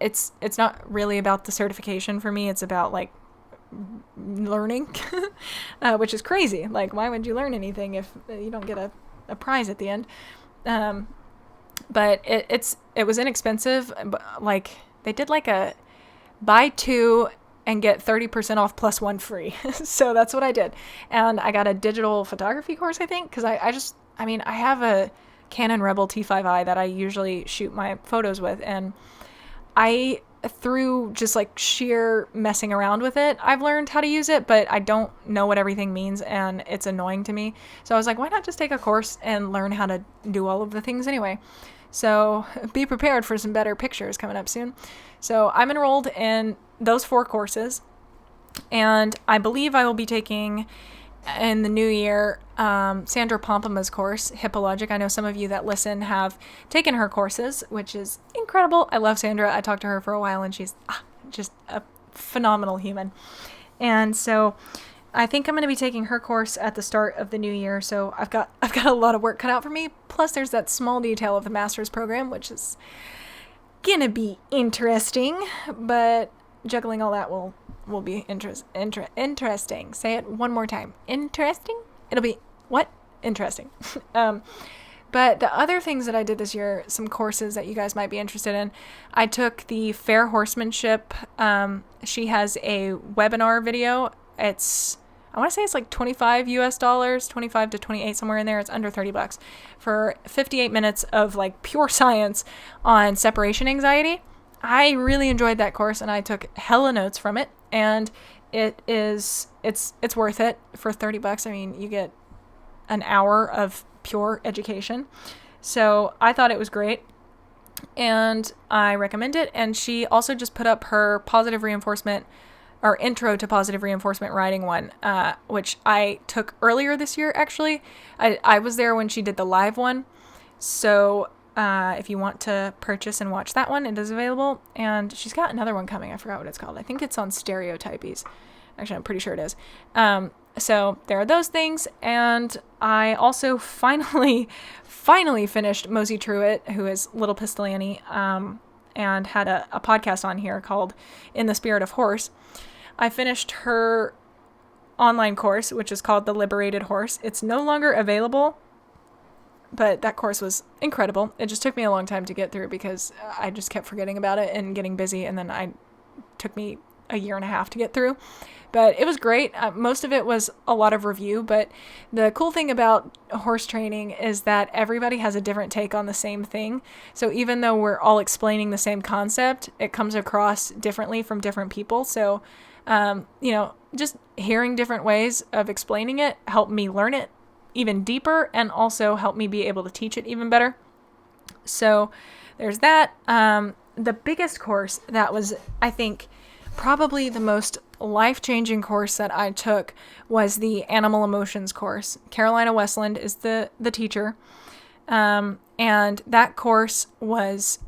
it's not really about the certification for me. It's about learning, which is crazy. Why would you learn anything if you don't get a prize at the end? But it was inexpensive. But they did a buy 2 and get 30% off plus 1 free. So that's what I did. And I got a digital photography course, I think, because I have a Canon Rebel T5i that I usually shoot my photos with, and through just sheer messing around with it, I've learned how to use it, but I don't know what everything means, and it's annoying to me. So I was like, why not just take a course and learn how to do all of the things anyway? So be prepared for some better pictures coming up soon. So I'm enrolled in those 4 courses, and I believe I will be taking in the new year, Sandra Pompama's course, Hippologic. I know some of you that listen have taken her courses, which is incredible. I love Sandra. I talked to her for a while, and she's just a phenomenal human. And so I think I'm going to be taking her course at the start of the new year. So I've got a lot of work cut out for me. Plus there's that small detail of the master's program, which is going to be interesting, but juggling all that will be interesting. Say it one more time. Interesting? It'll be what? Interesting. But the other things that I did this year, some courses that you guys might be interested in, I took the Fair Horsemanship. She has a webinar video. I want to say it's like $25 US, 25 to 28, somewhere in there. It's under $30 for 58 minutes of like pure science on separation anxiety. I really enjoyed that course, and I took hella notes from it, and it's worth it for $30. I mean, you get an hour of pure education. So I thought it was great, and I recommend it. And she also just put up her positive reinforcement, or intro to positive reinforcement writing one, which I took earlier this year, actually. I was there when she did the live one. So if you want to purchase and watch that one, it is available. And she's got another one coming. I forgot what it's called. I think it's on Stereotypies. Actually, I'm pretty sure it is. So there are those things. And I also finally finished Mosey Truitt, who is Little Pistol Annie, and had a podcast on here called In the Spirit of Horse. I finished her online course, which is called The Liberated Horse. It's no longer available, but that course was incredible. It just took me a long time to get through because I just kept forgetting about it and getting busy, and then it took me a year and a half to get through. But it was great. Most of it was a lot of review, but the cool thing about horse training is that everybody has a different take on the same thing. So even though we're all explaining the same concept, it comes across differently from different people. So, just hearing different ways of explaining it helped me learn it even deeper, and also helped me be able to teach it even better. So there's that. The biggest course that was, I think, probably the most life-changing course that I took was the Animal Emotions course. Carolina Westland is the teacher. And that course was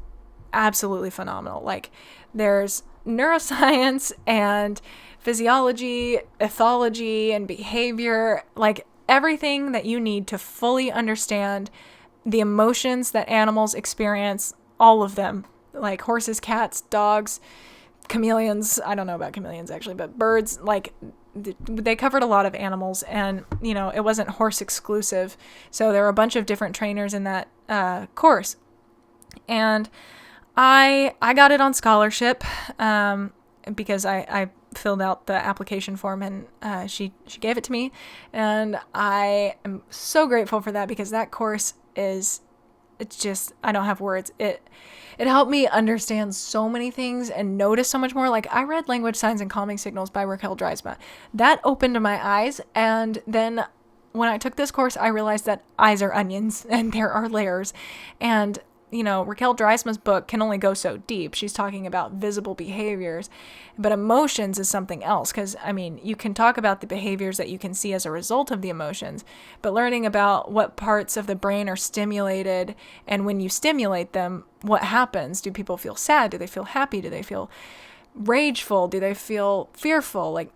absolutely phenomenal. Like, there's neuroscience and physiology, ethology, and behavior, like everything that you need to fully understand the emotions that animals experience, all of them, like horses, cats, dogs, chameleons. I don't know about chameleons actually, but birds, like they covered a lot of animals, and it wasn't horse exclusive. So there were a bunch of different trainers in that course, and I got it on scholarship because I filled out the application form, and she gave it to me, and I am so grateful for that, because that course it's just, I don't have words. It helped me understand so many things and notice so much more. Like, I read Language, Signs, and Calming Signals by Raquel Dreisma. That opened my eyes, and then when I took this course, I realized that eyes are onions and there are layers. And Raquel Dreisma's book can only go so deep. She's talking about visible behaviors, but emotions is something else. Because, you can talk about the behaviors that you can see as a result of the emotions, but learning about what parts of the brain are stimulated, and when you stimulate them, what happens? Do people feel sad? Do they feel happy? Do they feel rageful? Do they feel fearful? Like,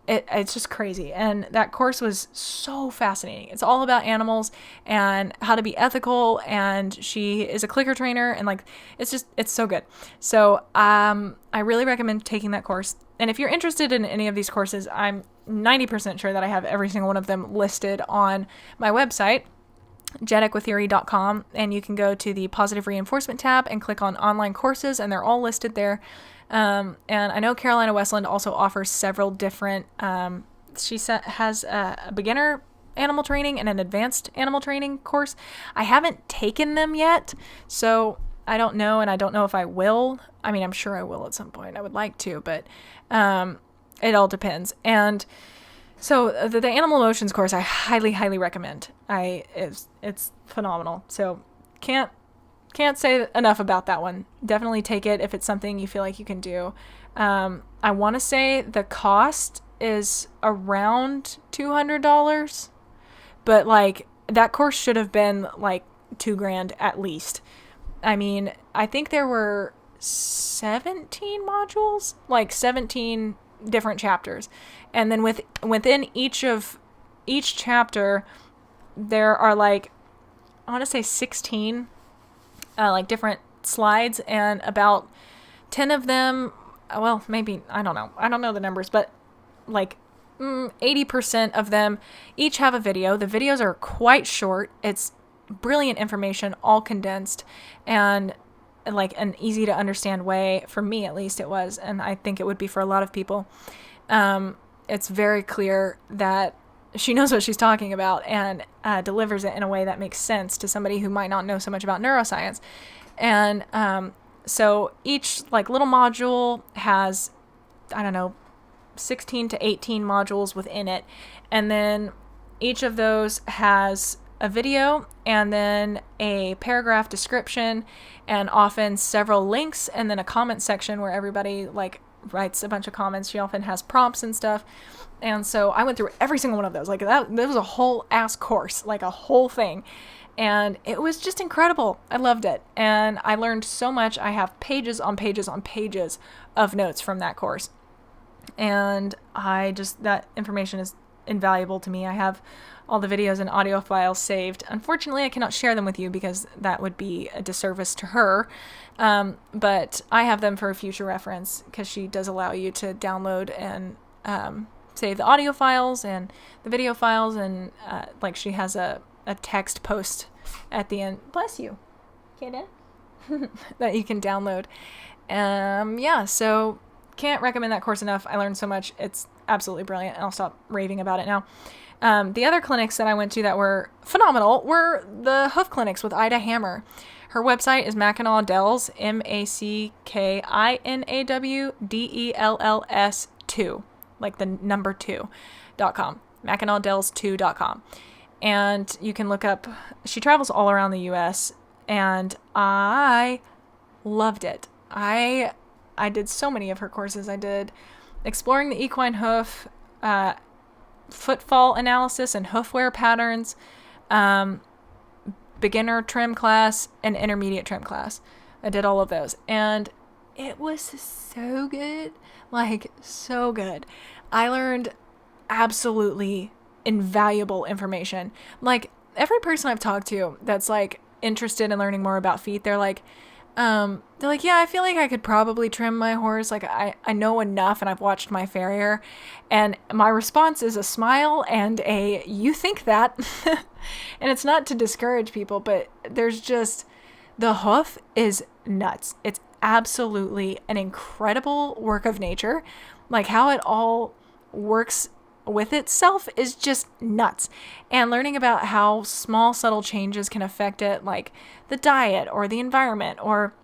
it's just crazy. And that course was so fascinating. It's all about animals and how to be ethical. And she is a clicker trainer, and it's so good. So, I really recommend taking that course. And if you're interested in any of these courses, I'm 90% sure that I have every single one of them listed on my website, EquiTheory.com, and you can go to the positive reinforcement tab and click on online courses, and they're all listed there. And I know Carolina Westland also offers several different, she has a beginner animal training and an advanced animal training course. I haven't taken them yet, so I don't know, and I don't know if I will. I'm sure I will at some point. I would like to, but it all depends. And so the Animal Emotions course, I highly, highly recommend. It's phenomenal. So can't say enough about that one. Definitely take it if it's something you feel like you can do. I want to say the cost is around $200, but that course should have been $2,000 at least. I think there were 17 modules, 17 different chapters. And then within each chapter, there are I want to say 16 different slides, and about 10 of them, well, maybe, I don't know the numbers, but 80% of them each have a video. The videos are quite short. It's brilliant information, all condensed, and like an easy to understand way. For me, at least, it was, and I think it would be for a lot of people. It's very clear that she knows what she's talking about and delivers it in a way that makes sense to somebody who might not know so much about neuroscience. And so each like little module has, I don't know, 16 to 18 modules within it. And then each of those has a video and then a paragraph description and often several links and then a comment section where everybody like writes a bunch of comments. She often has prompts and stuff. And so I went through every single one of those. Like that was a whole ass course, like a whole thing. And it was just incredible. I loved it. And I learned so much. I have pages on pages on pages of notes from that course. And that information is invaluable to me. I have all the videos and audio files saved. Unfortunately, I cannot share them with you because that would be a disservice to her. But I have them for future reference because she does allow you to download and save the audio files and the video files. And like she has a text post at the end. Bless you, kiddo. That you can download. So can't recommend that course enough. I learned so much. It's absolutely brilliant, and I'll stop raving about it now. The other clinics that I went to that were phenomenal were the hoof clinics with Ida Hammer. Her website is Mackinaw Dells, MACKINAWDELLS 2, like the number 2.com, MackinawDells2.com. And you can look up, she travels all around the U.S., and I loved it. I did so many of her courses. I did Exploring the Equine Hoof, Footfall Analysis and Hoof Wear Patterns, Beginner Trim Class, and Intermediate Trim Class. I did all of those. And it was so good. Like, so good. I learned absolutely invaluable information. Like, every person I've talked to that's, like, interested in learning more about feet, they're like, yeah, I feel like I could probably trim my horse. Like I know enough and I've watched my farrier, and my response is a smile and a, you think that, and it's not to discourage people, but there's just, the hoof is nuts. It's absolutely an incredible work of nature. Like how it all works with itself is just nuts. And learning about how small subtle changes can affect it, like the diet or the environment, or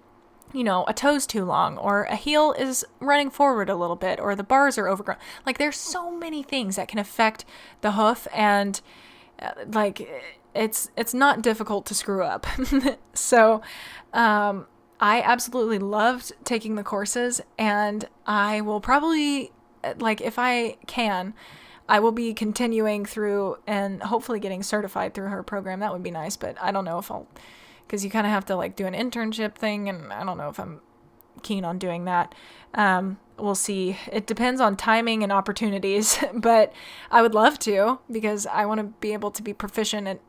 a toe's too long, or a heel is running forward a little bit, or the bars are overgrown. Like there's so many things that can affect the hoof, and like it's not difficult to screw up. So I absolutely loved taking the courses, and I will probably, like if I can, I will be continuing through and hopefully getting certified through her program. That would be nice, but I don't know if I'll, because you kind of have to like do an internship thing, and I don't know if I'm keen on doing that. We'll see. It depends on timing and opportunities, but I would love to, because I want to be able to be proficient at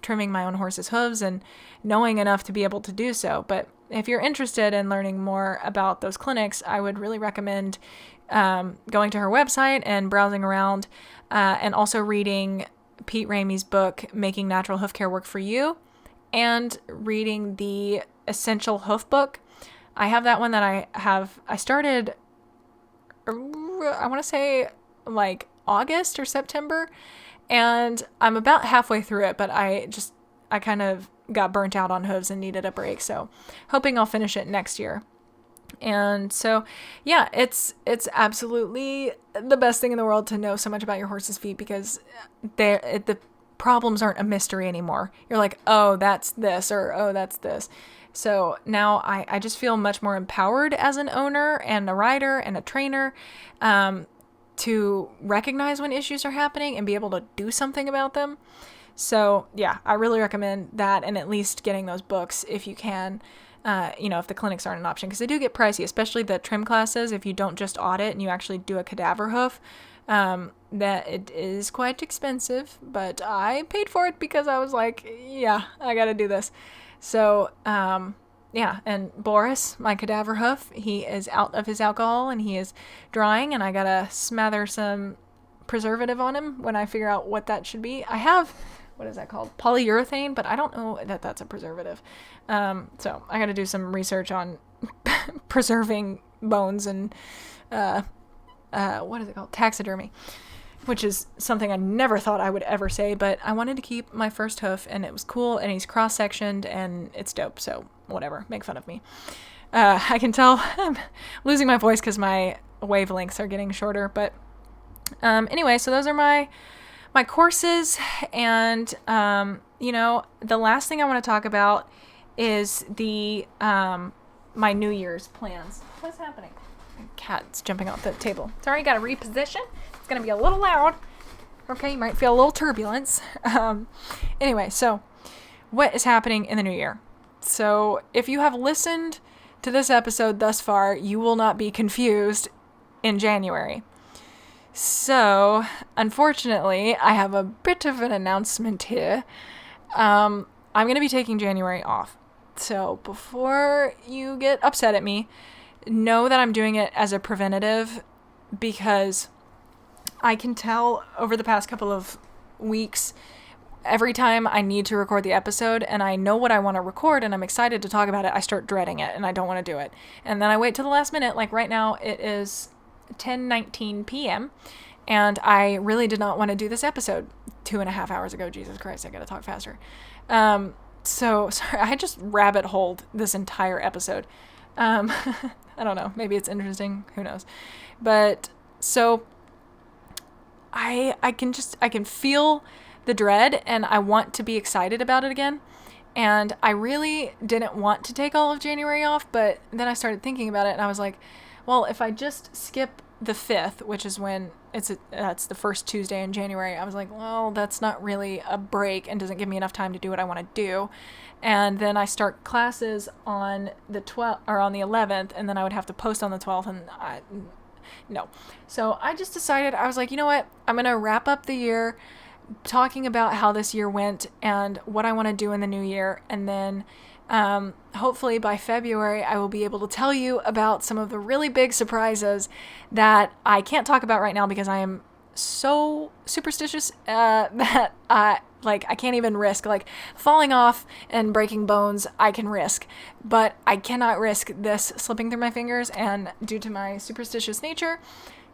trimming my own horse's hooves and knowing enough to be able to do so. But if you're interested in learning more about those clinics, I would really recommend going to her website and browsing around, and also reading Pete Ramey's book, Making Natural Hoof Care Work for You, and reading the Essential Hoof book. I have that one that I started, I want to say like August or September, and I'm about halfway through it, but I kind of got burnt out on hooves and needed a break. So hoping I'll finish it next year. And so, yeah, it's absolutely the best thing in the world to know so much about your horse's feet, because the problems aren't a mystery anymore. You're like, oh, that's this, or oh, that's this. So now I just feel much more empowered as an owner and a rider and a trainer, to recognize when issues are happening and be able to do something about them. So yeah, I really recommend that, and at least getting those books if you can. If the clinics aren't an option, because they do get pricey, especially the trim classes. If you don't just audit and you actually do a cadaver hoof, that it is quite expensive, but I paid for it because I was like, yeah, I got to do this. So, yeah. And Boris, my cadaver hoof, he is out of his alcohol and he is drying, and I got to smother some preservative on him when I figure out what that should be. I have what is that called? Polyurethane, but I don't know that that's a preservative. So I got to do some research on preserving bones and, what is it called? Taxidermy, which is something I never thought I would ever say, but I wanted to keep my first hoof, and it was cool, and he's cross-sectioned, and it's dope, so whatever, make fun of me. I can tell I'm losing my voice because my wavelengths are getting shorter, but anyway, so those are my courses, and the last thing I want to talk about is the my New Year's plans. What's happening? My cat's jumping off the table. Sorry, got to reposition. It's going to be a little loud. Okay, you might feel a little turbulence. Anyway, so what is happening in the new year? So if you have listened to this episode thus far, you will not be confused in January. So, unfortunately, I have a bit of an announcement here. I'm going to be taking January off. So, before you get upset at me, know that I'm doing it as a preventative, because I can tell over the past couple of weeks, every time I need to record the episode and I know what I want to record and I'm excited to talk about it, I start dreading it and I don't want to do it. And then I wait till the last minute. Like right now, it is 10:19 p.m. and I really did not want to do this episode 2.5 hours ago. Jesus Christ, I gotta talk faster. So sorry, I just rabbit holed this entire episode. I don't know, maybe it's interesting, who knows. But so I can feel the dread, and I want to be excited about it again. And I really didn't want to take all of January off, but then I started thinking about it and I was like, well, if I just skip the 5th, which is when that's the first Tuesday in January, I was like, well, that's not really a break and doesn't give me enough time to do what I want to do. And then I start classes on the 12th or on the 11th, and then I would have to post on the 12th, and no. So I just decided, I was like, you know what? I'm going to wrap up the year talking about how this year went and what I want to do in the new year. And then hopefully by February, I will be able to tell you about some of the really big surprises that I can't talk about right now because I am so superstitious that I can't even risk, like, falling off and breaking bones. I can risk, but I cannot risk this slipping through my fingers, and due to my superstitious nature,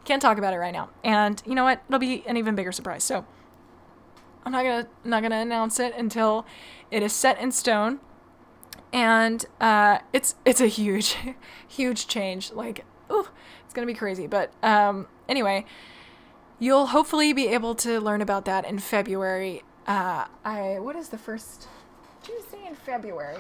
can't talk about it right now. And you know what? It'll be an even bigger surprise. So I'm not gonna announce it until it is set in stone. And it's a huge change. Like, it's gonna be crazy. But anyway, you'll hopefully be able to learn about that in February. What is the first Tuesday in February?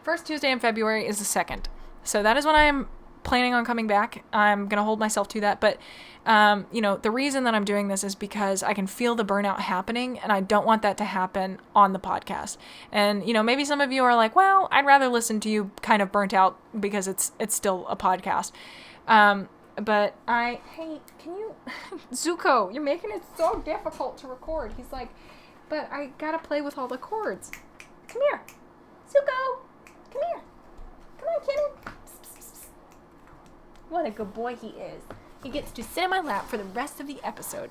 First Tuesday in February is the 2nd. So that is when I am planning on coming back. I'm going to hold myself to that. But, the reason that I'm doing this is because I can feel the burnout happening, and I don't want that to happen on the podcast. And, maybe some of you are like, well, I'd rather listen to you kind of burnt out because it's still a podcast. But hey, can you, Zuko, you're making it so difficult to record. He's like, but I gotta play with all the chords. Come here, Zuko, come here. Come on, Kenny. What a good boy he is. He gets to sit in my lap for the rest of the episode.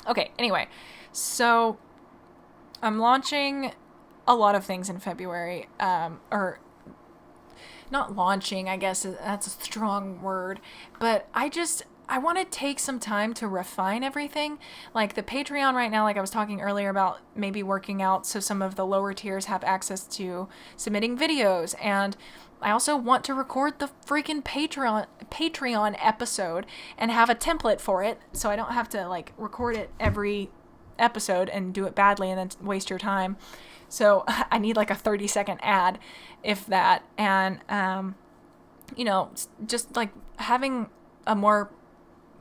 Okay, anyway, so I'm launching a lot of things in February, or not launching, I guess that's a strong word, but I want to take some time to refine everything. Like the Patreon right now, like I was talking earlier about maybe working out so some of the lower tiers have access to submitting videos. And I also want to record the freaking Patreon episode and have a template for it, so I don't have to like record it every episode and do it badly and then waste your time. So I need like a 30-second ad, if that. And, just like having a more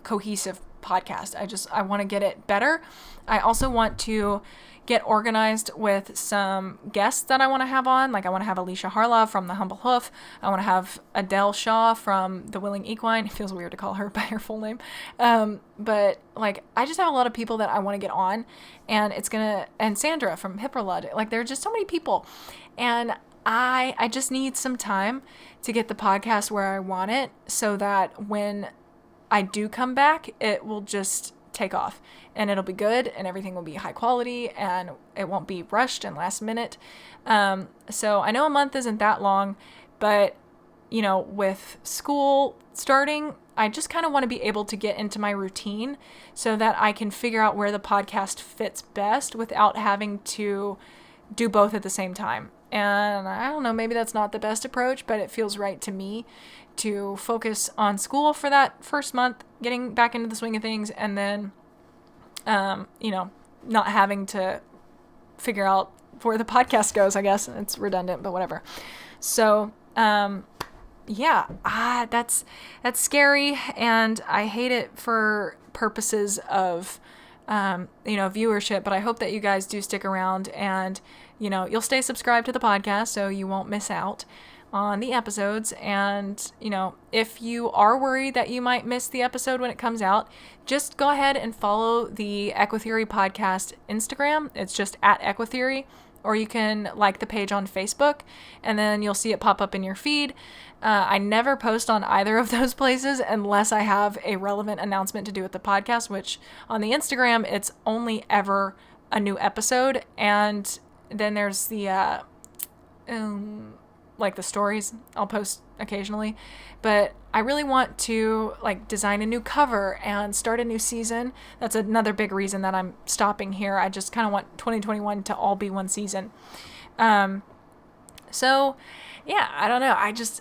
cohesive podcast. I want to get it better. I also want to get organized with some guests that I want to have on. Like I want to have Alicia Harlov from The Humble Hoof. I want to have Adele Shaw from The Willing Equine. It feels weird to call her by her full name. But like, I just have a lot of people that I want to get on, and and Sandra from Hipperlud. Like, there are just so many people, and I just need some time to get the podcast where I want it, so that when I do come back, it will just take off, and it'll be good, and everything will be high quality, and it won't be rushed and last minute. So I know a month isn't that long, but with school starting, I just kind of want to be able to get into my routine so that I can figure out where the podcast fits best without having to do both at the same time. And I don't know, maybe that's not the best approach, but it feels right to me to focus on school for that first month, getting back into the swing of things, and then, not having to figure out where the podcast goes, I guess. It's redundant, but whatever. So, that's scary, and I hate it for purposes of, viewership, but I hope that you guys do stick around, and, you'll stay subscribed to the podcast so you won't miss out on the episodes. And, if you are worried that you might miss the episode when it comes out, just go ahead and follow the EquiTheory podcast Instagram. It's just at EquiTheory, or you can like the page on Facebook, and then you'll see it pop up in your feed. I never post on either of those places unless I have a relevant announcement to do with the podcast, which on the Instagram, it's only ever a new episode. And then there's the, the stories I'll post occasionally, but I really want to design a new cover and start a new season. That's another big reason that I'm stopping here. I just kind of want 2021 to all be one season. So yeah, I don't know.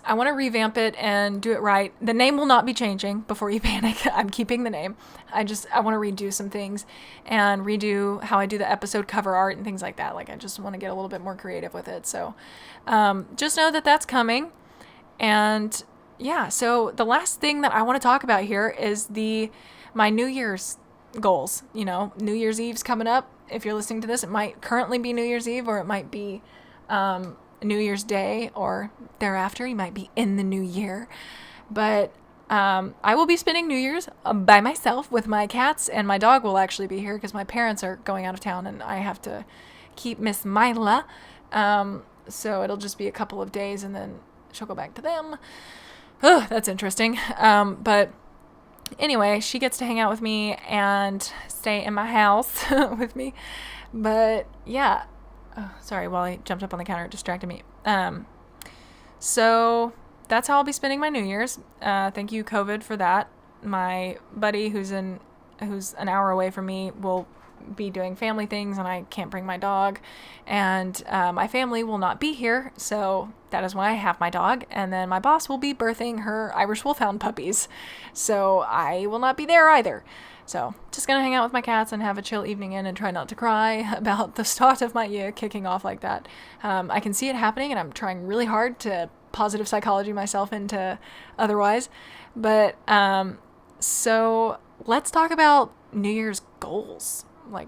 I want to revamp it and do it right. The name will not be changing, before you panic. I'm keeping the name. I want to redo some things and redo how I do the episode cover art and things like that. I just want to get a little bit more creative with it. So, just know that that's coming. And yeah, so the last thing that I want to talk about here is my New Year's goals. New Year's Eve's coming up. If you're listening to this, it might currently be New Year's Eve, or it might be, New Year's Day or thereafter. You might be in the new year, but I will be spending New Year's by myself with my cats, and my dog will actually be here because my parents are going out of town and I have to keep Miss Mila. So it'll just be a couple of days and then she'll go back to them. Oh, that's interesting. But anyway, she gets to hang out with me and stay in my house with me. But yeah. Oh, sorry, while I jumped up on the counter, it distracted me. So that's how I'll be spending my New Year's. Thank you, COVID, for that. My buddy, who's an hour away from me, will be doing family things, and I can't bring my dog. And my family will not be here, so that is why I have my dog. And then my boss will be birthing her Irish Wolfhound puppies, so I will not be there either. So, just gonna hang out with my cats and have a chill evening and try not to cry about the start of my year kicking off like that. I can see it happening, and I'm trying really hard to positive psychology myself into otherwise. But, so let's talk about New Year's goals.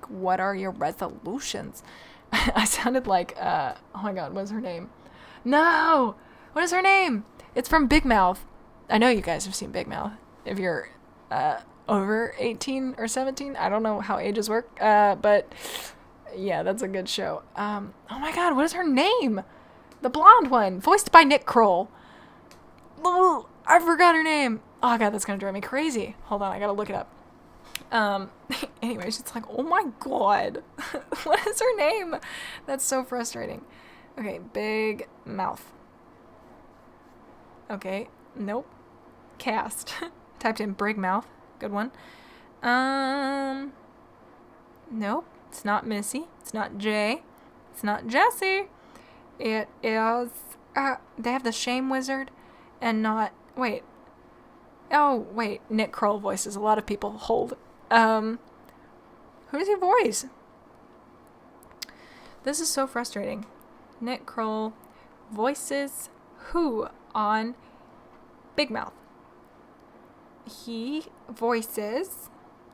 What are your resolutions? I sounded like, oh my God, what's her name? No! What is her name? It's from Big Mouth. I know you guys have seen Big Mouth. If you're, over 18 or 17. I don't know how ages work, but yeah, that's a good show. Oh my God, what is her name? The blonde one, voiced by Nick Kroll. Oh, I forgot her name. Oh God, that's gonna drive me crazy. Hold on, I gotta look it up. Anyways, it's oh my God, what is her name? That's so frustrating. Okay, Big Mouth. Okay, nope. Cast. Typed in Big Mouth. Good one. Nope. It's not Missy. It's not Jay. It's not Jesse. It is, they have the Shame Wizard and not, wait. Oh, wait. Nick Kroll voices a lot of people. Hold. Who does he voice? This is so frustrating. Nick Kroll voices who on Big Mouth? He voices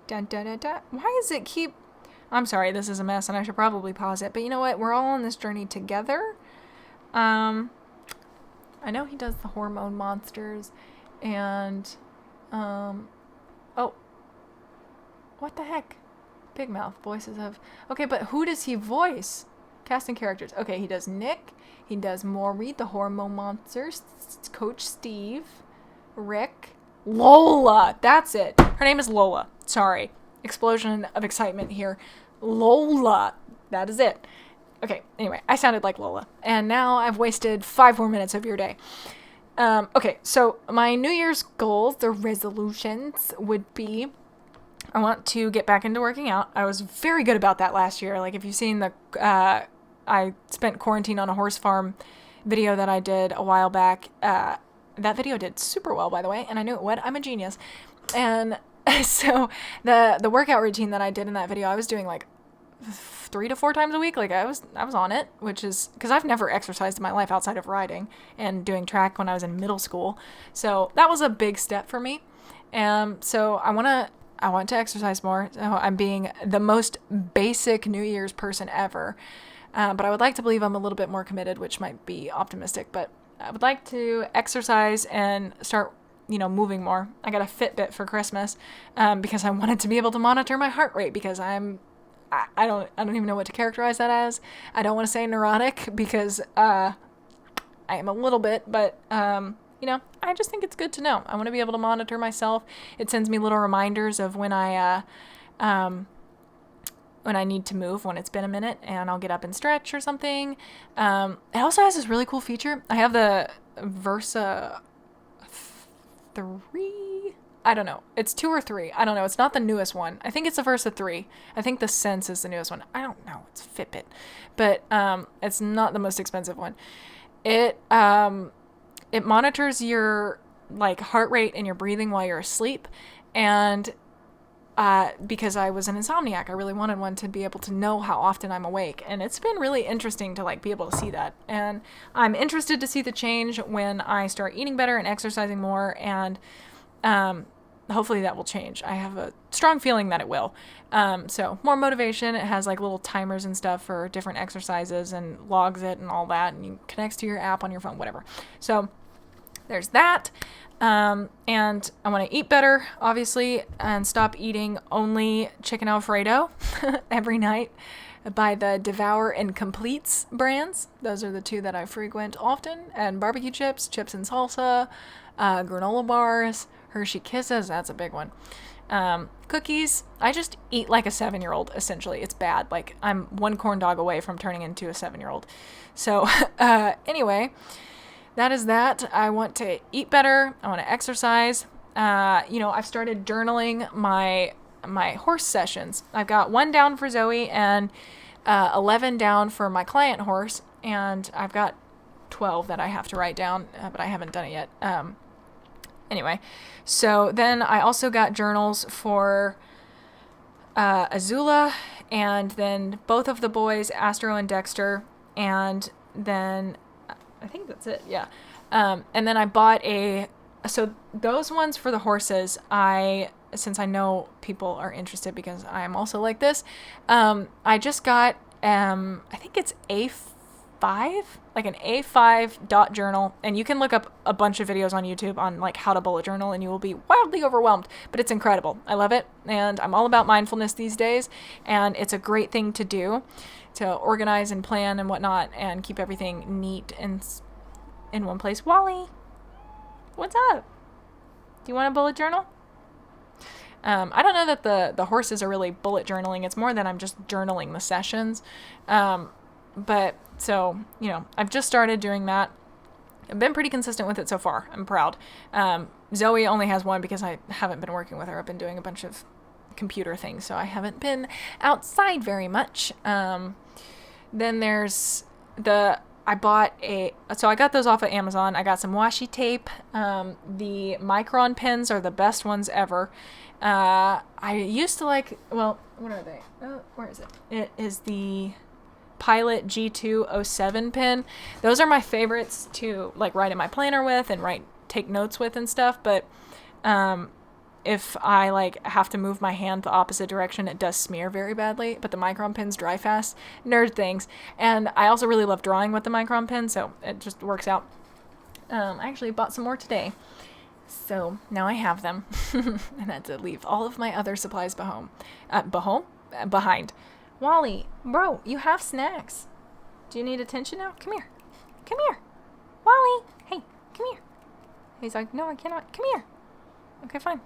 dun, dun, dun, dun. Why does it keep, I'm sorry, this is a mess and I should probably pause it, but you know what, we're all on this journey together. I know he does the Hormone Monsters and oh, what the heck? Big Mouth voices of, okay, but who does he voice? Casting characters. Okay, he does Nick, he does Maury, the Hormone Monsters, Coach Steve, Rick, Lola, that's it. Her name is Lola. Sorry. explosion of excitement here. Lola. That is it. Okay, anyway, I sounded like Lola. And now I've wasted 5 more minutes of your day. Okay, so my New Year's goals, the resolutions, would be I want to get back into working out. I was very good about that last year. Like, if you've seen I spent quarantine on a horse farm video that I did a while back. That video did super well, by the way, and I knew it would. I'm a genius. And so the workout routine that I did in that video, I was doing like 3 to 4 times a week. Like I was on it, which is because I've never exercised in my life outside of riding and doing track when I was in middle school. So that was a big step for me. So I want to exercise more. So I'm being the most basic New Year's person ever. But I would like to believe I'm a little bit more committed, which might be optimistic, but I would like to exercise and start, moving more. I got a Fitbit for Christmas, because I wanted to be able to monitor my heart rate because I don't even know what to characterize that as. I don't want to say neurotic because, I am a little bit, but, I just think it's good to know. I want to be able to monitor myself. It sends me little reminders of when I need to move, when it's been a minute, and I'll get up and stretch or something. It also has this really cool feature. I have the Versa 3. I don't know. It's 2 or 3. I don't know. It's not the newest one. I think it's the Versa 3. I think the Sense is the newest one. I don't know. It's Fitbit. But it's not the most expensive one. It monitors your heart rate and your breathing while you're asleep. And because I was an insomniac, I really wanted one to be able to know how often I'm awake. And it's been really interesting to be able to see that. And I'm interested to see the change when I start eating better and exercising more. And hopefully that will change. I have a strong feeling that it will. So more motivation. It has little timers and stuff for different exercises and logs it and all that. And you connects to your app on your phone, whatever. So there's that. And I want to eat better, obviously, and stop eating only chicken Alfredo every night by the Devour and Completes brands. Those are the 2 that I frequent often. And barbecue chips, chips and salsa, granola bars, Hershey Kisses, that's a big one. Cookies. I just eat like a 7-year-old, essentially. It's bad. I'm one corn dog away from turning into a 7-year-old. So, anyway, that is that. I want to eat better. I want to exercise. I've started journaling my horse sessions. I've got 1 down for Zoe and 11 down for my client horse. And I've got 12 that I have to write down, but I haven't done it yet. Anyway, so then I also got journals for Azula, and then both of the boys, Astro and Dexter, and then I think that's it, yeah. And then I bought so those ones for the horses, since I know people are interested because I am also like this, I just got, I think it's A5, an A5 dot journal, and you can look up a bunch of videos on YouTube on how to bullet journal, and you will be wildly overwhelmed, but it's incredible. I love it, and I'm all about mindfulness these days, and it's a great thing to do to organize and plan and whatnot and keep everything neat and in one place. Wally, what's up? Do you want a bullet journal? I don't know that the horses are really bullet journaling. It's more that I'm just journaling the sessions. But so, I've just started doing that. I've been pretty consistent with it so far. I'm proud. Zoe only has 1 because I haven't been working with her. I've been doing a bunch of computer things, so I haven't been outside very much. Then there's I got those off of Amazon. I got some washi tape. The Micron pens are the best ones ever. I used to what are they? Where is it? It is the Pilot G207 pen. Those are my favorites to write in my planner with and take notes with and stuff. But, if I have to move my hand the opposite direction, it does smear very badly, but the Micron pens dry fast. Nerd things. And I also really love drawing with the Micron pen, so it just works out. I actually bought some more today, so now I have them. And I had to leave all of my other supplies behind. Wally, bro, you have snacks. Do you need attention now? Come here. Wally, hey, come here. He's like, no, I cannot. Come here. Okay, fine.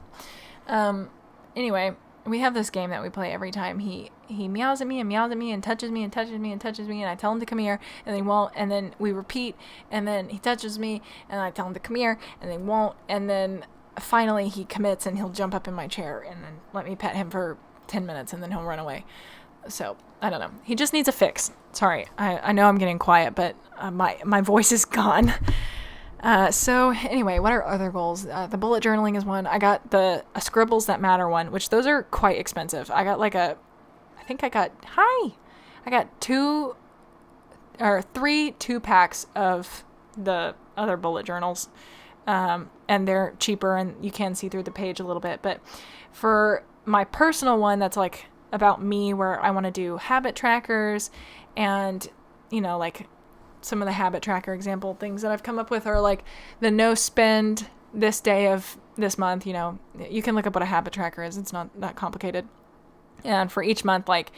Anyway, we have this game that we play every time he meows at me and touches me and touches me and touches me, and I tell him to come here and they won't, and then we repeat, and then he touches me and I tell him to come here and they won't, and then finally he commits and he'll jump up in my chair and then let me pet him for 10 minutes and then he'll run away. So I don't know, he just needs a fix. Sorry, I know I'm getting quiet, but my voice is gone. So anyway, what are other goals? The bullet journaling is one. I got the Scribbles That Matter one, which those are quite expensive. I got I got 3 2-packs of the other bullet journals. And they're cheaper and you can see through the page a little bit. But for my personal one, that's like about me, where I want to do habit trackers and, like some of the habit tracker example things that I've come up with are like the no spend this day of this month. You can look up what a habit tracker is. It's not that complicated. And for each month, like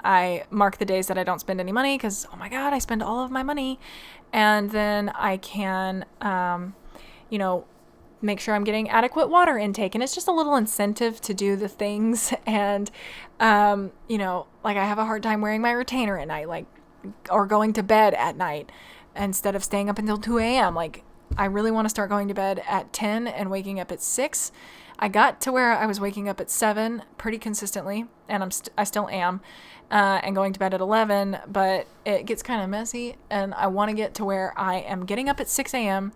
I mark the days that I don't spend any money because, oh my God, I spend all of my money. And then I can, make sure I'm getting adequate water intake. And it's just a little incentive to do the things. And, like I have a hard time wearing my retainer at night, or going to bed at night instead of staying up until 2 a.m. Like, I really want to start going to bed at 10 and waking up at 6. I got to where I was waking up at 7 pretty consistently, and I still am, and going to bed at 11, but it gets kind of messy, and I want to get to where I am getting up at 6 a.m.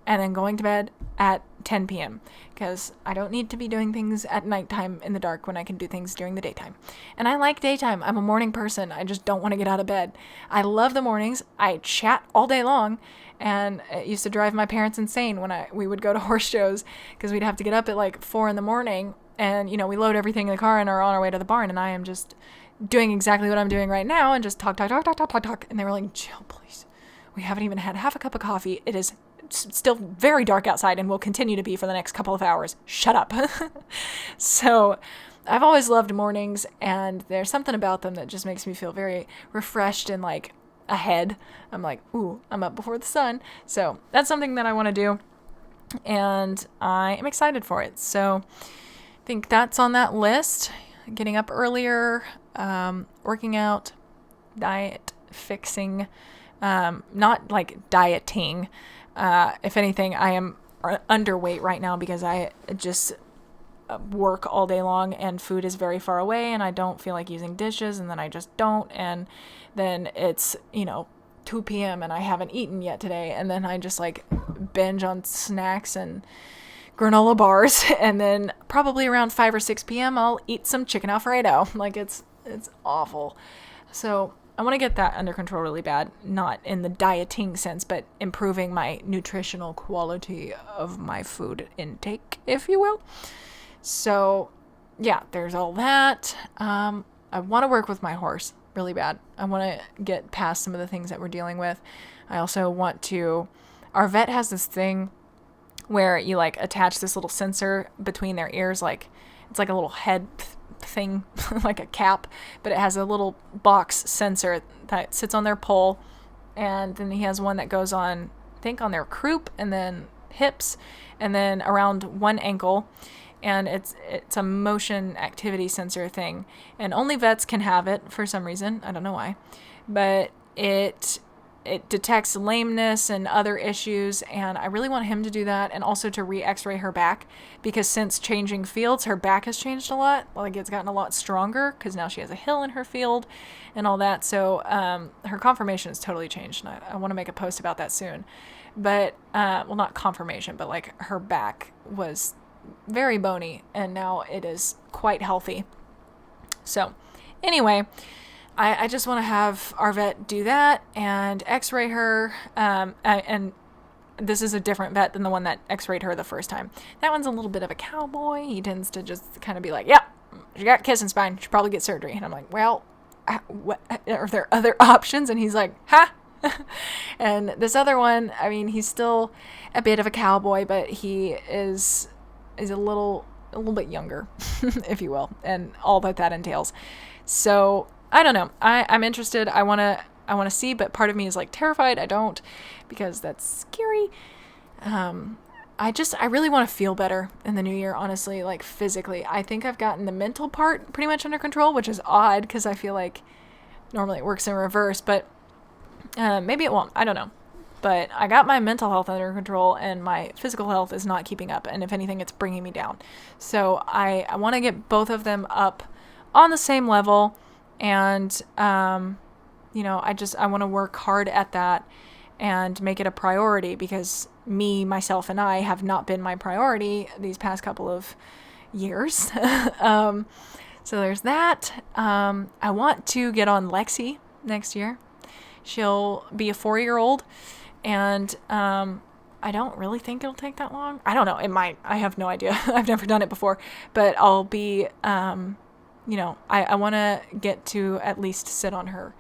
and then going to bed at 10 p.m. because I don't need to be doing things at nighttime in the dark when I can do things during the daytime. And I like daytime. I'm a morning person. I just don't want to get out of bed. I love the mornings. I chat all day long, and it used to drive my parents insane when we would go to horse shows because we'd have to get up at like 4 a.m. and, we load everything in the car and are on our way to the barn, and I am just doing exactly what I'm doing right now and just talk. And they were like, Jill, please. We haven't even had half a cup of coffee. It is still very dark outside and will continue to be for the next couple of hours. Shut up. So I've always loved mornings, and there's something about them that just makes me feel very refreshed and like ahead. I'm like, ooh, I'm up before the sun. So that's something that I want to do, and I am excited for it. So I think that's on that list. Getting up earlier, working out, diet fixing, not like dieting. If anything, I am underweight right now because I just work all day long and food is very far away and I don't feel like using dishes, and then I just don't. And then it's, 2 p.m. and I haven't eaten yet today. And then I just like binge on snacks and granola bars. And then probably around 5 or 6 p.m. I'll eat some chicken Alfredo. Like it's awful. So I want to get that under control really bad, not in the dieting sense, but improving my nutritional quality of my food intake, if you will. So, yeah, there's all that. I want to work with my horse really bad. I want to get past some of the things that we're dealing with. I also want to... Our vet has this thing where you, like, attach this little sensor between their ears, like, it's like a little head thing, like a cap, but it has a little box sensor that sits on their pole, and then he has one that goes on, I think, on their croup and then hips and then around one ankle, and it's a motion activity sensor thing, and only vets can have it for some reason. I don't know why, but it detects lameness and other issues, and I really want him to do that, and also to re-x-ray her back, because since changing fields, her back has changed a lot. Like, it's gotten a lot stronger, because now she has a hill in her field and all that, so her conformation has totally changed, and I want to make a post about that soon. But, well, not conformation, but like her back was very bony, and now it is quite healthy. So, anyway... I just want to have our vet do that and x-ray her, and this is a different vet than the one that x-rayed her the first time. That one's a little bit of a cowboy. He tends to just kind of be like, yeah, she got kissing spine, she should probably get surgery. And I'm like, well, what, are there other options? And he's like, ha! And this other one, I mean, he's still a bit of a cowboy, but he is a little bit younger, if you will, and all that entails. So... I don't know. I'm interested. I want to see, but part of me is like terrified. I don't, because that's scary. I really want to feel better in the new year, honestly, like physically. I think I've gotten the mental part pretty much under control, which is odd because I feel like normally it works in reverse, but maybe it won't. I don't know. But I got my mental health under control and my physical health is not keeping up. And if anything, it's bringing me down. So I want to get both of them up on the same level. And, I want to work hard at that and make it a priority because me, myself, and I have not been my priority these past couple of years. So there's that. I want to get on Lexi next year. She'll be a 4-year-old, and I don't really think it'll take that long. I don't know. It might. I have no idea. I've never done it before, but I'll be, I want to get to at least sit on her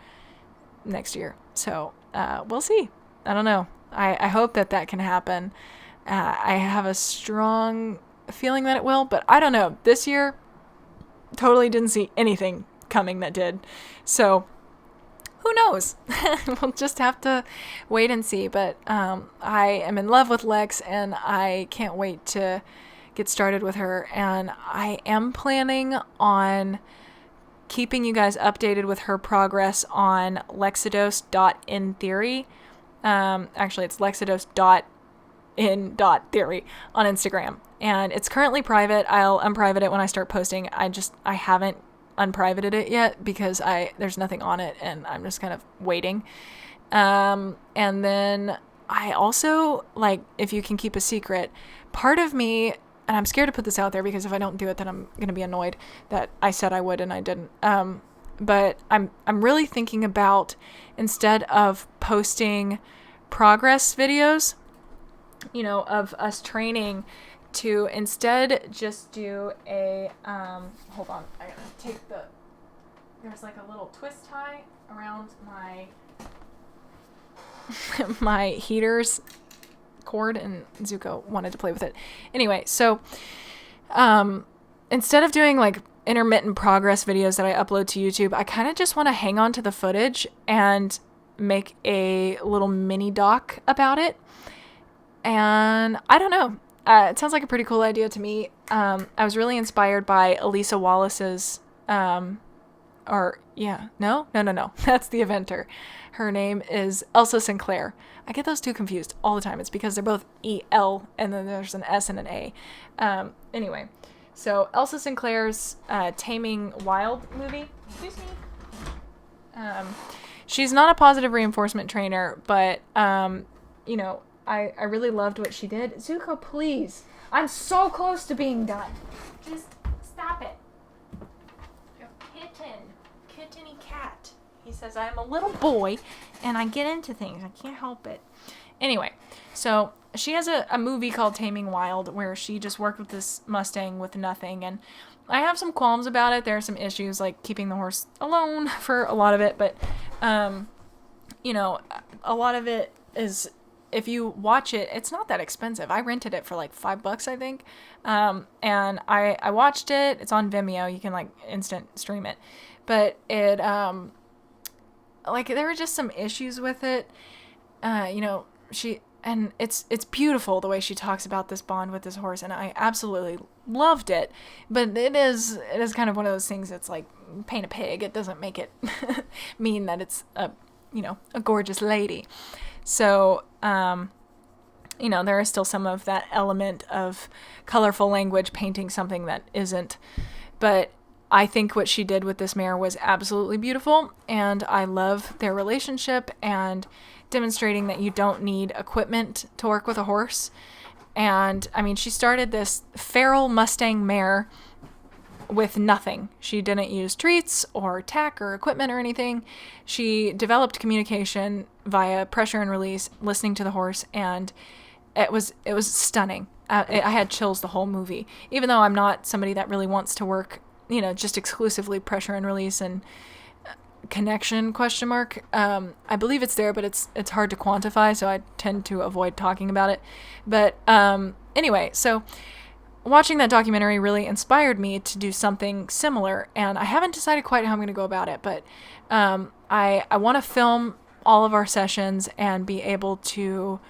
next year. So we'll see. I don't know. I hope that can happen. I have a strong feeling that it will, but I don't know. This year, totally didn't see anything coming that did. So who knows? We'll just have to wait and see. But I am in love with Lex, and I can't wait to get started with her. And I am planning on keeping you guys updated with her progress on lexidose.intheory. Actually, it's lexidose.in.theory on Instagram. And it's currently private. I'll unprivate it when I start posting. I haven't unprivated it yet because there's nothing on it and I'm just kind of waiting. And then I also, like, if you can keep a secret, part of me, and I'm scared to put this out there because if I don't do it, then I'm going to be annoyed that I said I would and I didn't. But I'm really thinking about, instead of posting progress videos, of us training, to instead just do a, hold on, I gotta take there's like a little twist tie around my heaters cord, and Zuko wanted to play with it. Anyway, so, instead of doing like intermittent progress videos that I upload to YouTube, I kind of just want to hang on to the footage and make a little mini doc about it. And I don't know. It sounds like a pretty cool idea to me. I was really inspired by Elisa Wallace's, no. That's the inventor. Her name is Elsa Sinclair. I get those two confused all the time. It's because they're both E-L and then there's an S and an A. Anyway, so Elsa Sinclair's Taming Wild movie. Excuse me. She's not a positive reinforcement trainer, but, I really loved what she did. Zuko, please. I'm so close to being done. Just stop it. Your kitteny cat. He says I'm a little boy and I get into things. I can't help it. Anyway, so she has a movie called Taming Wild where she just worked with this Mustang with nothing. And I have some qualms about it. There are some issues like keeping the horse alone for a lot of it. But, a lot of it is, if you watch it, it's not that expensive. I rented it for like $5, I think. And I watched it. It's on Vimeo. You can like instant stream it. But it, there were just some issues with it. It's beautiful the way she talks about this bond with this horse. And I absolutely loved it. But it is kind of one of those things that's like paint a pig. It doesn't make it mean that it's a gorgeous lady. So, there is still some of that element of colorful language painting something that isn't. But I think what she did with this mare was absolutely beautiful, and I love their relationship and demonstrating that you don't need equipment to work with a horse. And, she started this feral Mustang mare with nothing. She didn't use treats or tack or equipment or anything. She developed communication via pressure and release, listening to the horse, and it was stunning. I had chills the whole movie, even though I'm not somebody that really wants to work, just exclusively pressure and release and connection ? I believe it's there, but it's hard to quantify, so I tend to avoid talking about it. But anyway, so watching that documentary really inspired me to do something similar, and I haven't decided quite how I'm going to go about it, but I want to film all of our sessions and be able to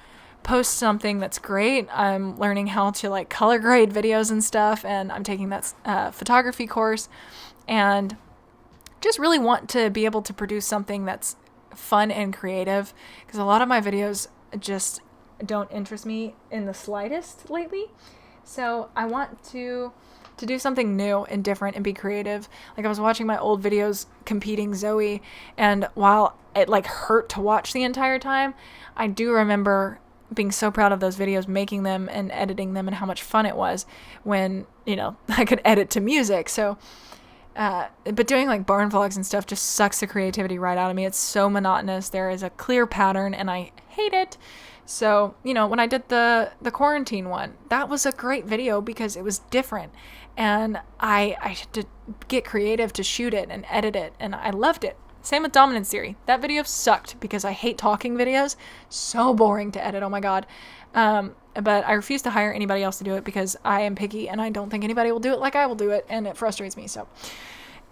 post something that's great. I'm learning how to like color grade videos and stuff, and I'm taking that photography course, and just really want to be able to produce something that's fun and creative, because a lot of my videos just don't interest me in the slightest lately. So I want to do something new and different and be creative. Like, I was watching my old videos competing Zoe, and while it like hurt to watch the entire time, I do remember being so proud of those videos, making them and editing them, and how much fun it was when, I could edit to music. So but doing like barn vlogs and stuff just sucks the creativity right out of me. It's so monotonous. There is a clear pattern and I hate it. So, when I did the quarantine one, that was a great video because it was different, and I had to get creative to shoot it and edit it, and I loved it. Same with dominance theory. That video sucked because I hate talking videos. So boring to edit. Oh my God. But I refuse to hire anybody else to do it because I am picky and I don't think anybody will do it like I will do it, and it frustrates me. So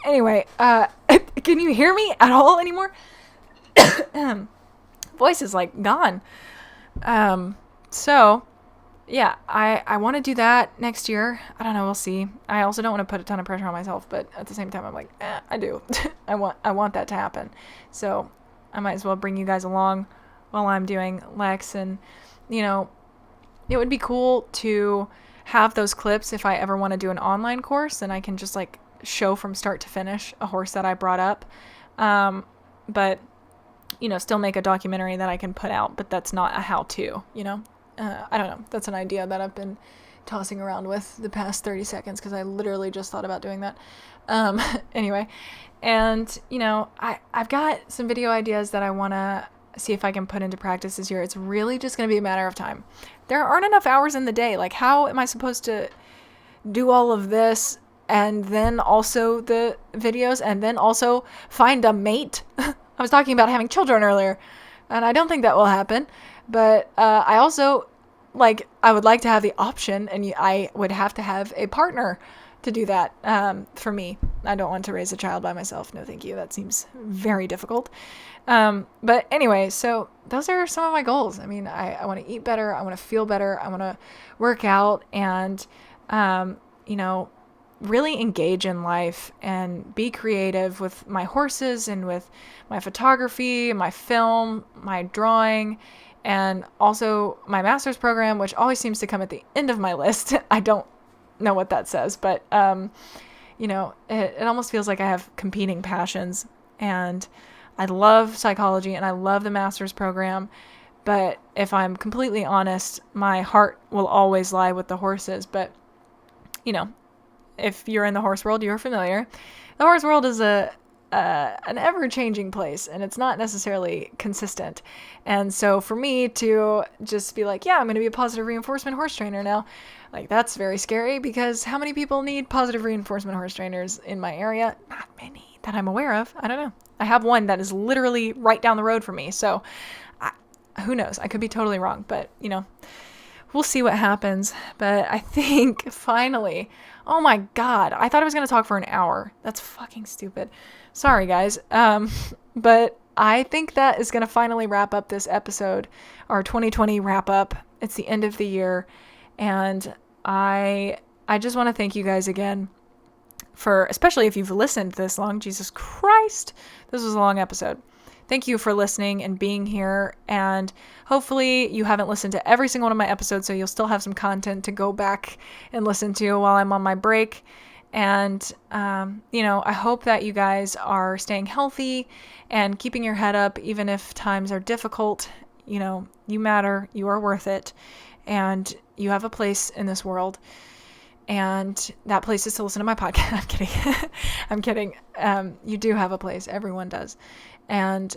anyway, can you hear me at all anymore? Voice is like gone. So yeah, I want to do that next year. I don't know. We'll see. I also don't want to put a ton of pressure on myself, but at the same time, I'm like, I do. I want that to happen. So I might as well bring you guys along while I'm doing Lex, and, it would be cool to have those clips if I ever want to do an online course, and I can just like show from start to finish a horse that I brought up. But still make a documentary that I can put out, but that's not a how-to, I don't know. That's an idea that I've been tossing around with the past 30 seconds because I literally just thought about doing that. Anyway, and, I've got some video ideas that I want to see if I can put into practice this year. It's really just going to be a matter of time. There aren't enough hours in the day. Like, how am I supposed to do all of this and then also the videos and then also find a mate? I was talking about having children earlier, and I don't think that will happen. But I also, I would like to have the option, and I would have to have a partner to do that for me. I don't want to raise a child by myself. No, thank you. That seems very difficult. But anyway, so those are some of my goals. I mean, I want to eat better. I want to feel better. I want to work out and, really engage in life and be creative with my horses and with my photography, my film, my drawing, and also my master's program, which always seems to come at the end of my list. I don't know what that says, but, it almost feels like I have competing passions, and I love psychology and I love the master's program. But if I'm completely honest, my heart will always lie with the horses. But, if you're in the horse world, you're familiar. The horse world is an ever-changing place, and it's not necessarily consistent. And so for me to just be like, yeah, I'm going to be a positive reinforcement horse trainer now, that's very scary, because how many people need positive reinforcement horse trainers in my area? Not many that I'm aware of. I don't know. I have one that is literally right down the road from me. So who knows? I could be totally wrong, but, we'll see what happens. But I think finally, oh my God, I thought I was going to talk for an hour. That's fucking stupid. Sorry, guys. But I think that is going to finally wrap up this episode, our 2020 wrap up. It's the end of the year. And I just want to thank you guys again for, especially if you've listened this long. Jesus Christ. This was a long episode. Thank you for listening and being here, and hopefully you haven't listened to every single one of my episodes, so you'll still have some content to go back and listen to while I'm on my break. And, I hope that you guys are staying healthy and keeping your head up, even if times are difficult. You matter, you are worth it, and you have a place in this world. And that place is to listen to my podcast. I'm kidding. I'm kidding. You do have a place. Everyone does. And,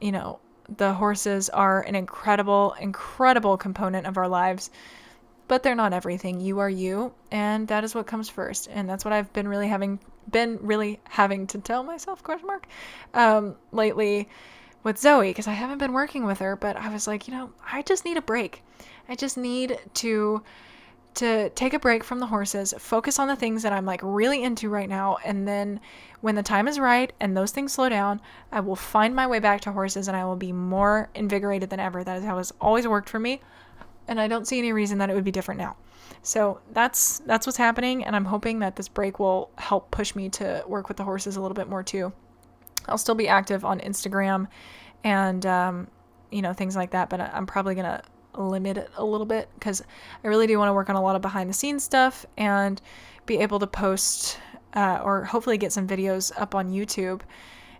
the horses are an incredible, incredible component of our lives, but they're not everything. You are you, and that is what comes first. And that's what I've been really having to tell myself, lately with Zoe, because I haven't been working with her, but I was like, I just need a break. I just need to take a break from the horses, focus on the things that I'm really into right now. And then when the time is right and those things slow down, I will find my way back to horses and I will be more invigorated than ever. That is how it's always worked for me. and I don't see any reason that it would be different now. So that's what's happening, and I'm hoping that this break will help push me to work with the horses a little bit more too. I'll still be active on Instagram and, things like that, but I'm probably going to limit it a little bit because I really do want to work on a lot of behind the scenes stuff and be able to post or hopefully get some videos up on YouTube.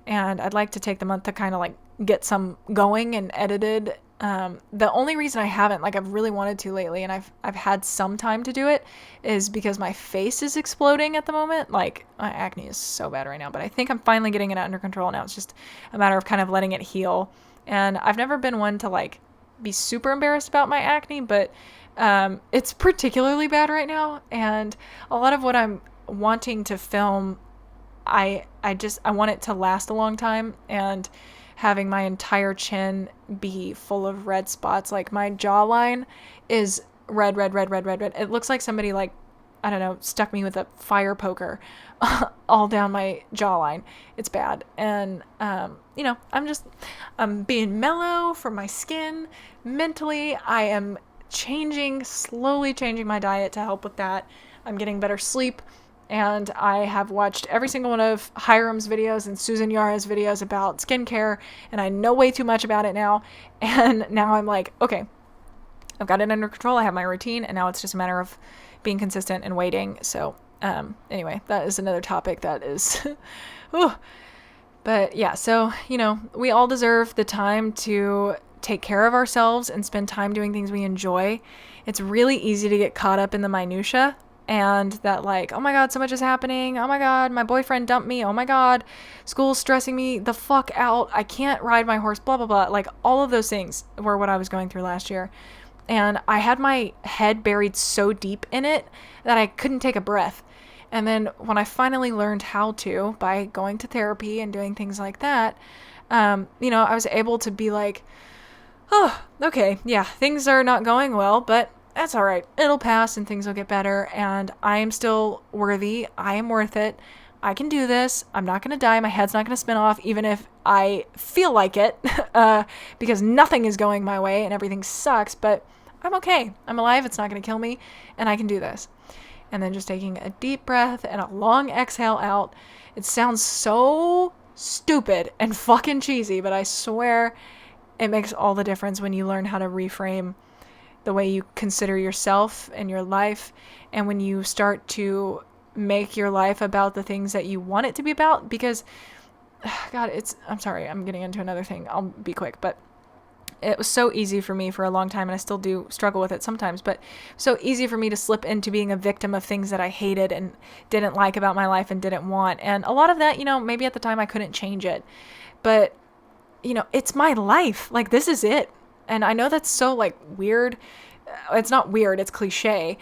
And I'd like to take the month to kind of like get some going and edited. The only reason I haven't, like I've really wanted to lately, and I've had some time to do it, is because my face is exploding at the moment. Like my acne is so bad right now, but I think I'm finally getting it under control now. It's just a matter of kind of letting it heal. And I've never been one to like be super embarrassed about my acne, but it's particularly bad right now. And a lot of what I'm wanting to film, I want it to last a long time, and having my entire chin be full of red spots. Like my jawline is red. It looks like somebody like, I don't know, stuck me with a fire poker all down my jawline. It's bad. And, I'm being mellow for my skin. Mentally, I am slowly changing my diet to help with that. I'm getting better sleep. And I have watched every single one of Hiram's videos and Susan Yara's videos about skincare, and I know way too much about it now. And now I'm like, okay, I've got it under control. I have my routine, and now it's just a matter of being consistent and waiting. So, anyway, that is another topic that is, but yeah, so, we all deserve the time to take care of ourselves and spend time doing things we enjoy. It's really easy to get caught up in the minutia. And that like, oh my God, so much is happening. Oh my God, my boyfriend dumped me. Oh my God, school's stressing me the fuck out. I can't ride my horse, blah, blah, blah. Like all of those things were what I was going through last year. And I had my head buried so deep in it that I couldn't take a breath. And then when I finally learned how to, by going to therapy and doing things like that, I was able to be like, oh, okay, yeah, things are not going well, but that's all right. It'll pass and things will get better. And I am still worthy. I am worth it. I can do this. I'm not going to die. My head's not going to spin off, even if I feel like it, because nothing is going my way and everything sucks, but I'm okay. I'm alive. It's not going to kill me, and I can do this. And then just taking a deep breath and a long exhale out. It sounds so stupid and fucking cheesy, but I swear it makes all the difference when you learn how to reframe the way you consider yourself and your life, and when you start to make your life about the things that you want it to be about. Because God, I'm sorry, I'm getting into another thing. I'll be quick, but it was so easy for me for a long time, and I still do struggle with it sometimes, but so easy for me to slip into being a victim of things that I hated and didn't like about my life and didn't want. And a lot of that, maybe at the time I couldn't change it, but it's my life. Like, this is it. And I know that's so like weird. It's not weird. It's cliche,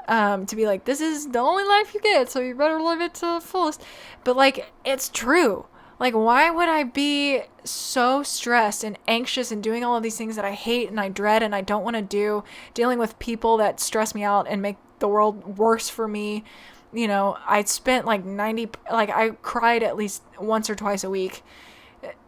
to be like, this is the only life you get, so you better live it to the fullest. But like, it's true. Like, why would I be so stressed and anxious and doing all of these things that I hate and I dread and I don't want to do, dealing with people that stress me out and make the world worse for me? I spent I cried at least once or twice a week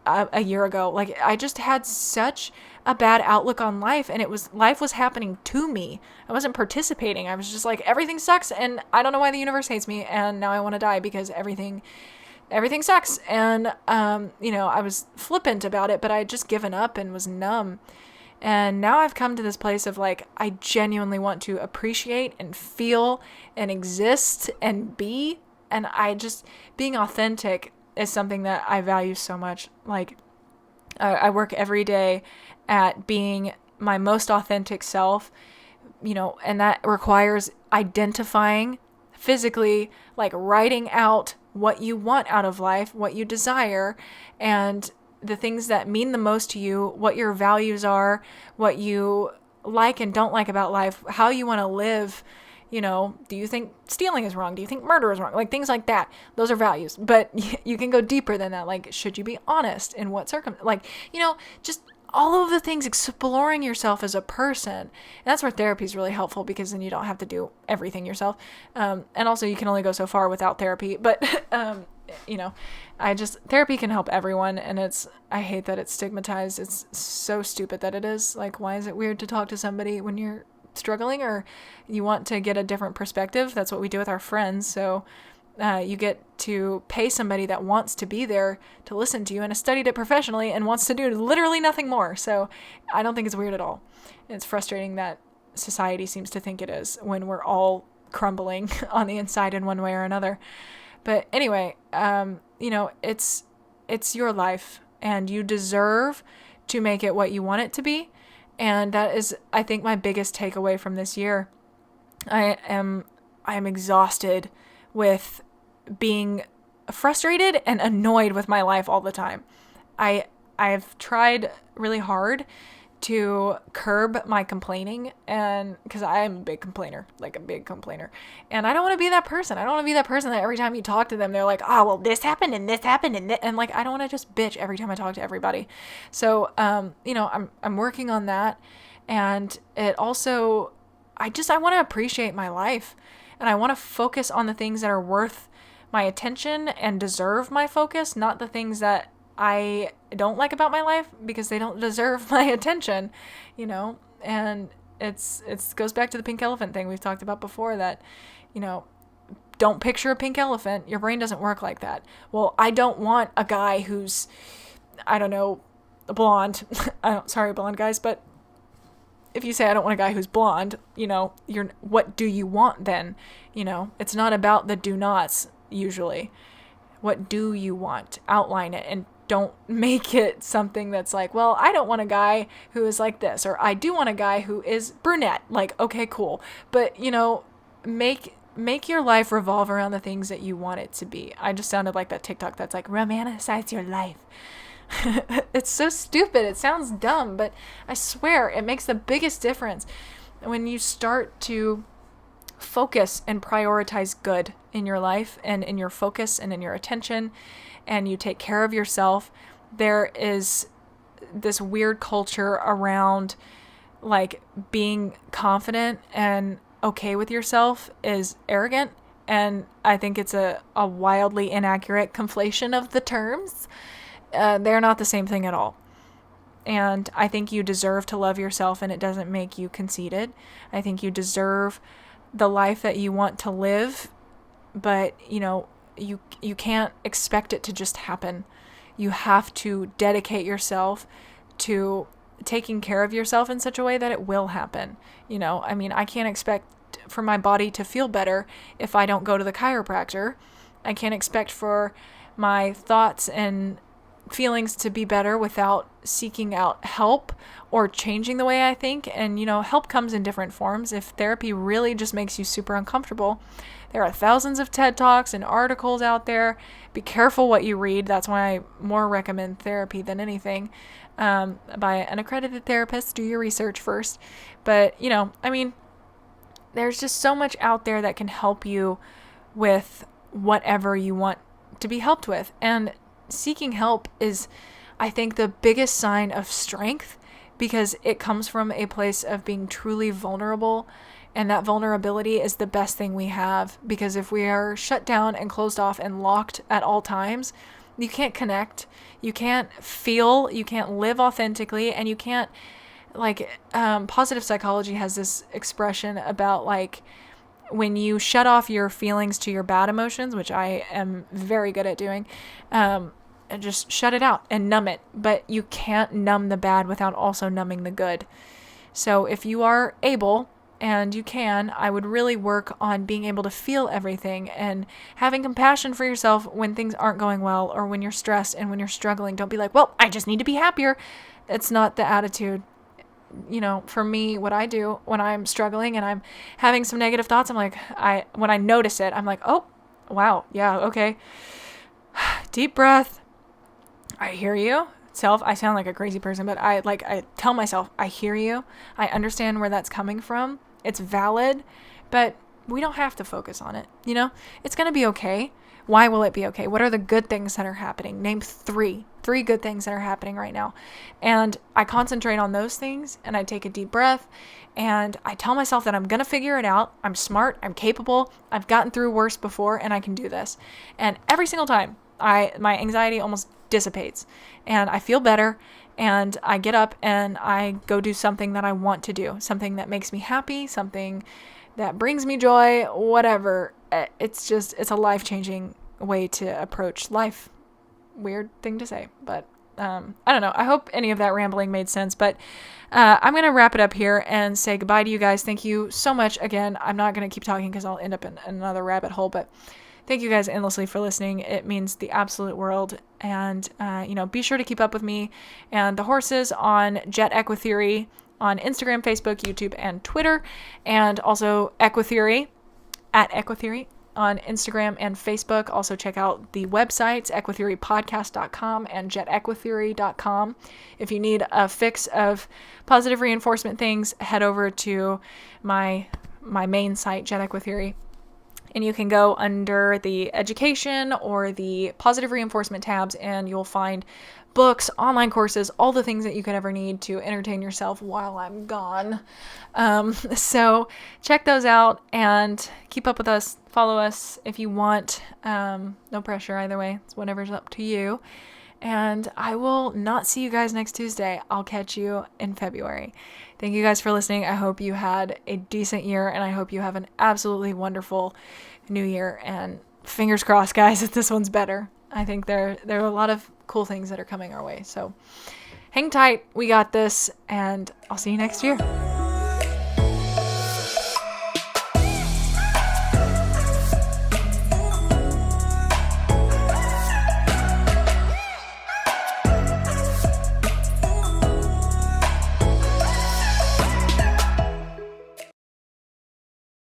a year ago. Like, I just had such a bad outlook on life, and life was happening to me. I wasn't participating. I was just like, everything sucks, and I don't know why the universe hates me, and now I want to die because everything sucks. And I was flippant about it, but I had just given up and was numb. And now I've come to this place of like, I genuinely want to appreciate and feel and exist and be, and being authentic is something that I value so much. Like, I work every day at being my most authentic self, and that requires identifying physically, like writing out what you want out of life, what you desire, and the things that mean the most to you, what your values are, what you like and don't like about life, how you want to live. Do you think stealing is wrong? Do you think murder is wrong? Like, things like that. Those are values. But you can go deeper than that. Like, should you be honest in what circumstances? Like, just all of the things, exploring yourself as a person. And that's where therapy is really helpful, because then you don't have to do everything yourself. And also, you can only go so far without therapy. But therapy can help everyone. And I hate that it's stigmatized. It's so stupid that it is. Like, why is it weird to talk to somebody when you're struggling or you want to get a different perspective? That's what we do with our friends. So you get to pay somebody that wants to be there to listen to you and has studied it professionally and wants to do literally nothing more. So I don't think it's weird at all. It's frustrating that society seems to think it is when we're all crumbling on the inside in one way or another. But anyway, it's your life and you deserve to make it what you want it to be. And that is, I think, my biggest takeaway from this year. I am exhausted with being frustrated and annoyed with my life all the time. I've tried really hard to curb my complaining, and because I am a big complainer, and I don't want to be that person. I don't want to be that person that every time you talk to them, they're like, oh, well, this happened and this happened and like, I don't want to just bitch every time I talk to everybody. So, I'm working on that, and it also, I want to appreciate my life, and I want to focus on the things that are worth my attention and deserve my focus, not the things that I don't like about my life because they don't deserve my attention, and it goes back to the pink elephant thing we've talked about before, that, don't picture a pink elephant. Your brain doesn't work like that. Well, I don't want a guy who's, I don't know, blonde. Sorry, blonde guys, but if you say I don't want a guy who's blonde, what do you want then? It's not about the do nots usually. What do you want? Outline it, and don't make it something that's like, well, I don't want a guy who is like this, or I do want a guy who is brunette. Like, okay, cool. But, make your life revolve around the things that you want it to be. I just sounded like that TikTok that's like, romanticize your life. It's so stupid. It sounds dumb, but I swear it makes the biggest difference when you start to focus and prioritize good in your life and in your focus and in your attention, and you take care of yourself. There is this weird culture around like being confident and okay with yourself is arrogant, and I think it's a wildly inaccurate conflation of the terms. They're not the same thing at all. And I think you deserve to love yourself, and it doesn't make you conceited. I think you deserve the life that you want to live, but you can't expect it to just happen. You have to dedicate yourself to taking care of yourself in such a way that it will happen. I can't expect for my body to feel better if I don't go to the chiropractor. I can't expect for my thoughts and feelings to be better without seeking out help or changing the way I think. And, help comes in different forms. If therapy really just makes you super uncomfortable, there are thousands of TED Talks and articles out there. Be careful what you read. That's why I more recommend therapy than anything, by an accredited therapist. Do your research first. But, there's just so much out there that can help you with whatever you want to be helped with. And seeking help is, I think, the biggest sign of strength, because it comes from a place of being truly vulnerable. And that vulnerability is the best thing we have, because if we are shut down and closed off and locked at all times, you can't connect, you can't feel, you can't live authentically, and you can't, positive psychology has this expression about when you shut off your feelings to your bad emotions, which I am very good at doing, and just shut it out and numb it. But you can't numb the bad without also numbing the good. So if you are able, and you can, I would really work on being able to feel everything and having compassion for yourself when things aren't going well, or when you're stressed and when you're struggling. Don't be like, well, I just need to be happier. It's not the attitude. For me, what I do when I'm struggling and I'm having some negative thoughts, when I notice it, I'm like, oh, wow, yeah, okay. Deep breath. I hear you. I sound like a crazy person, but I tell myself, I hear you. I understand where that's coming from. It's valid, but we don't have to focus on it. It's going to be okay. Why will it be okay? What are the good things that are happening? Name three good things that are happening right now. And I concentrate on those things, and I take a deep breath, and I tell myself that I'm going to figure it out. I'm smart. I'm capable. I've gotten through worse before, and I can do this. And every single time my anxiety almost dissipates and I feel better, and I get up and I go do something that I want to do, something that makes me happy, something that brings me joy, whatever. It's a life-changing way to approach life. Weird thing to say, but I don't know. I hope any of that rambling made sense, but I'm going to wrap it up here and say goodbye to you guys. Thank you so much. Again, I'm not going to keep talking because I'll end up in another rabbit hole, but thank you guys endlessly for listening. It means the absolute world. And, be sure to keep up with me and the horses on Jet EquiTheory on Instagram, Facebook, YouTube, and Twitter. And also EquiTheory at EquiTheory on Instagram and Facebook. Also check out the websites, EquiTheoryPodcast.com and JetEquiTheory.com. If you need a fix of positive reinforcement things, head over to my main site, Jet EquiTheory. And you can go under the education or the positive reinforcement tabs, and you'll find books, online courses, all the things that you could ever need to entertain yourself while I'm gone. So check those out and keep up with us. Follow us if you want. No pressure either way. It's whatever's up to you. And I will not see you guys next Tuesday. I'll catch you in February. Thank you guys for listening. I hope you had a decent year, and I hope you have an absolutely wonderful new year. And fingers crossed, guys, that this one's better. I think there are a lot of cool things that are coming our way. So hang tight. We got this, and I'll see you next year.